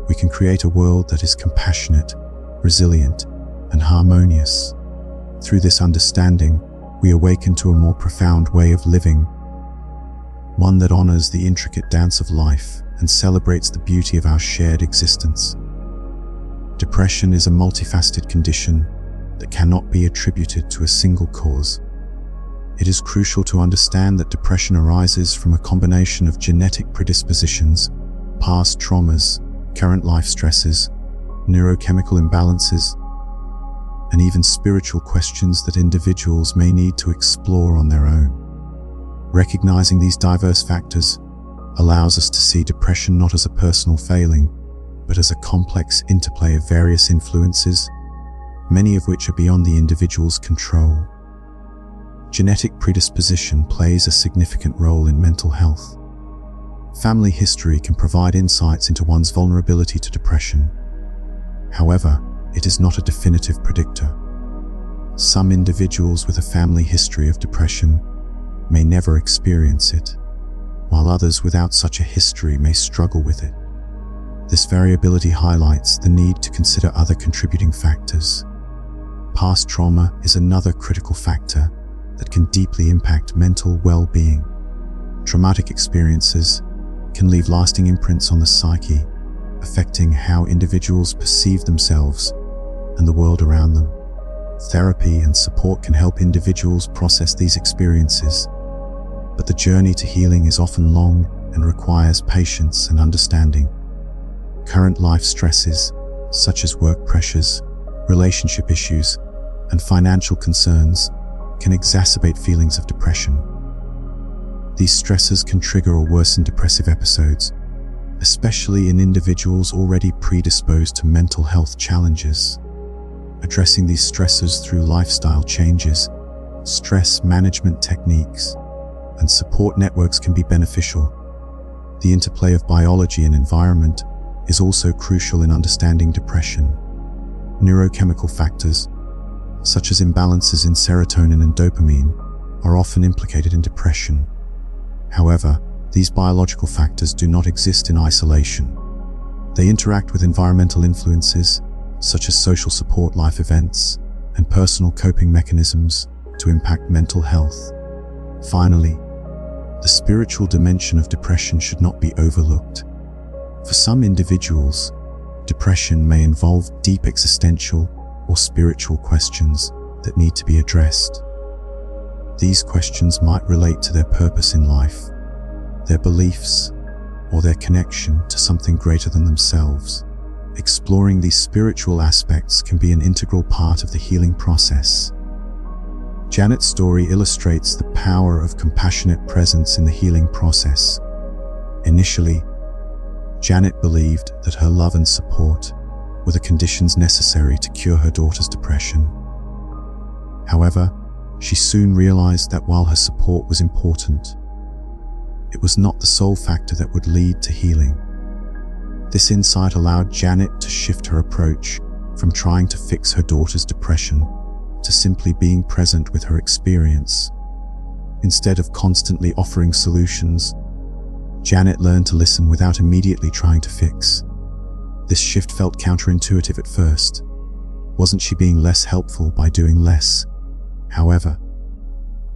we can create a world that is compassionate, resilient, and harmonious. Through this understanding, we awaken to a more profound way of living, one that honors the intricate dance of life and celebrates the beauty of our shared existence. Depression is a multifaceted condition that cannot be attributed to a single cause. It is crucial to understand that depression arises from a combination of genetic predispositions, past traumas, current life stresses, neurochemical imbalances, and even spiritual questions that individuals may need to explore on their own. Recognizing these diverse factors allows us to see depression not as a personal failing, but as a complex interplay of various influences, many of which are beyond the individual's control. Genetic predisposition plays a significant role in mental health. Family history can provide insights into one's vulnerability to depression. However, it is not a definitive predictor. Some individuals with a family history of depression may never experience it, while others without such a history may struggle with it. This variability highlights the need to consider other contributing factors. Past trauma is another critical factor that can deeply impact mental well-being. Traumatic experiences can leave lasting imprints on the psyche, affecting how individuals perceive themselves and the world around them. Therapy and support can help individuals process these experiences, but the journey to healing is often long and requires patience and understanding. Current life stresses, such as work pressures, relationship issues, and financial concerns, can exacerbate feelings of depression. These stresses can trigger or worsen depressive episodes, especially in individuals already predisposed to mental health challenges. Addressing these stressors through lifestyle changes, stress management techniques, and support networks can be beneficial. The interplay of biology and environment is also crucial in understanding depression. Neurochemical factors, such as imbalances in serotonin and dopamine, are often implicated in depression. However, these biological factors do not exist in isolation. They interact with environmental influences, such as social support, life events, and personal coping mechanisms to impact mental health. Finally, the spiritual dimension of depression should not be overlooked. For some individuals, depression may involve deep existential or spiritual questions that need to be addressed. These questions might relate to their purpose in life, their beliefs, or their connection to something greater than themselves. Exploring these spiritual aspects can be an integral part of the healing process. Janet's story illustrates the power of compassionate presence in the healing process. Initially, Janet believed that her love and support were the conditions necessary to cure her daughter's depression. However, she soon realized that while her support was important, it was not the sole factor that would lead to healing. This insight allowed Janet to shift her approach from trying to fix her daughter's depression to simply being present with her experience. Instead of constantly offering solutions, Janet learned to listen without immediately trying to fix. This shift felt counterintuitive at first. Wasn't she being less helpful by doing less? However,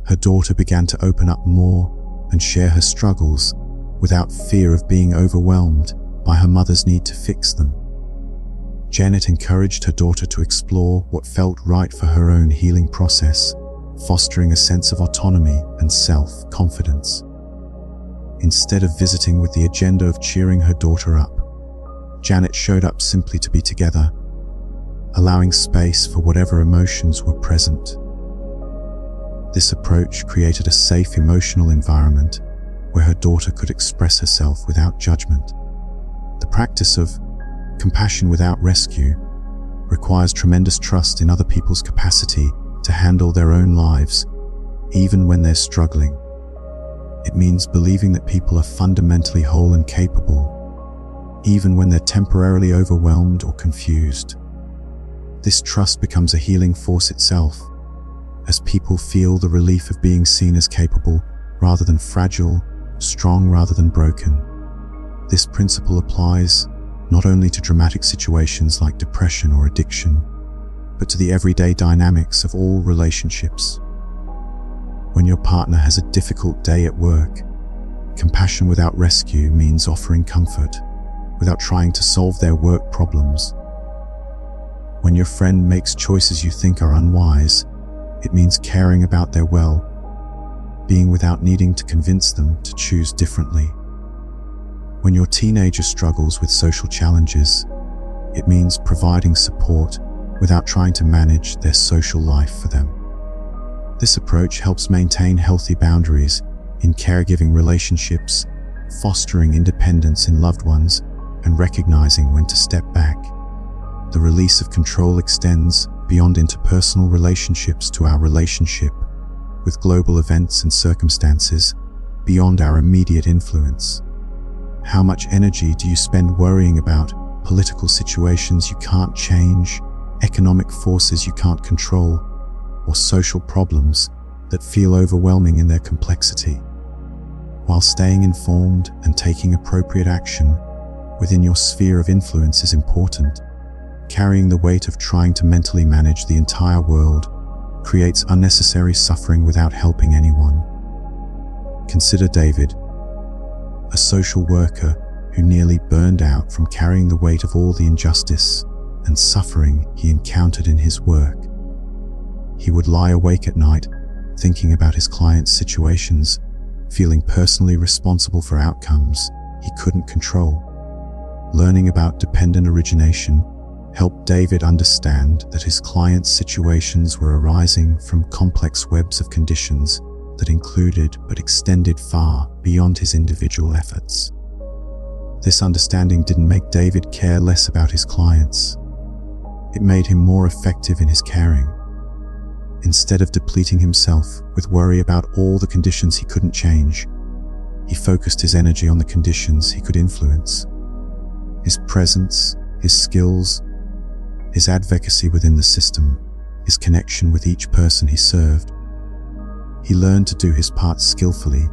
her daughter began to open up more and share her struggles without fear of being overwhelmed by her mother's need to fix them. Janet encouraged her daughter to explore what felt right for her own healing process, fostering a sense of autonomy and self-confidence. Instead of visiting with the agenda of cheering her daughter up, Janet showed up simply to be together, allowing space for whatever emotions were present. This approach created a safe emotional environment where her daughter could express herself without judgment. The practice of compassion without rescue requires tremendous trust in other people's capacity to handle their own lives, even when they're struggling. It means believing that people are fundamentally whole and capable, even when they're temporarily overwhelmed or confused. This trust becomes a healing force itself, as people feel the relief of being seen as capable rather than fragile, strong rather than broken. This principle applies not only to dramatic situations like depression or addiction, but to the everyday dynamics of all relationships. When your partner has a difficult day at work, compassion without rescue means offering comfort without trying to solve their work problems. When your friend makes choices you think are unwise, it means caring about their well-being without needing to convince them to choose differently. When your teenager struggles with social challenges, it means providing support without trying to manage their social life for them. This approach helps maintain healthy boundaries in caregiving relationships, fostering independence in loved ones, and recognizing when to step back. The release of control extends beyond interpersonal relationships to our relationship with global events and circumstances beyond our immediate influence. How much energy do you spend worrying about political situations you can't change, economic forces you can't control, or social problems that feel overwhelming in their complexity? While staying informed and taking appropriate action within your sphere of influence is important, carrying the weight of trying to mentally manage the entire world creates unnecessary suffering without helping anyone. Consider David, a social worker who nearly burned out from carrying the weight of all the injustice and suffering he encountered in his work. He would lie awake at night, thinking about his clients' situations, feeling personally responsible for outcomes he couldn't control. Learning about dependent origination helped David understand that his clients' situations were arising from complex webs of conditions that included but extended far beyond his individual efforts. This understanding didn't make David care less about his clients. It made him more effective in his caring. Instead of depleting himself with worry about all the conditions he couldn't change, he focused his energy on the conditions he could influence. His presence, his skills, his advocacy within the system, his connection with each person he served. He learned to do his part skillfully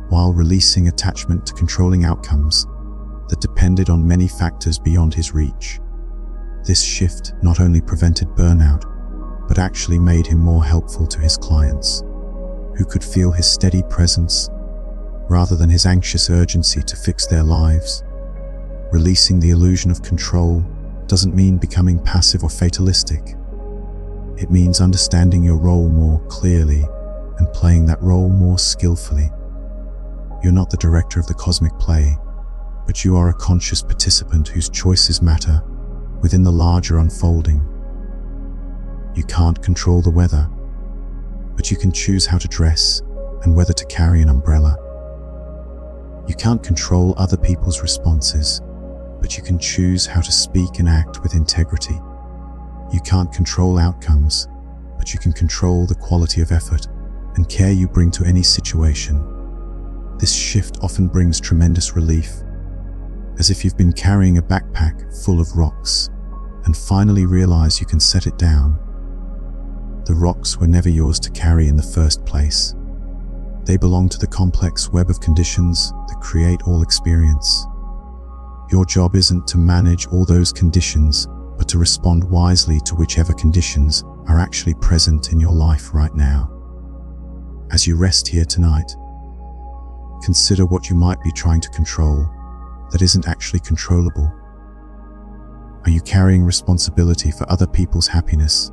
while releasing attachment to controlling outcomes that depended on many factors beyond his reach. This shift not only prevented burnout, but actually made him more helpful to his clients, who could feel his steady presence rather than his anxious urgency to fix their lives. Releasing the illusion of control doesn't mean becoming passive or fatalistic. It means understanding your role more clearly and playing that role more skillfully. You're not the director of the cosmic play, but you are a conscious participant whose choices matter within the larger unfolding. You can't control the weather, but you can choose how to dress and whether to carry an umbrella. You can't control other people's responses, but you can choose how to speak and act with integrity. You can't control outcomes, but you can control the quality of effort and care you bring to any situation. This shift often brings tremendous relief, as if you've been carrying a backpack full of rocks and finally realize you can set it down. The rocks were never yours to carry in the first place. They belong to the complex web of conditions that create all experience. Your job isn't to manage all those conditions, but to respond wisely to whichever conditions are actually present in your life right now. As you rest here tonight, consider what you might be trying to control that isn't actually controllable. Are you carrying responsibility for other people's happiness,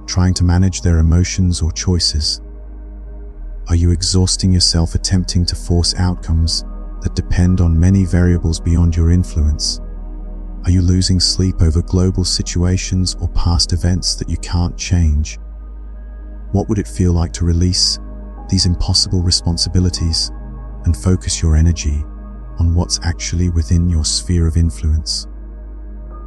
trying to manage their emotions or choices? Are you exhausting yourself attempting to force outcomes that depend on many variables beyond your influence? Are you losing sleep over global situations or past events that you can't change? What would it feel like to release these impossible responsibilities and focus your energy on what's actually within your sphere of influence?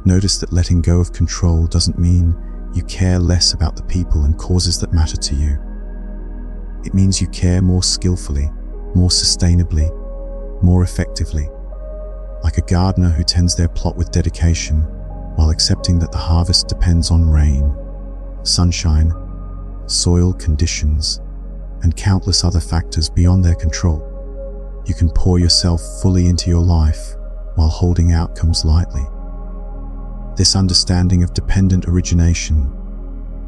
Notice that letting go of control doesn't mean you care less about the people and causes that matter to you. It means you care more skillfully, more sustainably, more effectively. Like a gardener who tends their plot with dedication while accepting that the harvest depends on rain, sunshine, soil conditions, and countless other factors beyond their control. You can pour yourself fully into your life while holding outcomes lightly. This understanding of dependent origination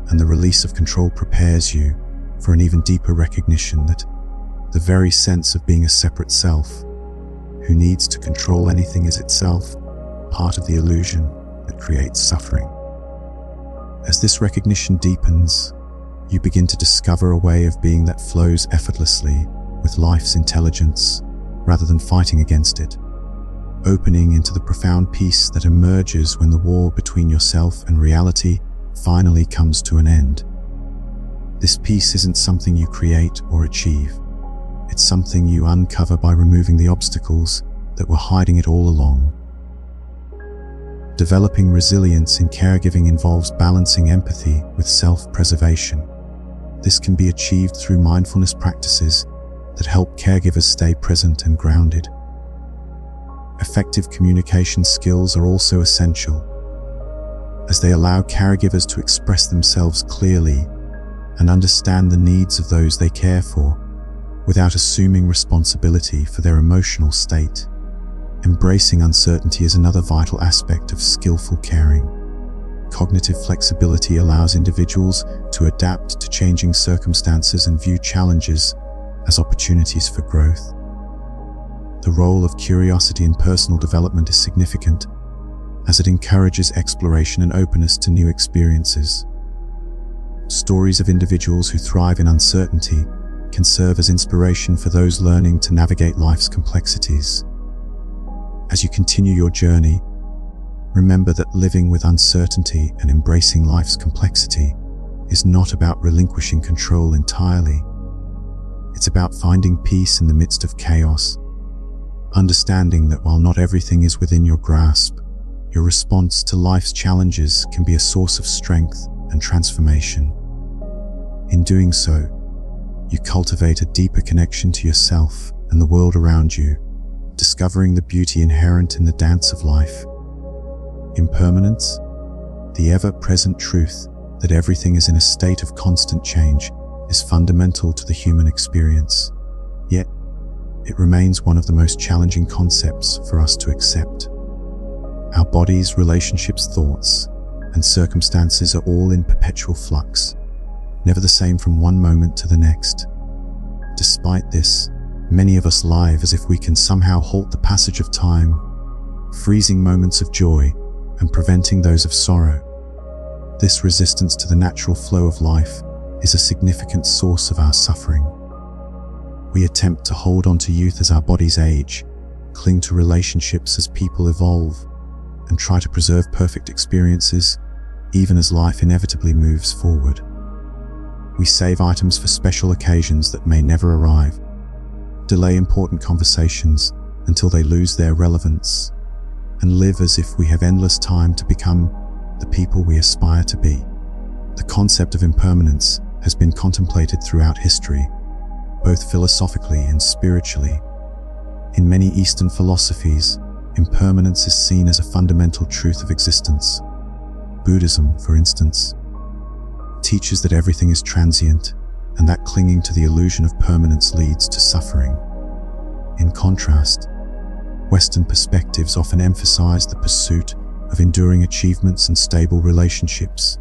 and the release of control prepares you for an even deeper recognition that the very sense of being a separate self who needs to control anything is itself part of the illusion that creates suffering. As this recognition deepens, you begin to discover a way of being that flows effortlessly with life's intelligence rather than fighting against it, opening into the profound peace that emerges when the war between yourself and reality finally comes to an end. This peace isn't something you create or achieve. It's something you uncover by removing the obstacles that were hiding it all along. Developing resilience in caregiving involves balancing empathy with self-preservation. This can be achieved through mindfulness practices that help caregivers stay present and grounded. Effective communication skills are also essential, as they allow caregivers to express themselves clearly and understand the needs of those they care for, without assuming responsibility for their emotional state. Embracing uncertainty is another vital aspect of skillful caring. Cognitive flexibility allows individuals to adapt to changing circumstances and view challenges as opportunities for growth. The role of curiosity in personal development is significant, as it encourages exploration and openness to new experiences. Stories of individuals who thrive in uncertainty can serve as inspiration for those learning to navigate life's complexities. As you continue your journey, remember that living with uncertainty and embracing life's complexity is not about relinquishing control entirely. It's about finding peace in the midst of chaos, understanding that while not everything is within your grasp, your response to life's challenges can be a source of strength and transformation. In doing so, you cultivate a deeper connection to yourself and the world around you, discovering the beauty inherent in the dance of life. Impermanence, the ever-present truth that everything is in a state of constant change, is fundamental to the human experience. Yet, it remains one of the most challenging concepts for us to accept. Our bodies, relationships, thoughts, and circumstances are all in perpetual flux, never the same from one moment to the next. Despite this, many of us live as if we can somehow halt the passage of time, freezing moments of joy and preventing those of sorrow. This resistance to the natural flow of life is a significant source of our suffering. We attempt to hold on to youth as our bodies age, cling to relationships as people evolve, and try to preserve perfect experiences even as life inevitably moves forward. We save items for special occasions that may never arrive, delay important conversations until they lose their relevance, and live as if we have endless time to become the people we aspire to be. The concept of impermanence has been contemplated throughout history, both philosophically and spiritually. In many Eastern philosophies, impermanence is seen as a fundamental truth of existence. Buddhism, for instance, teaches that everything is transient and that clinging to the illusion of permanence leads to suffering. In contrast, Western perspectives often emphasize the pursuit of enduring achievements and stable relationships,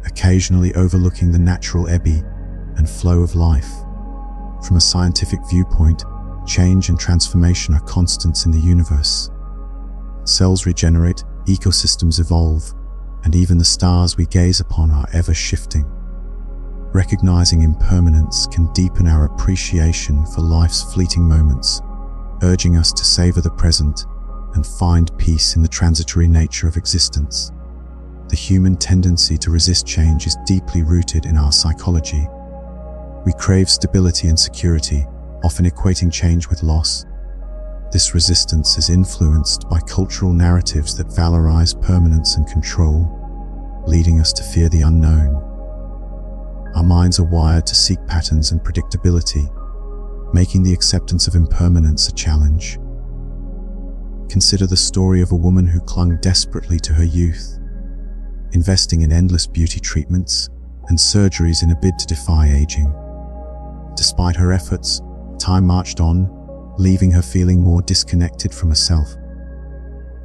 occasionally overlooking the natural ebb and flow of life. From a scientific viewpoint, change and transformation are constants in the universe. Cells regenerate, ecosystems evolve, and even the stars we gaze upon are ever shifting. Recognizing impermanence can deepen our appreciation for life's fleeting moments, urging us to savor the present and find peace in the transitory nature of existence. The human tendency to resist change is deeply rooted in our psychology. We crave stability and security, often equating change with loss. This resistance is influenced by cultural narratives that valorize permanence and control, leading us to fear the unknown. Our minds are wired to seek patterns and predictability, making the acceptance of impermanence a challenge. Consider the story of a woman who clung desperately to her youth, investing in endless beauty treatments and surgeries in a bid to defy aging. Despite her efforts, time marched on, leaving her feeling more disconnected from herself.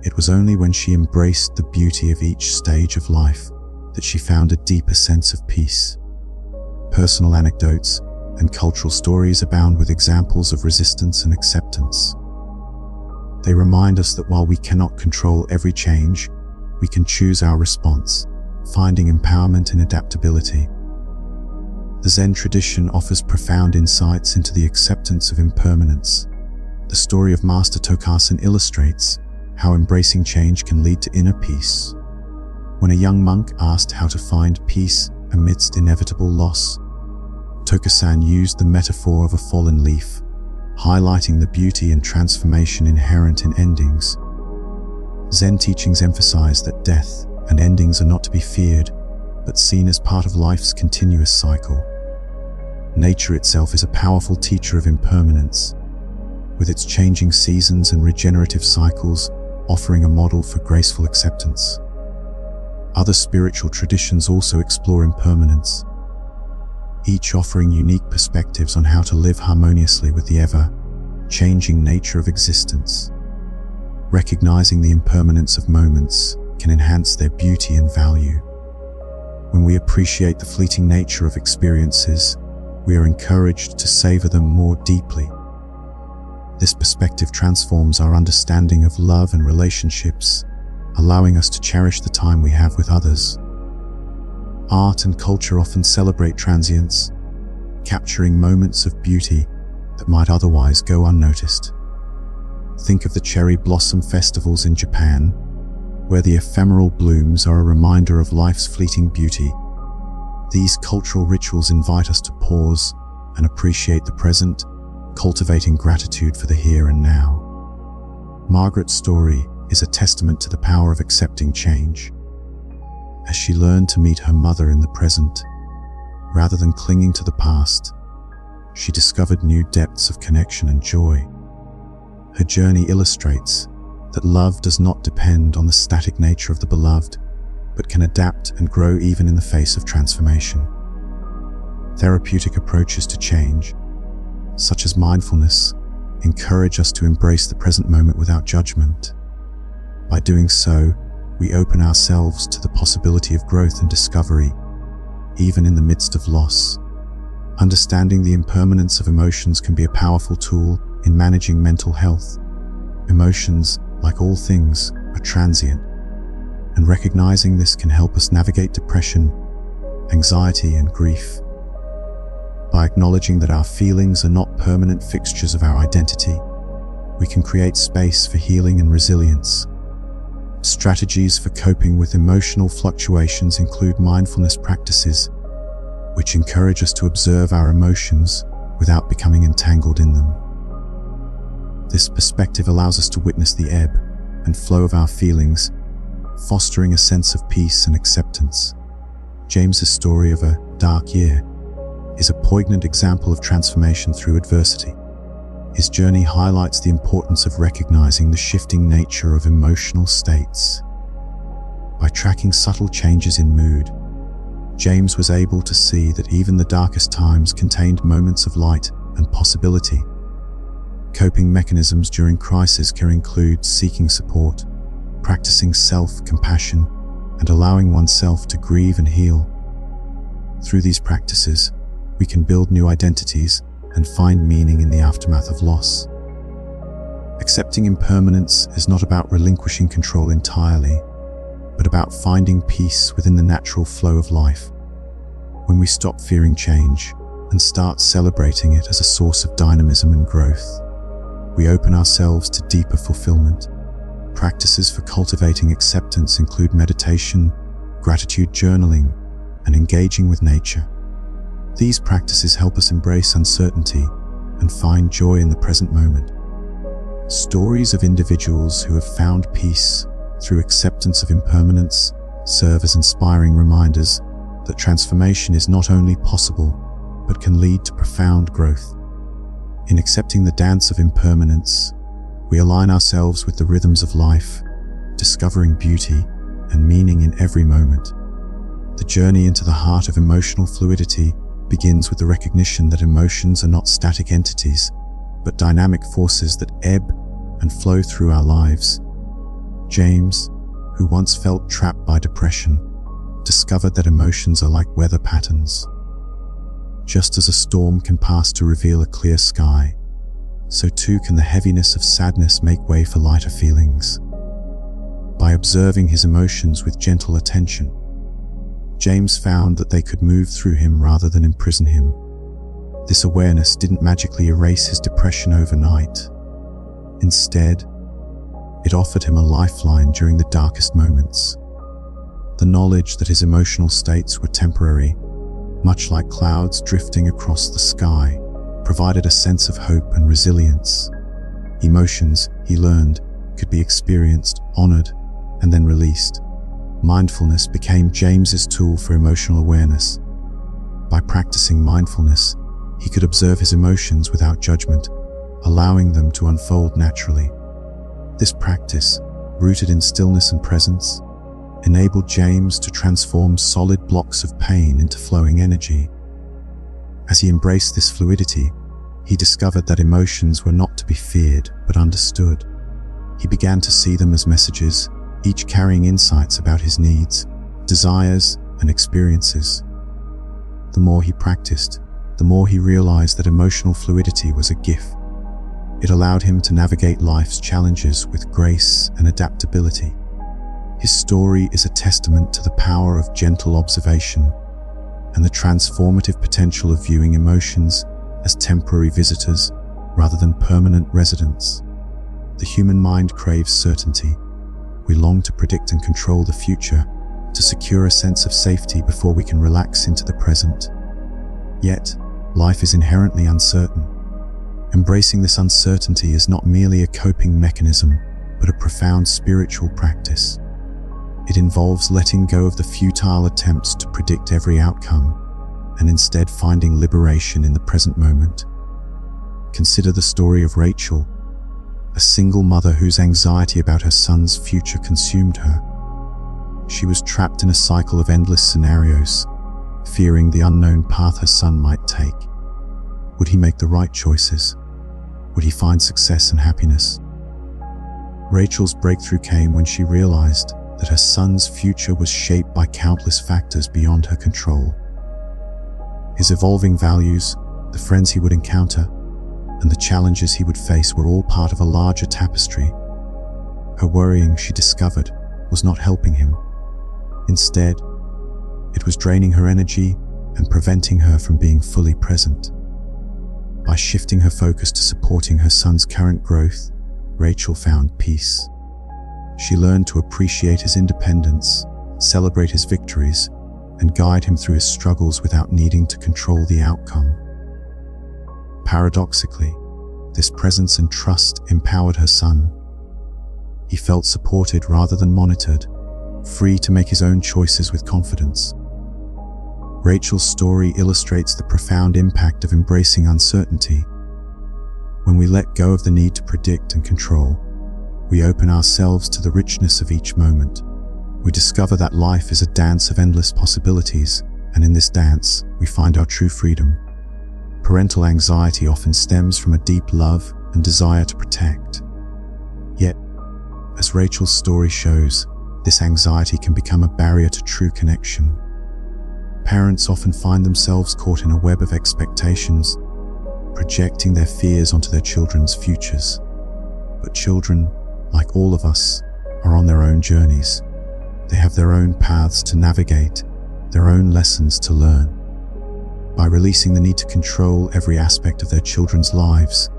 It was only when she embraced the beauty of each stage of life that she found a deeper sense of peace. Personal anecdotes and cultural stories abound with examples of resistance and acceptance. They remind us that while we cannot control every change, we can choose our response, finding empowerment in adaptability. The Zen tradition offers profound insights into the acceptance of impermanence. The story of Master Tokasan illustrates how embracing change can lead to inner peace. When a young monk asked how to find peace amidst inevitable loss, Tokasan used the metaphor of a fallen leaf, highlighting the beauty and transformation inherent in endings. Zen teachings emphasize that death and endings are not to be feared, but seen as part of life's continuous cycle. Nature itself is a powerful teacher of impermanence, with its changing seasons and regenerative cycles offering a model for graceful acceptance. Other spiritual traditions also explore impermanence, each offering unique perspectives on how to live harmoniously with the ever-changing nature of existence. Recognizing the impermanence of moments can enhance their beauty and value. When we appreciate the fleeting nature of experiences, we are encouraged to savor them more deeply. This perspective transforms our understanding of love and relationships, allowing us to cherish the time we have with others. Art and culture often celebrate transience, capturing moments of beauty that might otherwise go unnoticed. Think of the cherry blossom festivals in Japan, where the ephemeral blooms are a reminder of life's fleeting beauty. These cultural rituals invite us to pause and appreciate the present, cultivating gratitude for the here and now. Margaret's story is a testament to the power of accepting change. As she learned to meet her mother in the present, rather than clinging to the past, she discovered new depths of connection and joy. Her journey illustrates that love does not depend on the static nature of the beloved, but can adapt and grow even in the face of transformation. Therapeutic approaches to change, such as mindfulness, encourage us to embrace the present moment without judgment. By doing so, we open ourselves to the possibility of growth and discovery, even in the midst of loss. Understanding the impermanence of emotions can be a powerful tool in managing mental health. Emotions, like all things, are transient, and recognizing this can help us navigate depression, anxiety, and grief. By acknowledging that our feelings are not permanent fixtures of our identity, we can create space for healing and resilience. Strategies for coping with emotional fluctuations include mindfulness practices, which encourage us to observe our emotions without becoming entangled in them. This perspective allows us to witness the ebb and flow of our feelings, fostering a sense of peace and acceptance. James's story of a dark year is a poignant example of transformation through adversity. His journey highlights the importance of recognizing the shifting nature of emotional states. By tracking subtle changes in mood, James was able to see that even the darkest times contained moments of light and possibility. Coping mechanisms during crisis can include seeking support, practicing self-compassion, and allowing oneself to grieve and heal. Through these practices, we can build new identities and find meaning in the aftermath of loss. Accepting impermanence is not about relinquishing control entirely, but about finding peace within the natural flow of life. When we stop fearing change and start celebrating it as a source of dynamism and growth, we open ourselves to deeper fulfillment. Practices for cultivating acceptance include meditation, gratitude journaling, and engaging with nature. These practices help us embrace uncertainty and find joy in the present moment. Stories of individuals who have found peace through acceptance of impermanence serve as inspiring reminders that transformation is not only possible, but can lead to profound growth. In accepting the dance of impermanence, we align ourselves with the rhythms of life, discovering beauty and meaning in every moment. The journey into the heart of emotional fluidity begins with the recognition that emotions are not static entities, but dynamic forces that ebb and flow through our lives. James, who once felt trapped by depression, discovered that emotions are like weather patterns. Just as a storm can pass to reveal a clear sky, so too can the heaviness of sadness make way for lighter feelings. By observing his emotions with gentle attention, James found that they could move through him rather than imprison him. This awareness didn't magically erase his depression overnight. Instead, it offered him a lifeline during the darkest moments. The knowledge that his emotional states were temporary, much like clouds drifting across the sky, provided a sense of hope and resilience. Emotions, he learned, could be experienced, honored, and then released. Mindfulness became James's tool for emotional awareness. By practicing mindfulness, he could observe his emotions without judgment, allowing them to unfold naturally. This practice, rooted in stillness and presence, enabled James to transform solid blocks of pain into flowing energy. As he embraced this fluidity, he discovered that emotions were not to be feared, but understood. He began to see them as messages, each carrying insights about his needs, desires, and experiences. The more he practiced, the more he realized that emotional fluidity was a gift. It allowed him to navigate life's challenges with grace and adaptability. His story is a testament to the power of gentle observation and the transformative potential of viewing emotions as temporary visitors rather than permanent residents. The human mind craves certainty. We long to predict and control the future, to secure a sense of safety before we can relax into the present. Yet, life is inherently uncertain. Embracing this uncertainty is not merely a coping mechanism, but a profound spiritual practice. It involves letting go of the futile attempts to predict every outcome, and instead finding liberation in the present moment. Consider the story of Rachel, a single mother whose anxiety about her son's future consumed her. She was trapped in a cycle of endless scenarios, fearing the unknown path her son might take. Would he make the right choices? Would he find success and happiness? Rachel's breakthrough came when she realized that her son's future was shaped by countless factors beyond her control. His evolving values, the friends he would encounter, and the challenges he would face were all part of a larger tapestry. Her worrying, she discovered, was not helping him. Instead, it was draining her energy and preventing her from being fully present. By shifting her focus to supporting her son's current growth, Rachel found peace. She learned to appreciate his independence, celebrate his victories, and guide him through his struggles without needing to control the outcome. Paradoxically, this presence and trust empowered her son. He felt supported rather than monitored, free to make his own choices with confidence. Rachel's story illustrates the profound impact of embracing uncertainty. When we let go of the need to predict and control, we open ourselves to the richness of each moment. We discover that life is a dance of endless possibilities, and in this dance, we find our true freedom. Parental anxiety often stems from a deep love and desire to protect. Yet, as Rachel's story shows, this anxiety can become a barrier to true connection. Parents often find themselves caught in a web of expectations, projecting their fears onto their children's futures. But children, like all of us, are on their own journeys. They have their own paths to navigate, their own lessons to learn. By releasing the need to control every aspect of their children's lives,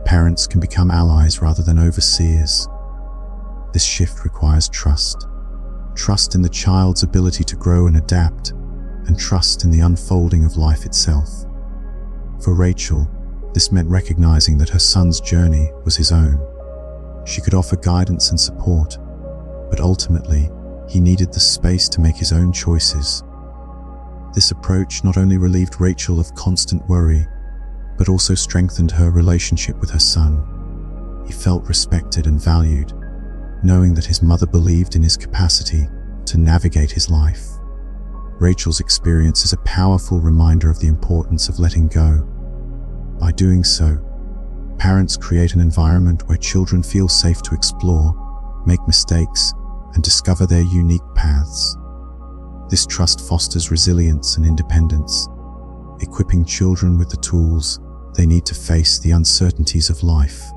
parents can become allies rather than overseers. This shift requires trust. Trust in the child's ability to grow and adapt, and trust in the unfolding of life itself. For Rachel, this meant recognizing that her son's journey was his own. She could offer guidance and support, but ultimately, he needed the space to make his own choices. This approach not only relieved Rachel of constant worry, but also strengthened her relationship with her son. He felt respected and valued, knowing that his mother believed in his capacity to navigate his life. Rachel's experience is a powerful reminder of the importance of letting go. By doing so, parents create an environment where children feel safe to explore, make mistakes, and discover their unique paths. This trust fosters resilience and independence, equipping children with the tools they need to face the uncertainties of life.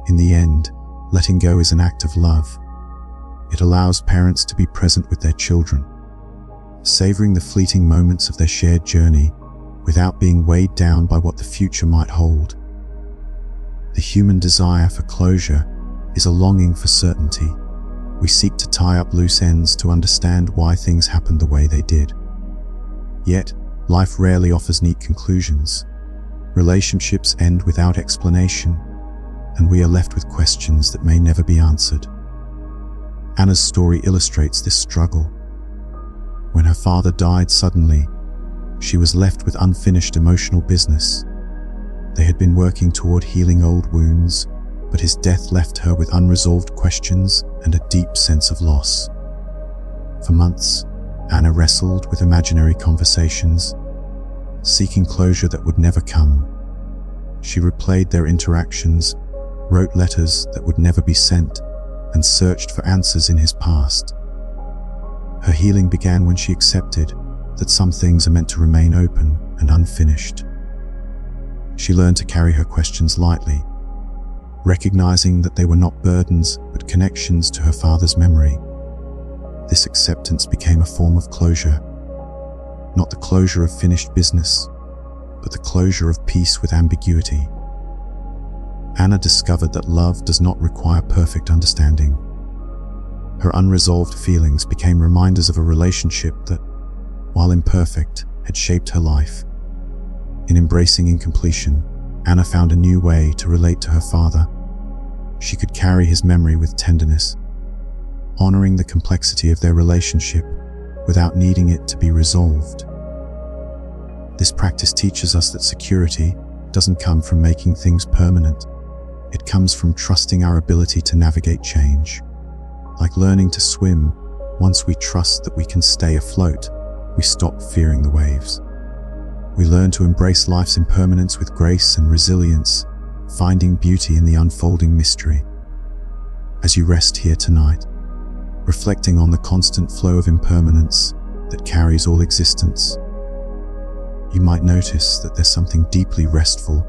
In the end, letting go is an act of love. It allows parents to be present with their children, savoring the fleeting moments of their shared journey without being weighed down by what the future might hold. The human desire for closure is a longing for certainty. We seek to tie up loose ends to understand why things happened the way they did. Yet, life rarely offers neat conclusions. Relationships end without explanation, and we are left with questions that may never be answered. Anna's story illustrates this struggle. When her father died suddenly, she was left with unfinished emotional business. They had been working toward healing old wounds, but his death left her with unresolved questions and a deep sense of loss. For months, Anna wrestled with imaginary conversations, seeking closure that would never come. She replayed their interactions, wrote letters that would never be sent, and searched for answers in his past. Her healing began when she accepted that some things are meant to remain open and unfinished. She learned to carry her questions lightly, recognizing that they were not burdens but connections to her father's memory. This acceptance became a form of closure, not the closure of finished business, but the closure of peace with ambiguity. Anna discovered that love does not require perfect understanding. Her unresolved feelings became reminders of a relationship that, while imperfect, had shaped her life. In embracing incompletion, Anna found a new way to relate to her father. She could carry his memory with tenderness, honoring the complexity of their relationship without needing it to be resolved. This practice teaches us that security doesn't come from making things permanent. It comes from trusting our ability to navigate change. Like learning to swim, once we trust that we can stay afloat, we stop fearing the waves. We learn to embrace life's impermanence with grace and resilience, finding beauty in the unfolding mystery. As you rest here tonight, reflecting on the constant flow of impermanence that carries all existence, you might notice that there's something deeply restful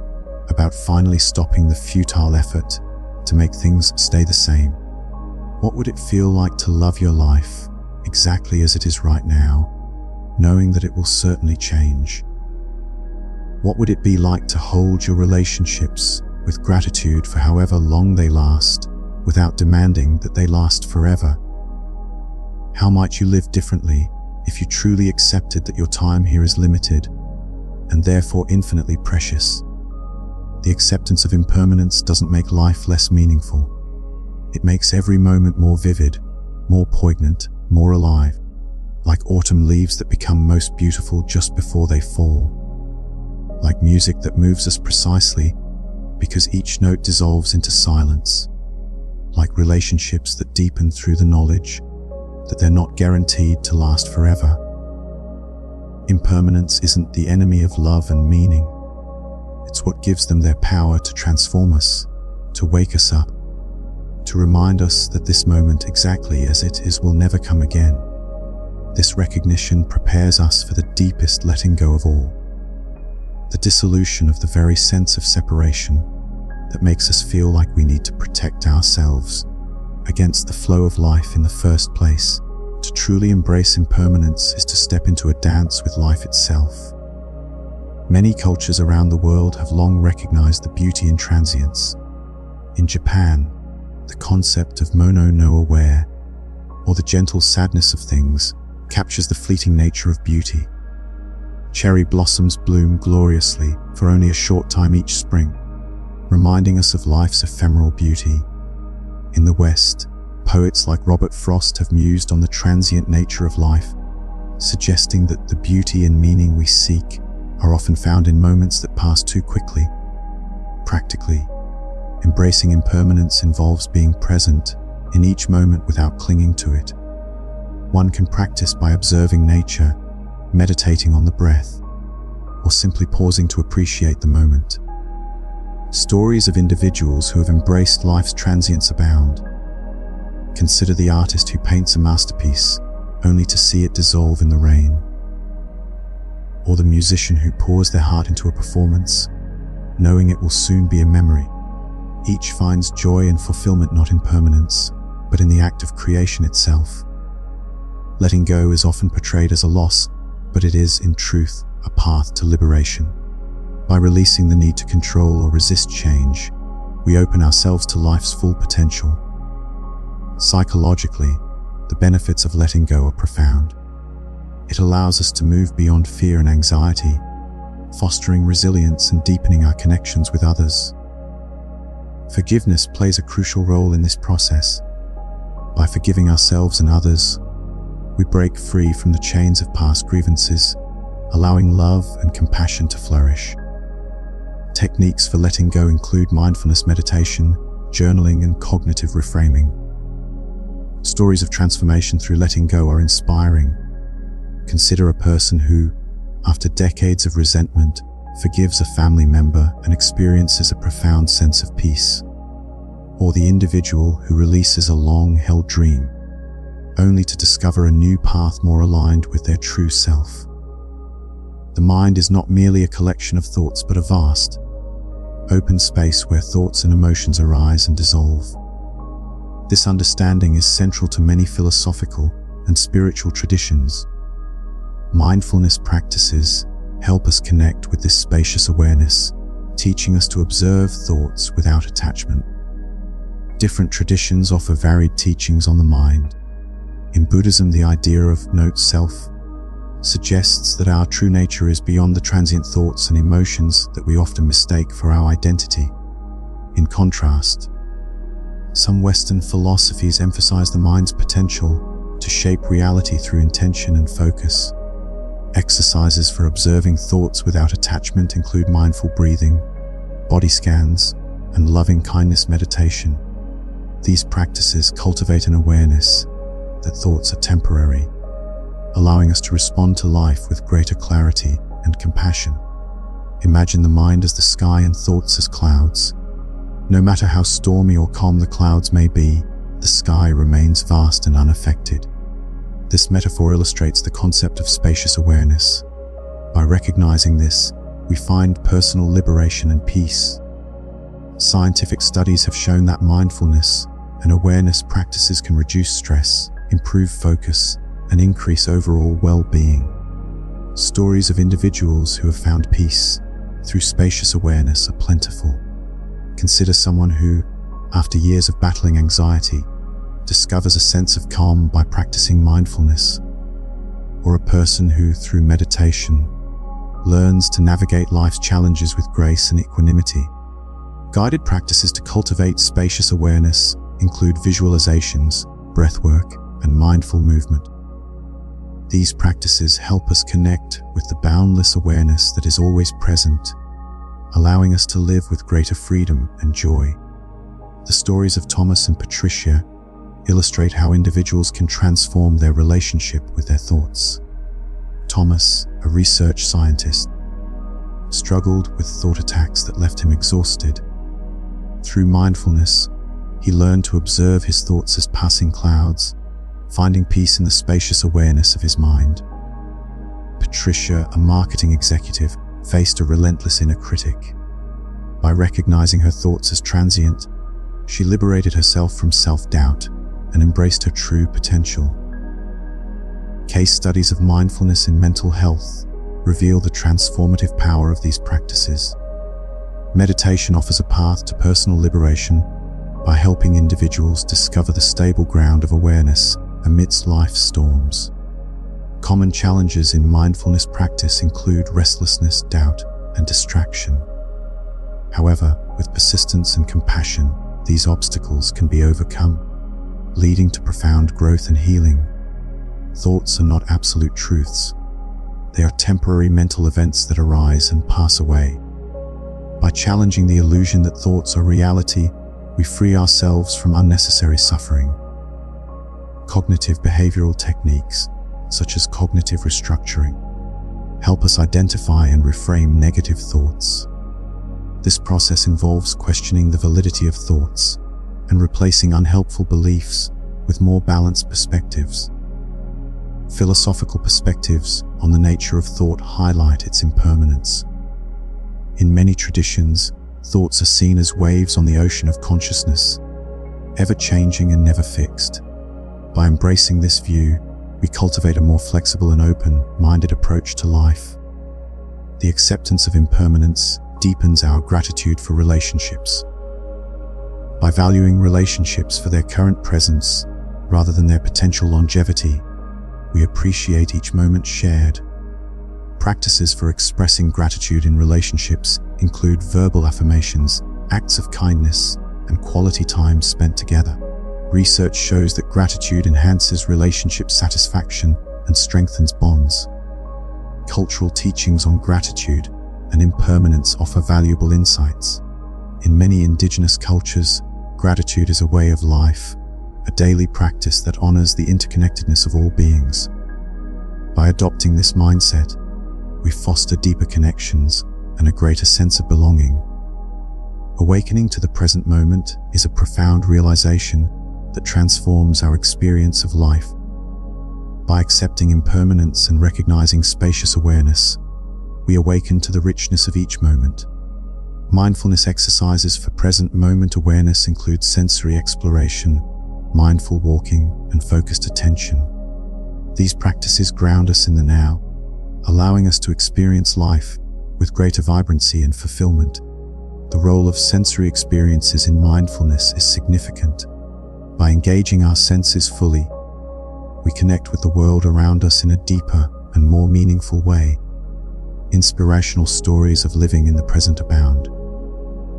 about finally stopping the futile effort to make things stay the same. What would it feel like to love your life exactly as it is right now, knowing that it will certainly change? What would it be like to hold your relationships with gratitude for however long they last, without demanding that they last forever? How might you live differently if you truly accepted that your time here is limited and therefore infinitely precious? The acceptance of impermanence doesn't make life less meaningful. It makes every moment more vivid, more poignant, more alive, like autumn leaves that become most beautiful just before they fall. Like music that moves us precisely because each note dissolves into silence, like relationships that deepen through the knowledge that they're not guaranteed to last forever. Impermanence isn't the enemy of love and meaning. It's what gives them their power to transform us, to wake us up, to remind us that this moment, exactly as it is, will never come again. This recognition prepares us for the deepest letting go of all, the dissolution of the very sense of separation that makes us feel like we need to protect ourselves against the flow of life in the first place. To truly embrace impermanence is to step into a dance with life itself. Many cultures around the world have long recognized the beauty in transience. In Japan, the concept of mono no aware, or the gentle sadness of things, captures the fleeting nature of beauty. Cherry blossoms bloom gloriously for only a short time each spring, reminding us of life's ephemeral beauty. In the West, poets like Robert Frost have mused on the transient nature of life, suggesting that the beauty and meaning we seek are often found in moments that pass too quickly. Practically, embracing impermanence involves being present in each moment without clinging to it. One can practice by observing nature, meditating on the breath, or simply pausing to appreciate the moment. Stories of individuals who have embraced life's transience abound. Consider the artist who paints a masterpiece only to see it dissolve in the rain, or the musician who pours their heart into a performance, knowing it will soon be a memory. Each finds joy and fulfillment not in permanence, but in the act of creation itself. Letting go is often portrayed as a loss, but it is, in truth, a path to liberation. By releasing the need to control or resist change, we open ourselves to life's full potential. Psychologically, the benefits of letting go are profound. It allows us to move beyond fear and anxiety, fostering resilience and deepening our connections with others. Forgiveness plays a crucial role in this process. By forgiving ourselves and others, we break free from the chains of past grievances, allowing love and compassion to flourish. Techniques for letting go include mindfulness meditation, journaling, and cognitive reframing. Stories of transformation through letting go are inspiring. Consider a person who, after decades of resentment, forgives a family member and experiences a profound sense of peace. Or the individual who releases a long-held dream, only to discover a new path more aligned with their true self. The mind is not merely a collection of thoughts, but a vast, open space where thoughts and emotions arise and dissolve. This understanding is central to many philosophical and spiritual traditions. Mindfulness practices help us connect with this spacious awareness, teaching us to observe thoughts without attachment. Different traditions offer varied teachings on the mind. In Buddhism, the idea of no self suggests that our true nature is beyond the transient thoughts and emotions that we often mistake for our identity. In contrast, some Western philosophies emphasize the mind's potential to shape reality through intention and focus. Exercises for observing thoughts without attachment include mindful breathing, body scans, and loving kindness meditation. These practices cultivate an awareness that thoughts are temporary, allowing us to respond to life with greater clarity and compassion. Imagine the mind as the sky and thoughts as clouds. No matter how stormy or calm the clouds may be, the sky remains vast and unaffected. This metaphor illustrates the concept of spacious awareness. By recognizing this, we find personal liberation and peace. Scientific studies have shown that mindfulness and awareness practices can reduce stress, improve focus, and increase overall well-being. Stories of individuals who have found peace through spacious awareness are plentiful. Consider someone who, after years of battling anxiety, discovers a sense of calm by practicing mindfulness, or a person who, through meditation, learns to navigate life's challenges with grace and equanimity. Guided practices to cultivate spacious awareness include visualizations, breathwork, and mindful movement. These practices help us connect with the boundless awareness that is always present, allowing us to live with greater freedom and joy. The stories of Thomas and Patricia illustrate how individuals can transform their relationship with their thoughts. Thomas, a research scientist, struggled with thought attacks that left him exhausted. Through mindfulness, he learned to observe his thoughts as passing clouds, finding peace in the spacious awareness of his mind. Patricia, a marketing executive, faced a relentless inner critic. By recognizing her thoughts as transient, she liberated herself from self-doubt and embraced her true potential. Case studies of mindfulness in mental health reveal the transformative power of these practices. Meditation offers a path to personal liberation by helping individuals discover the stable ground of awareness amidst life's storms. Common challenges in mindfulness practice include restlessness, doubt, and distraction. However, with persistence and compassion, these obstacles can be overcome, leading to profound growth and healing. Thoughts are not absolute truths. They are temporary mental events that arise and pass away. By challenging the illusion that thoughts are reality, we free ourselves from unnecessary suffering. Cognitive behavioral techniques, such as cognitive restructuring, help us identify and reframe negative thoughts. This process involves questioning the validity of thoughts and replacing unhelpful beliefs with more balanced perspectives. Philosophical perspectives on the nature of thought highlight its impermanence. In many traditions, thoughts are seen as waves on the ocean of consciousness, ever-changing and never fixed. By embracing this view, we cultivate a more flexible and open-minded approach to life. The acceptance of impermanence deepens our gratitude for relationships. By valuing relationships for their current presence rather than their potential longevity, we appreciate each moment shared. Practices for expressing gratitude in relationships include verbal affirmations, acts of kindness, and quality time spent together. Research shows that gratitude enhances relationship satisfaction and strengthens bonds. Cultural teachings on gratitude and impermanence offer valuable insights. In many indigenous cultures, gratitude is a way of life, a daily practice that honors the interconnectedness of all beings. By adopting this mindset, we foster deeper connections and a greater sense of belonging. Awakening to the present moment is a profound realization that transforms our experience of life. By accepting impermanence and recognizing spacious awareness, we awaken to the richness of each moment. Mindfulness exercises for present moment awareness include sensory exploration, mindful walking, and focused attention. These practices ground us in the now, allowing us to experience life with greater vibrancy and fulfillment. The role of sensory experiences in mindfulness is significant. By engaging our senses fully, we connect with the world around us in a deeper and more meaningful way. Inspirational stories of living in the present abound.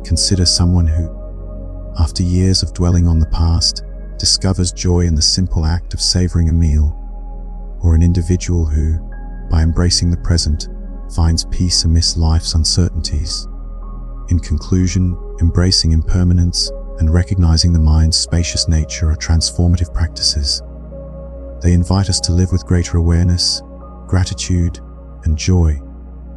Consider someone who, after years of dwelling on the past, discovers joy in the simple act of savoring a meal, or an individual who, by embracing the present, finds peace amidst life's uncertainties. In conclusion, embracing impermanence and recognizing the mind's spacious nature are transformative practices. They invite us to live with greater awareness, gratitude, and joy.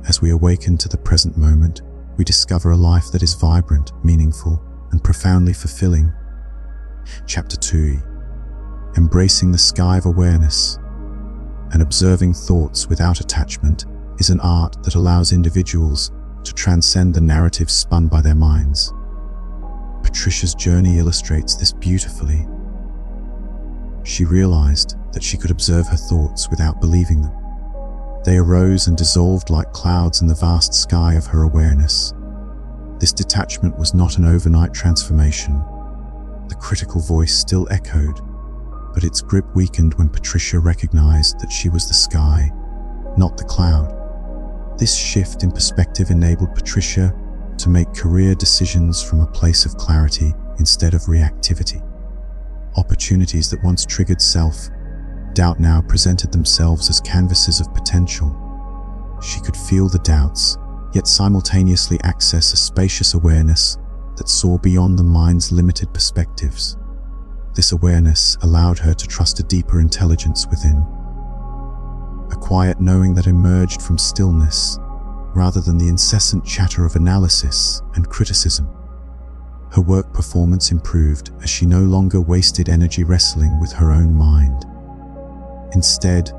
As we awaken to the present moment, we discover a life that is vibrant, meaningful, and profoundly fulfilling. Chapter 2: Embracing the Sky of Awareness. And observing thoughts without attachment is an art that allows individuals to transcend the narratives spun by their minds. Patricia's journey illustrates this beautifully. She realized that she could observe her thoughts without believing them. They arose and dissolved like clouds in the vast sky of her awareness. This detachment was not an overnight transformation. The critical voice still echoed, but its grip weakened when Patricia recognized that she was the sky, not the cloud. This shift in perspective enabled Patricia to make career decisions from a place of clarity instead of reactivity. Opportunities that once triggered self-doubt now presented themselves as canvases of potential. She could feel the doubts, yet simultaneously access a spacious awareness that saw beyond the mind's limited perspectives. This awareness allowed her to trust a deeper intelligence within, a quiet knowing that emerged from stillness rather than the incessant chatter of analysis and criticism. Her work performance improved as she no longer wasted energy wrestling with her own mind. Instead,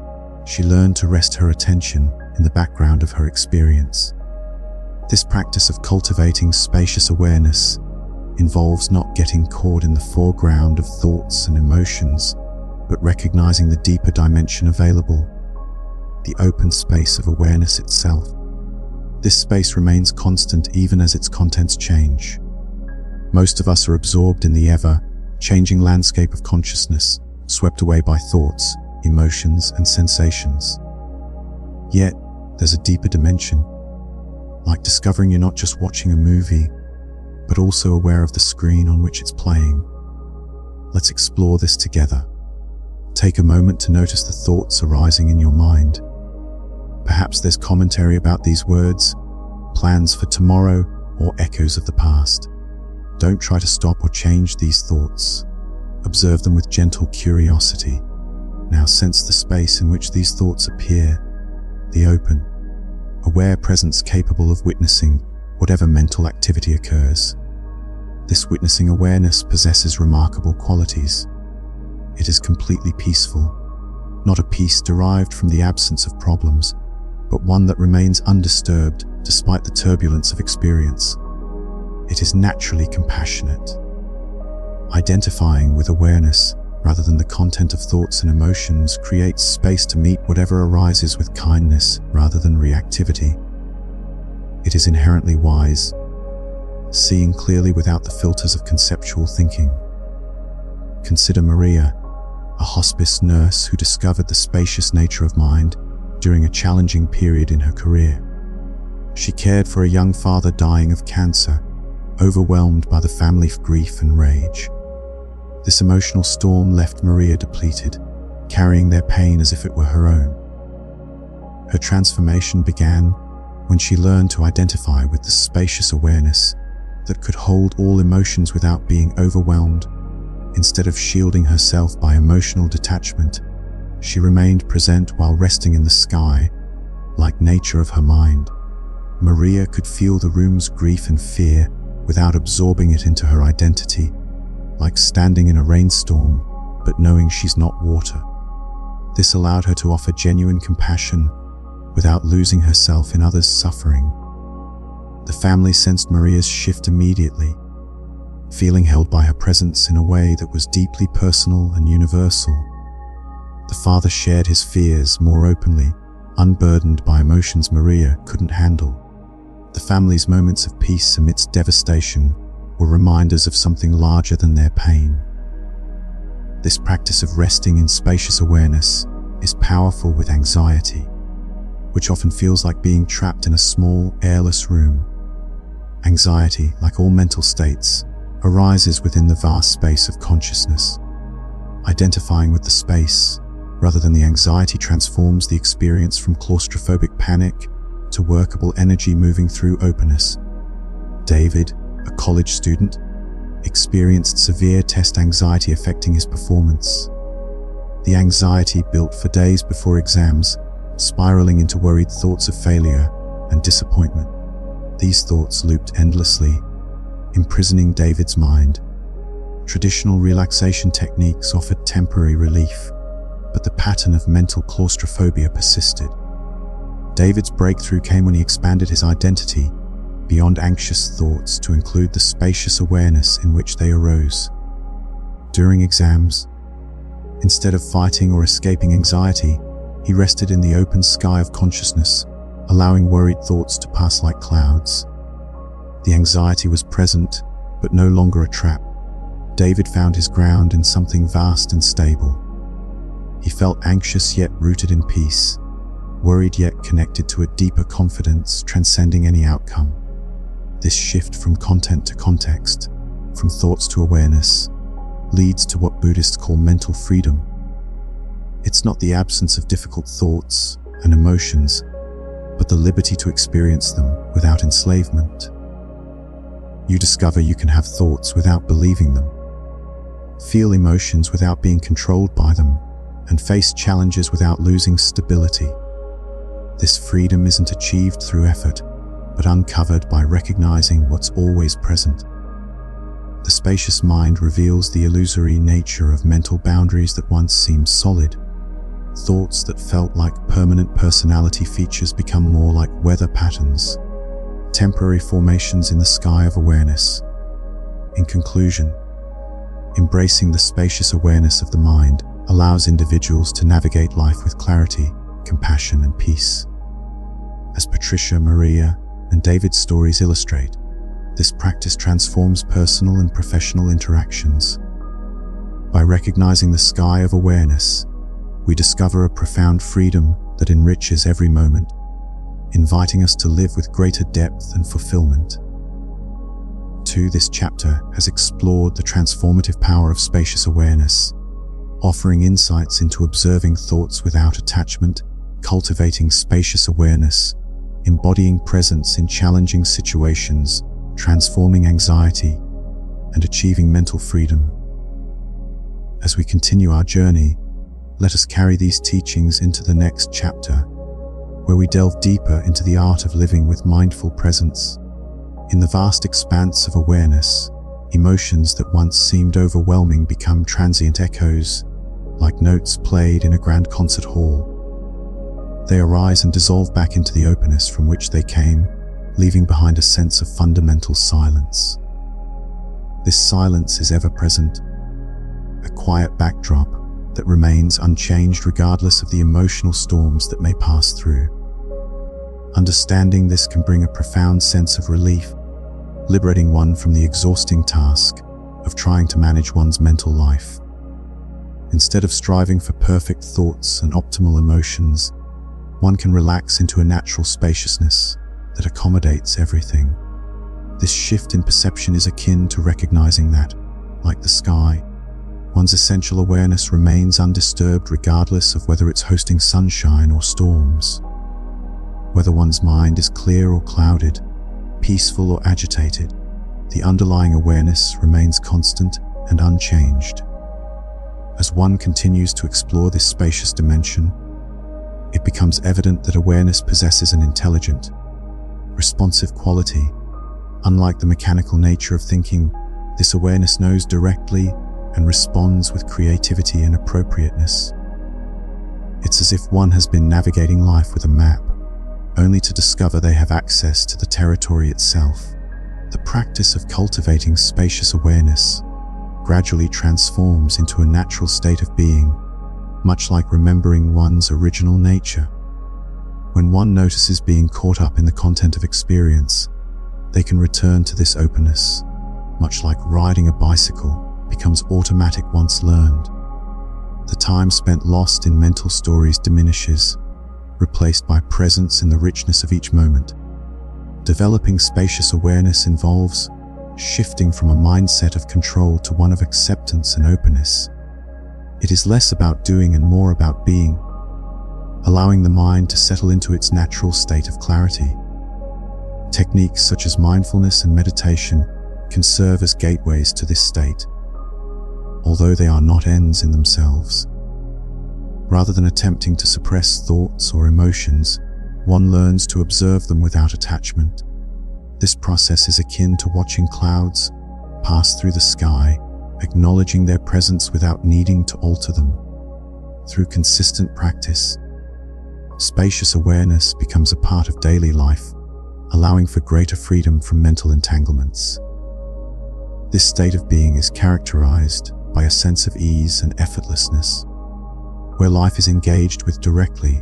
she learned to rest her attention in the background of her experience. This practice of cultivating spacious awareness involves not getting caught in the foreground of thoughts and emotions, but recognizing the deeper dimension available, the open space of awareness itself. This space remains constant even as its contents change. Most of us are absorbed in the ever-changing landscape of consciousness, swept away by thoughts, emotions, and sensations. Yet, there's a deeper dimension, like discovering you're not just watching a movie, but also aware of the screen on which it's playing. Let's explore this together. Take a moment to notice the thoughts arising in your mind. Perhaps there's commentary about these words, plans for tomorrow, or echoes of the past. Don't try to stop or change these thoughts. Observe them with gentle curiosity. Now sense the space in which these thoughts appear, the open, aware presence capable of witnessing whatever mental activity occurs. This witnessing awareness possesses remarkable qualities. It is completely peaceful, not a peace derived from the absence of problems, but one that remains undisturbed despite the turbulence of experience. It is naturally compassionate. Identifying with awareness rather than the content of thoughts and emotions creates space to meet whatever arises with kindness rather than reactivity. It is inherently wise, seeing clearly without the filters of conceptual thinking. Consider Maria, a hospice nurse who discovered the spacious nature of mind during a challenging period in her career. She cared for a young father dying of cancer, overwhelmed by the family grief and rage. This emotional storm left Maria depleted, carrying their pain as if it were her own. Her transformation began when she learned to identify with the spacious awareness that could hold all emotions without being overwhelmed. Instead of shielding herself by emotional detachment, she remained present while resting in the sky, like nature of her mind. Maria could feel the room's grief and fear without absorbing it into her identity, like standing in a rainstorm, but knowing she's not water. This allowed her to offer genuine compassion without losing herself in others' suffering. The family sensed Maria's shift immediately, feeling held by her presence in a way that was deeply personal and universal. The father shared his fears more openly, unburdened by emotions Maria couldn't handle. The family's moments of peace amidst devastation were reminders of something larger than their pain. This practice of resting in spacious awareness is powerful with anxiety, which often feels like being trapped in a small, airless room. Anxiety, like all mental states, arises within the vast space of consciousness. Identifying with the space, rather than the anxiety, transforms the experience from claustrophobic panic to workable energy moving through openness. David, a college student, experienced severe test anxiety affecting his performance. The anxiety built for days before exams, spiraling into worried thoughts of failure and disappointment. These thoughts looped endlessly, imprisoning David's mind. Traditional relaxation techniques offered temporary relief, but the pattern of mental claustrophobia persisted. David's breakthrough came when he expanded his identity beyond anxious thoughts to include the spacious awareness in which they arose. During exams, instead of fighting or escaping anxiety, he rested in the open sky of consciousness, allowing worried thoughts to pass like clouds. The anxiety was present, but no longer a trap. David found his ground in something vast and stable. He felt anxious yet rooted in peace, worried yet connected to a deeper confidence transcending any outcome. This shift from content to context, from thoughts to awareness, leads to what Buddhists call mental freedom. It's not the absence of difficult thoughts and emotions, but but the liberty to experience them without enslavement. You discover you can have thoughts without believing them, feel emotions without being controlled by them, and face challenges without losing stability. This freedom isn't achieved through effort, but uncovered by recognizing what's always present. The spacious mind reveals the illusory nature of mental boundaries that once seemed solid. Thoughts that felt like permanent personality features become more like weather patterns, temporary formations in the sky of awareness. In conclusion, embracing the spacious awareness of the mind allows individuals to navigate life with clarity, compassion, and peace. As Patricia, Maria, and David's stories illustrate, this practice transforms personal and professional interactions. By recognizing the sky of awareness, we discover a profound freedom that enriches every moment, inviting us to live with greater depth and fulfillment. This chapter has explored the transformative power of spacious awareness, offering insights into observing thoughts without attachment, cultivating spacious awareness, embodying presence in challenging situations, transforming anxiety, and achieving mental freedom. As we continue our journey, let us carry these teachings into the next chapter, where we delve deeper into the art of living with mindful presence. In the vast expanse of awareness, emotions that once seemed overwhelming become transient echoes, like notes played in a grand concert hall. They arise and dissolve back into the openness from which they came, leaving behind a sense of fundamental silence. This silence is ever present, a quiet backdrop that remains unchanged regardless of the emotional storms that may pass through. Understanding this can bring a profound sense of relief, liberating one from the exhausting task of trying to manage one's mental life. Instead of striving for perfect thoughts and optimal emotions, one can relax into a natural spaciousness that accommodates everything. This shift in perception is akin to recognizing that, like the sky, one's essential awareness remains undisturbed regardless of whether it's hosting sunshine or storms. Whether one's mind is clear or clouded, peaceful or agitated, the underlying awareness remains constant and unchanged. As one continues to explore this spacious dimension, it becomes evident that awareness possesses an intelligent, responsive quality. Unlike the mechanical nature of thinking, this awareness knows directly and responds with creativity and appropriateness. It's as if one has been navigating life with a map, only to discover they have access to the territory itself. The practice of cultivating spacious awareness gradually transforms into a natural state of being, much like remembering one's original nature. When one notices being caught up in the content of experience, they can return to this openness, much like riding a bicycle becomes automatic once learned. The time spent lost in mental stories diminishes, replaced by presence in the richness of each moment. Developing spacious awareness involves shifting from a mindset of control to one of acceptance and openness. It is less about doing and more about being, allowing the mind to settle into its natural state of clarity. Techniques such as mindfulness and meditation can serve as gateways to this state, although they are not ends in themselves. Rather than attempting to suppress thoughts or emotions, one learns to observe them without attachment. This process is akin to watching clouds pass through the sky, acknowledging their presence without needing to alter them. Through consistent practice, spacious awareness becomes a part of daily life, allowing for greater freedom from mental entanglements. This state of being is characterized by a sense of ease and effortlessness, where life is engaged with directly,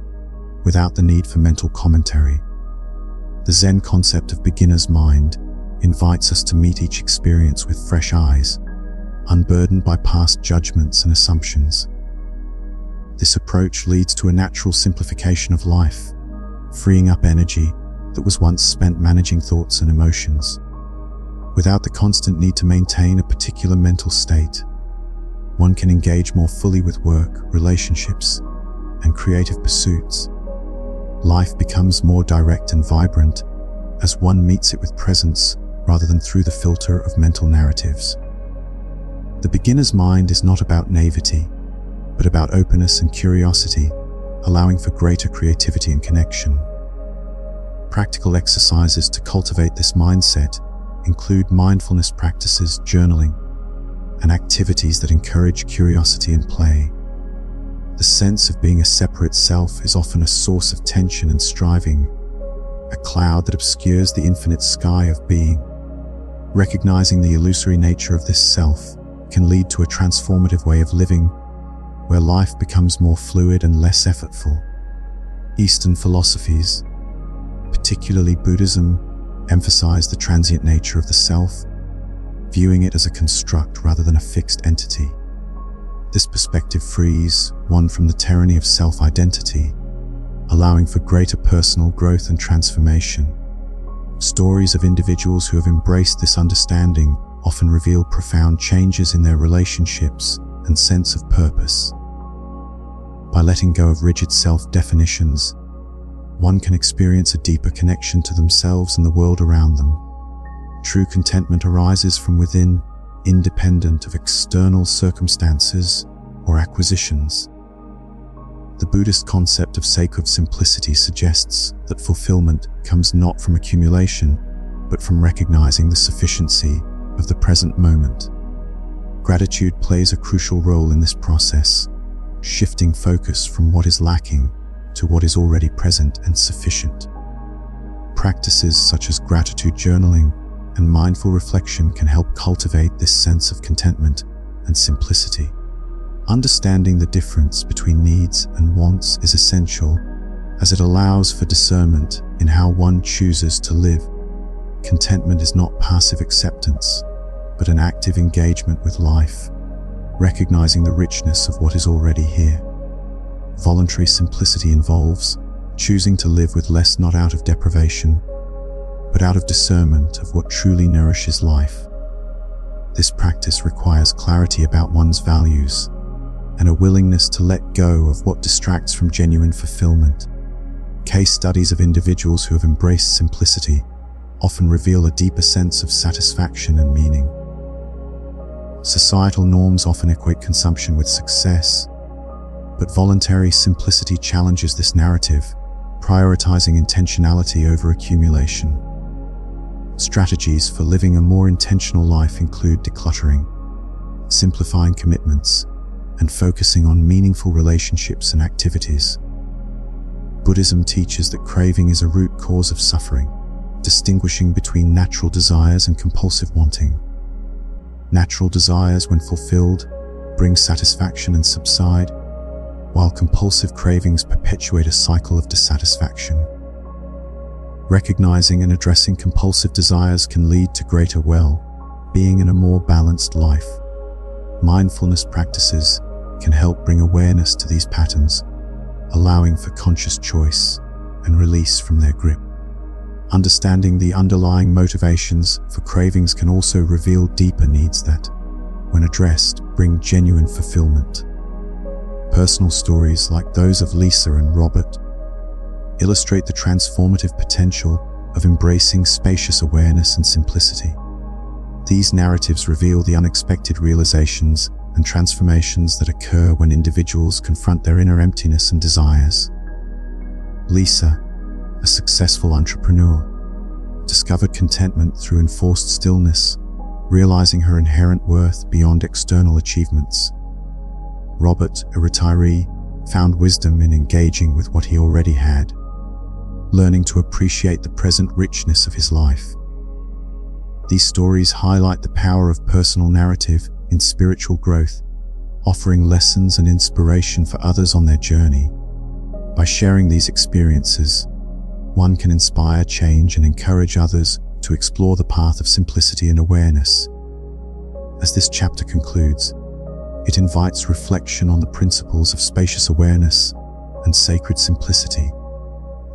without the need for mental commentary. The Zen concept of beginner's mind invites us to meet each experience with fresh eyes, unburdened by past judgments and assumptions. This approach leads to a natural simplification of life, freeing up energy that was once spent managing thoughts and emotions. Without the constant need to maintain a particular mental state, one can engage more fully with work, relationships, and creative pursuits. life becomes more direct and vibrant as one meets it with presence rather than through the filter of mental narratives. The beginner's mind is not about naivety, but about openness and curiosity, allowing for greater creativity and connection. Practical exercises to cultivate this mindset include mindfulness practices, journaling, and activities that encourage curiosity and play. The sense of being a separate self is often a source of tension and striving, a cloud that obscures the infinite sky of being. Recognizing the illusory nature of this self can lead to a transformative way of living, where life becomes more fluid and less effortful. Eastern philosophies, particularly Buddhism, emphasize the transient nature of the self, viewing it as a construct rather than a fixed entity. This perspective frees one from the tyranny of self-identity, allowing for greater personal growth and transformation. Stories of individuals who have embraced this understanding often reveal profound changes in their relationships and sense of purpose. By letting go of rigid self-definitions, one can experience a deeper connection to themselves and the world around them. True contentment arises from within, independent of external circumstances or acquisitions. The Buddhist concept of sacred simplicity suggests that fulfillment comes not from accumulation, but from recognizing the sufficiency of the present moment. Gratitude plays a crucial role in this process, shifting focus from what is lacking to what is already present and sufficient. Practices such as gratitude journaling and mindful reflection can help cultivate this sense of contentment and simplicity. Understanding the difference between needs and wants is essential, as it allows for discernment in how one chooses to live. Contentment is not passive acceptance, but an active engagement with life, recognizing the richness of what is already here. Voluntary simplicity involves choosing to live with less, not out of deprivation, but out of discernment of what truly nourishes life. This practice requires clarity about one's values and a willingness to let go of what distracts from genuine fulfillment. Case studies of individuals who have embraced simplicity often reveal a deeper sense of satisfaction and meaning. Societal norms often equate consumption with success, but voluntary simplicity challenges this narrative, prioritizing intentionality over accumulation. Strategies for living a more intentional life include decluttering, simplifying commitments, and focusing on meaningful relationships and activities. Buddhism teaches that craving is a root cause of suffering, distinguishing between natural desires and compulsive wanting. Natural desires, when fulfilled, bring satisfaction and subside, while compulsive cravings perpetuate a cycle of dissatisfaction. Recognizing and addressing compulsive desires can lead to greater well-being and a more balanced life. Mindfulness practices can help bring awareness to these patterns, allowing for conscious choice and release from their grip. Understanding the underlying motivations for cravings can also reveal deeper needs that, when addressed, bring genuine fulfillment. Personal stories like those of Lisa and Robert illustrate the transformative potential of embracing spacious awareness and simplicity. These narratives reveal the unexpected realizations and transformations that occur when individuals confront their inner emptiness and desires. Lisa, a successful entrepreneur, discovered contentment through enforced stillness, realizing her inherent worth beyond external achievements. Robert, a retiree, found wisdom in engaging with what he already had, learning to appreciate the present richness of his life. These stories highlight the power of personal narrative in spiritual growth, offering lessons and inspiration for others on their journey. By sharing these experiences, one can inspire change and encourage others to explore the path of simplicity and awareness. As this chapter concludes, it invites reflection on the principles of spacious awareness and sacred simplicity.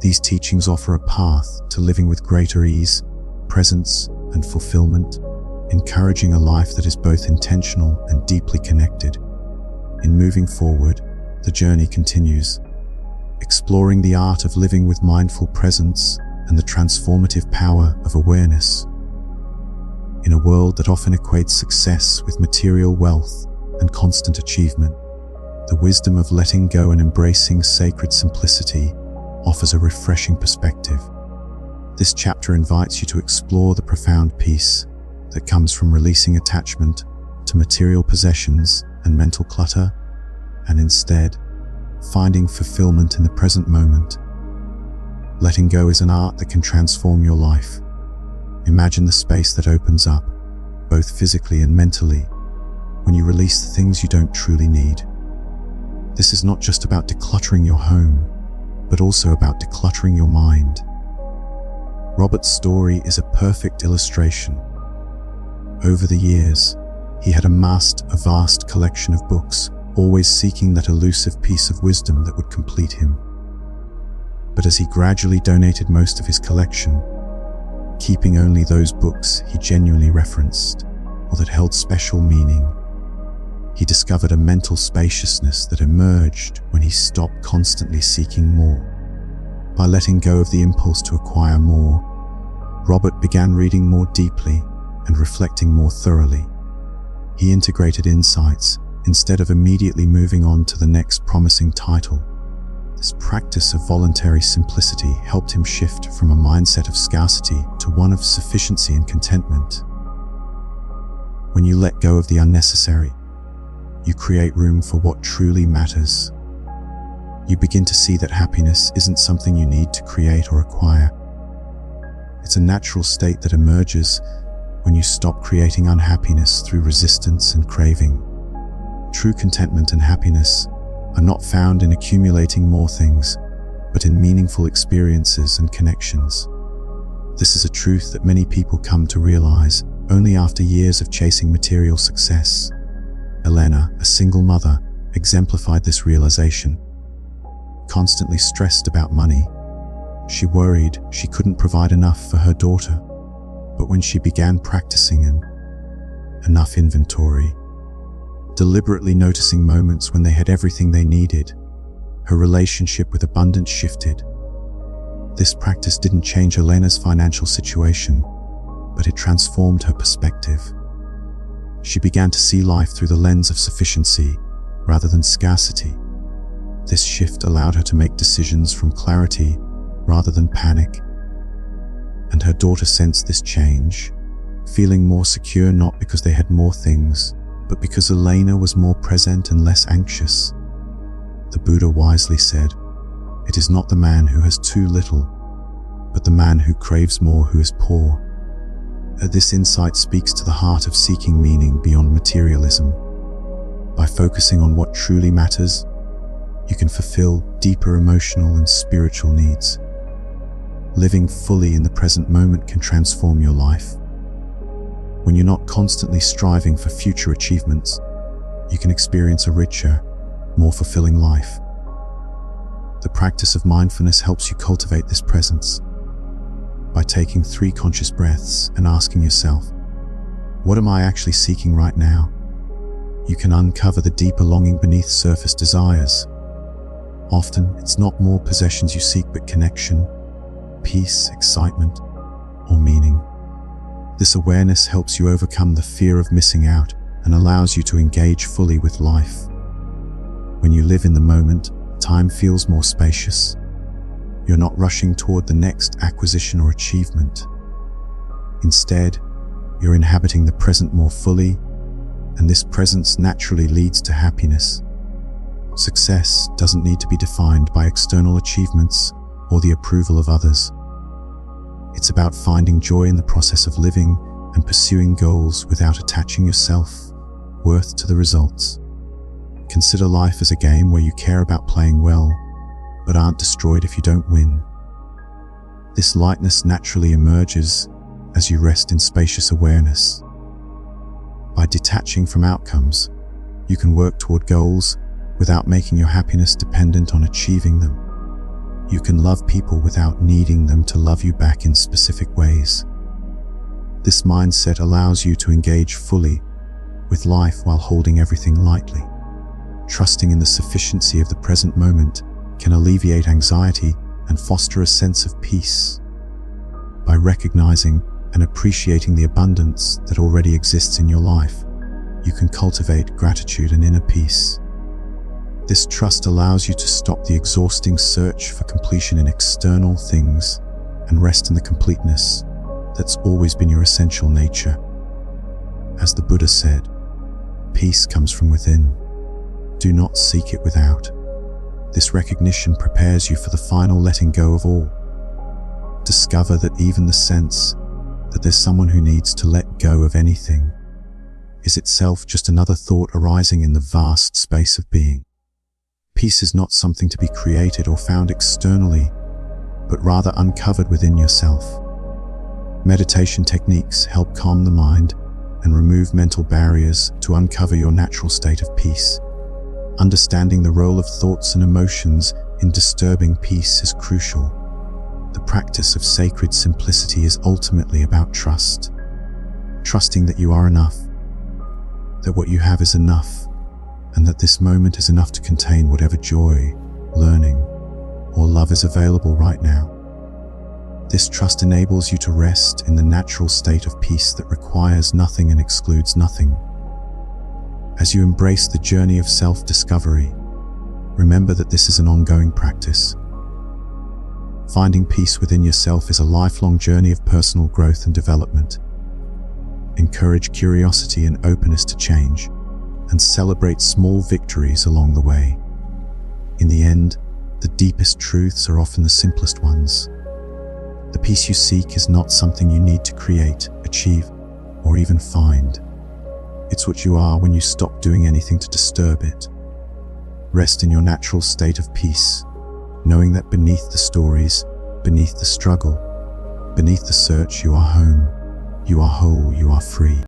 These teachings offer a path to living with greater ease, presence, and fulfillment, encouraging a life that is both intentional and deeply connected. In moving forward, the journey continues, exploring the art of living with mindful presence and the transformative power of awareness. In a world that often equates success with material wealth and constant achievement, the wisdom of letting go and embracing sacred simplicity offers a refreshing perspective. This chapter invites you to explore the profound peace that comes from releasing attachment to material possessions and mental clutter, and instead finding fulfillment in the present moment. Letting go is an art that can transform your life. Imagine the space that opens up, both physically and mentally, when you release the things you don't truly need. This is not just about decluttering your home, but also about decluttering your mind. Robert's story is a perfect illustration. Over the years, he had amassed a vast collection of books, always seeking that elusive piece of wisdom that would complete him. But as he gradually donated most of his collection, keeping only those books he genuinely referenced or that held special meaning, he discovered a mental spaciousness that emerged when he stopped constantly seeking more. By letting go of the impulse to acquire more, Robert began reading more deeply and reflecting more thoroughly. He integrated insights instead of immediately moving on to the next promising title. This practice of voluntary simplicity helped him shift from a mindset of scarcity to one of sufficiency and contentment. When you let go of the unnecessary, you create room for what truly matters. You begin to see that happiness isn't something you need to create or acquire. It's a natural state that emerges when you stop creating unhappiness through resistance and craving. True contentment and happiness are not found in accumulating more things, but in meaningful experiences and connections. This is a truth that many people come to realize only after years of chasing material success. Elena, a single mother, exemplified this realization. Constantly stressed about money, she worried she couldn't provide enough for her daughter. But when she began practicing enough inventory, deliberately noticing moments when they had everything they needed, her relationship with abundance shifted. This practice didn't change Elena's financial situation, but it transformed her perspective. She began to see life through the lens of sufficiency rather than scarcity. This shift allowed her to make decisions from clarity rather than panic. And her daughter sensed this change, feeling more secure not because they had more things, but because Elena was more present and less anxious. The Buddha wisely said, "It is not the man who has too little, but the man who craves more who is poor." This insight speaks to the heart of seeking meaning beyond materialism. By focusing on what truly matters, you can fulfill deeper emotional and spiritual needs. Living fully in the present moment can transform your life. When you're not constantly striving for future achievements, you can experience a richer, more fulfilling life. The practice of mindfulness helps you cultivate this presence. By taking 3 conscious breaths and asking yourself, what am I actually seeking right now? You can uncover the deeper longing beneath surface desires. Often, it's not more possessions you seek, but connection, peace, excitement, or meaning. This awareness helps you overcome the fear of missing out and allows you to engage fully with life. When you live in the moment, time feels more spacious. You're not rushing toward the next acquisition or achievement. Instead, you're inhabiting the present more fully, and this presence naturally leads to happiness. Success doesn't need to be defined by external achievements or the approval of others. It's about finding joy in the process of living and pursuing goals without attaching your self-worth to the results. Consider life as a game where you care about playing well, but aren't destroyed if you don't win. This lightness naturally emerges as you rest in spacious awareness. By detaching from outcomes, you can work toward goals without making your happiness dependent on achieving them. You can love people without needing them to love you back in specific ways. This mindset allows you to engage fully with life while holding everything lightly. Trusting in the sufficiency of the present moment can alleviate anxiety and foster a sense of peace. By recognizing and appreciating the abundance that already exists in your life, you can cultivate gratitude and inner peace. This trust allows you to stop the exhausting search for completion in external things and rest in the completeness that's always been your essential nature. As the Buddha said, peace comes from within. Do not seek it without. This recognition prepares you for the final letting go of all. Discover that even the sense that there's someone who needs to let go of anything is itself just another thought arising in the vast space of being. Peace is not something to be created or found externally, but rather uncovered within yourself. Meditation techniques help calm the mind and remove mental barriers to uncover your natural state of peace. Understanding the role of thoughts and emotions in disturbing peace is crucial. The practice of sacred simplicity is ultimately about trust. Trusting that you are enough, that what you have is enough, and that this moment is enough to contain whatever joy, learning, or love is available right now. This trust enables you to rest in the natural state of peace that requires nothing and excludes nothing. As you embrace the journey of self-discovery, remember that this is an ongoing practice. Finding peace within yourself is a lifelong journey of personal growth and development. Encourage curiosity and openness to change, and celebrate small victories along the way. In the end, the deepest truths are often the simplest ones. The peace you seek is not something you need to create, achieve, or even find. It's what you are when you stop doing anything to disturb it. Rest in your natural state of peace, knowing that beneath the stories, beneath the struggle, beneath the search, you are home, you are whole, you are free.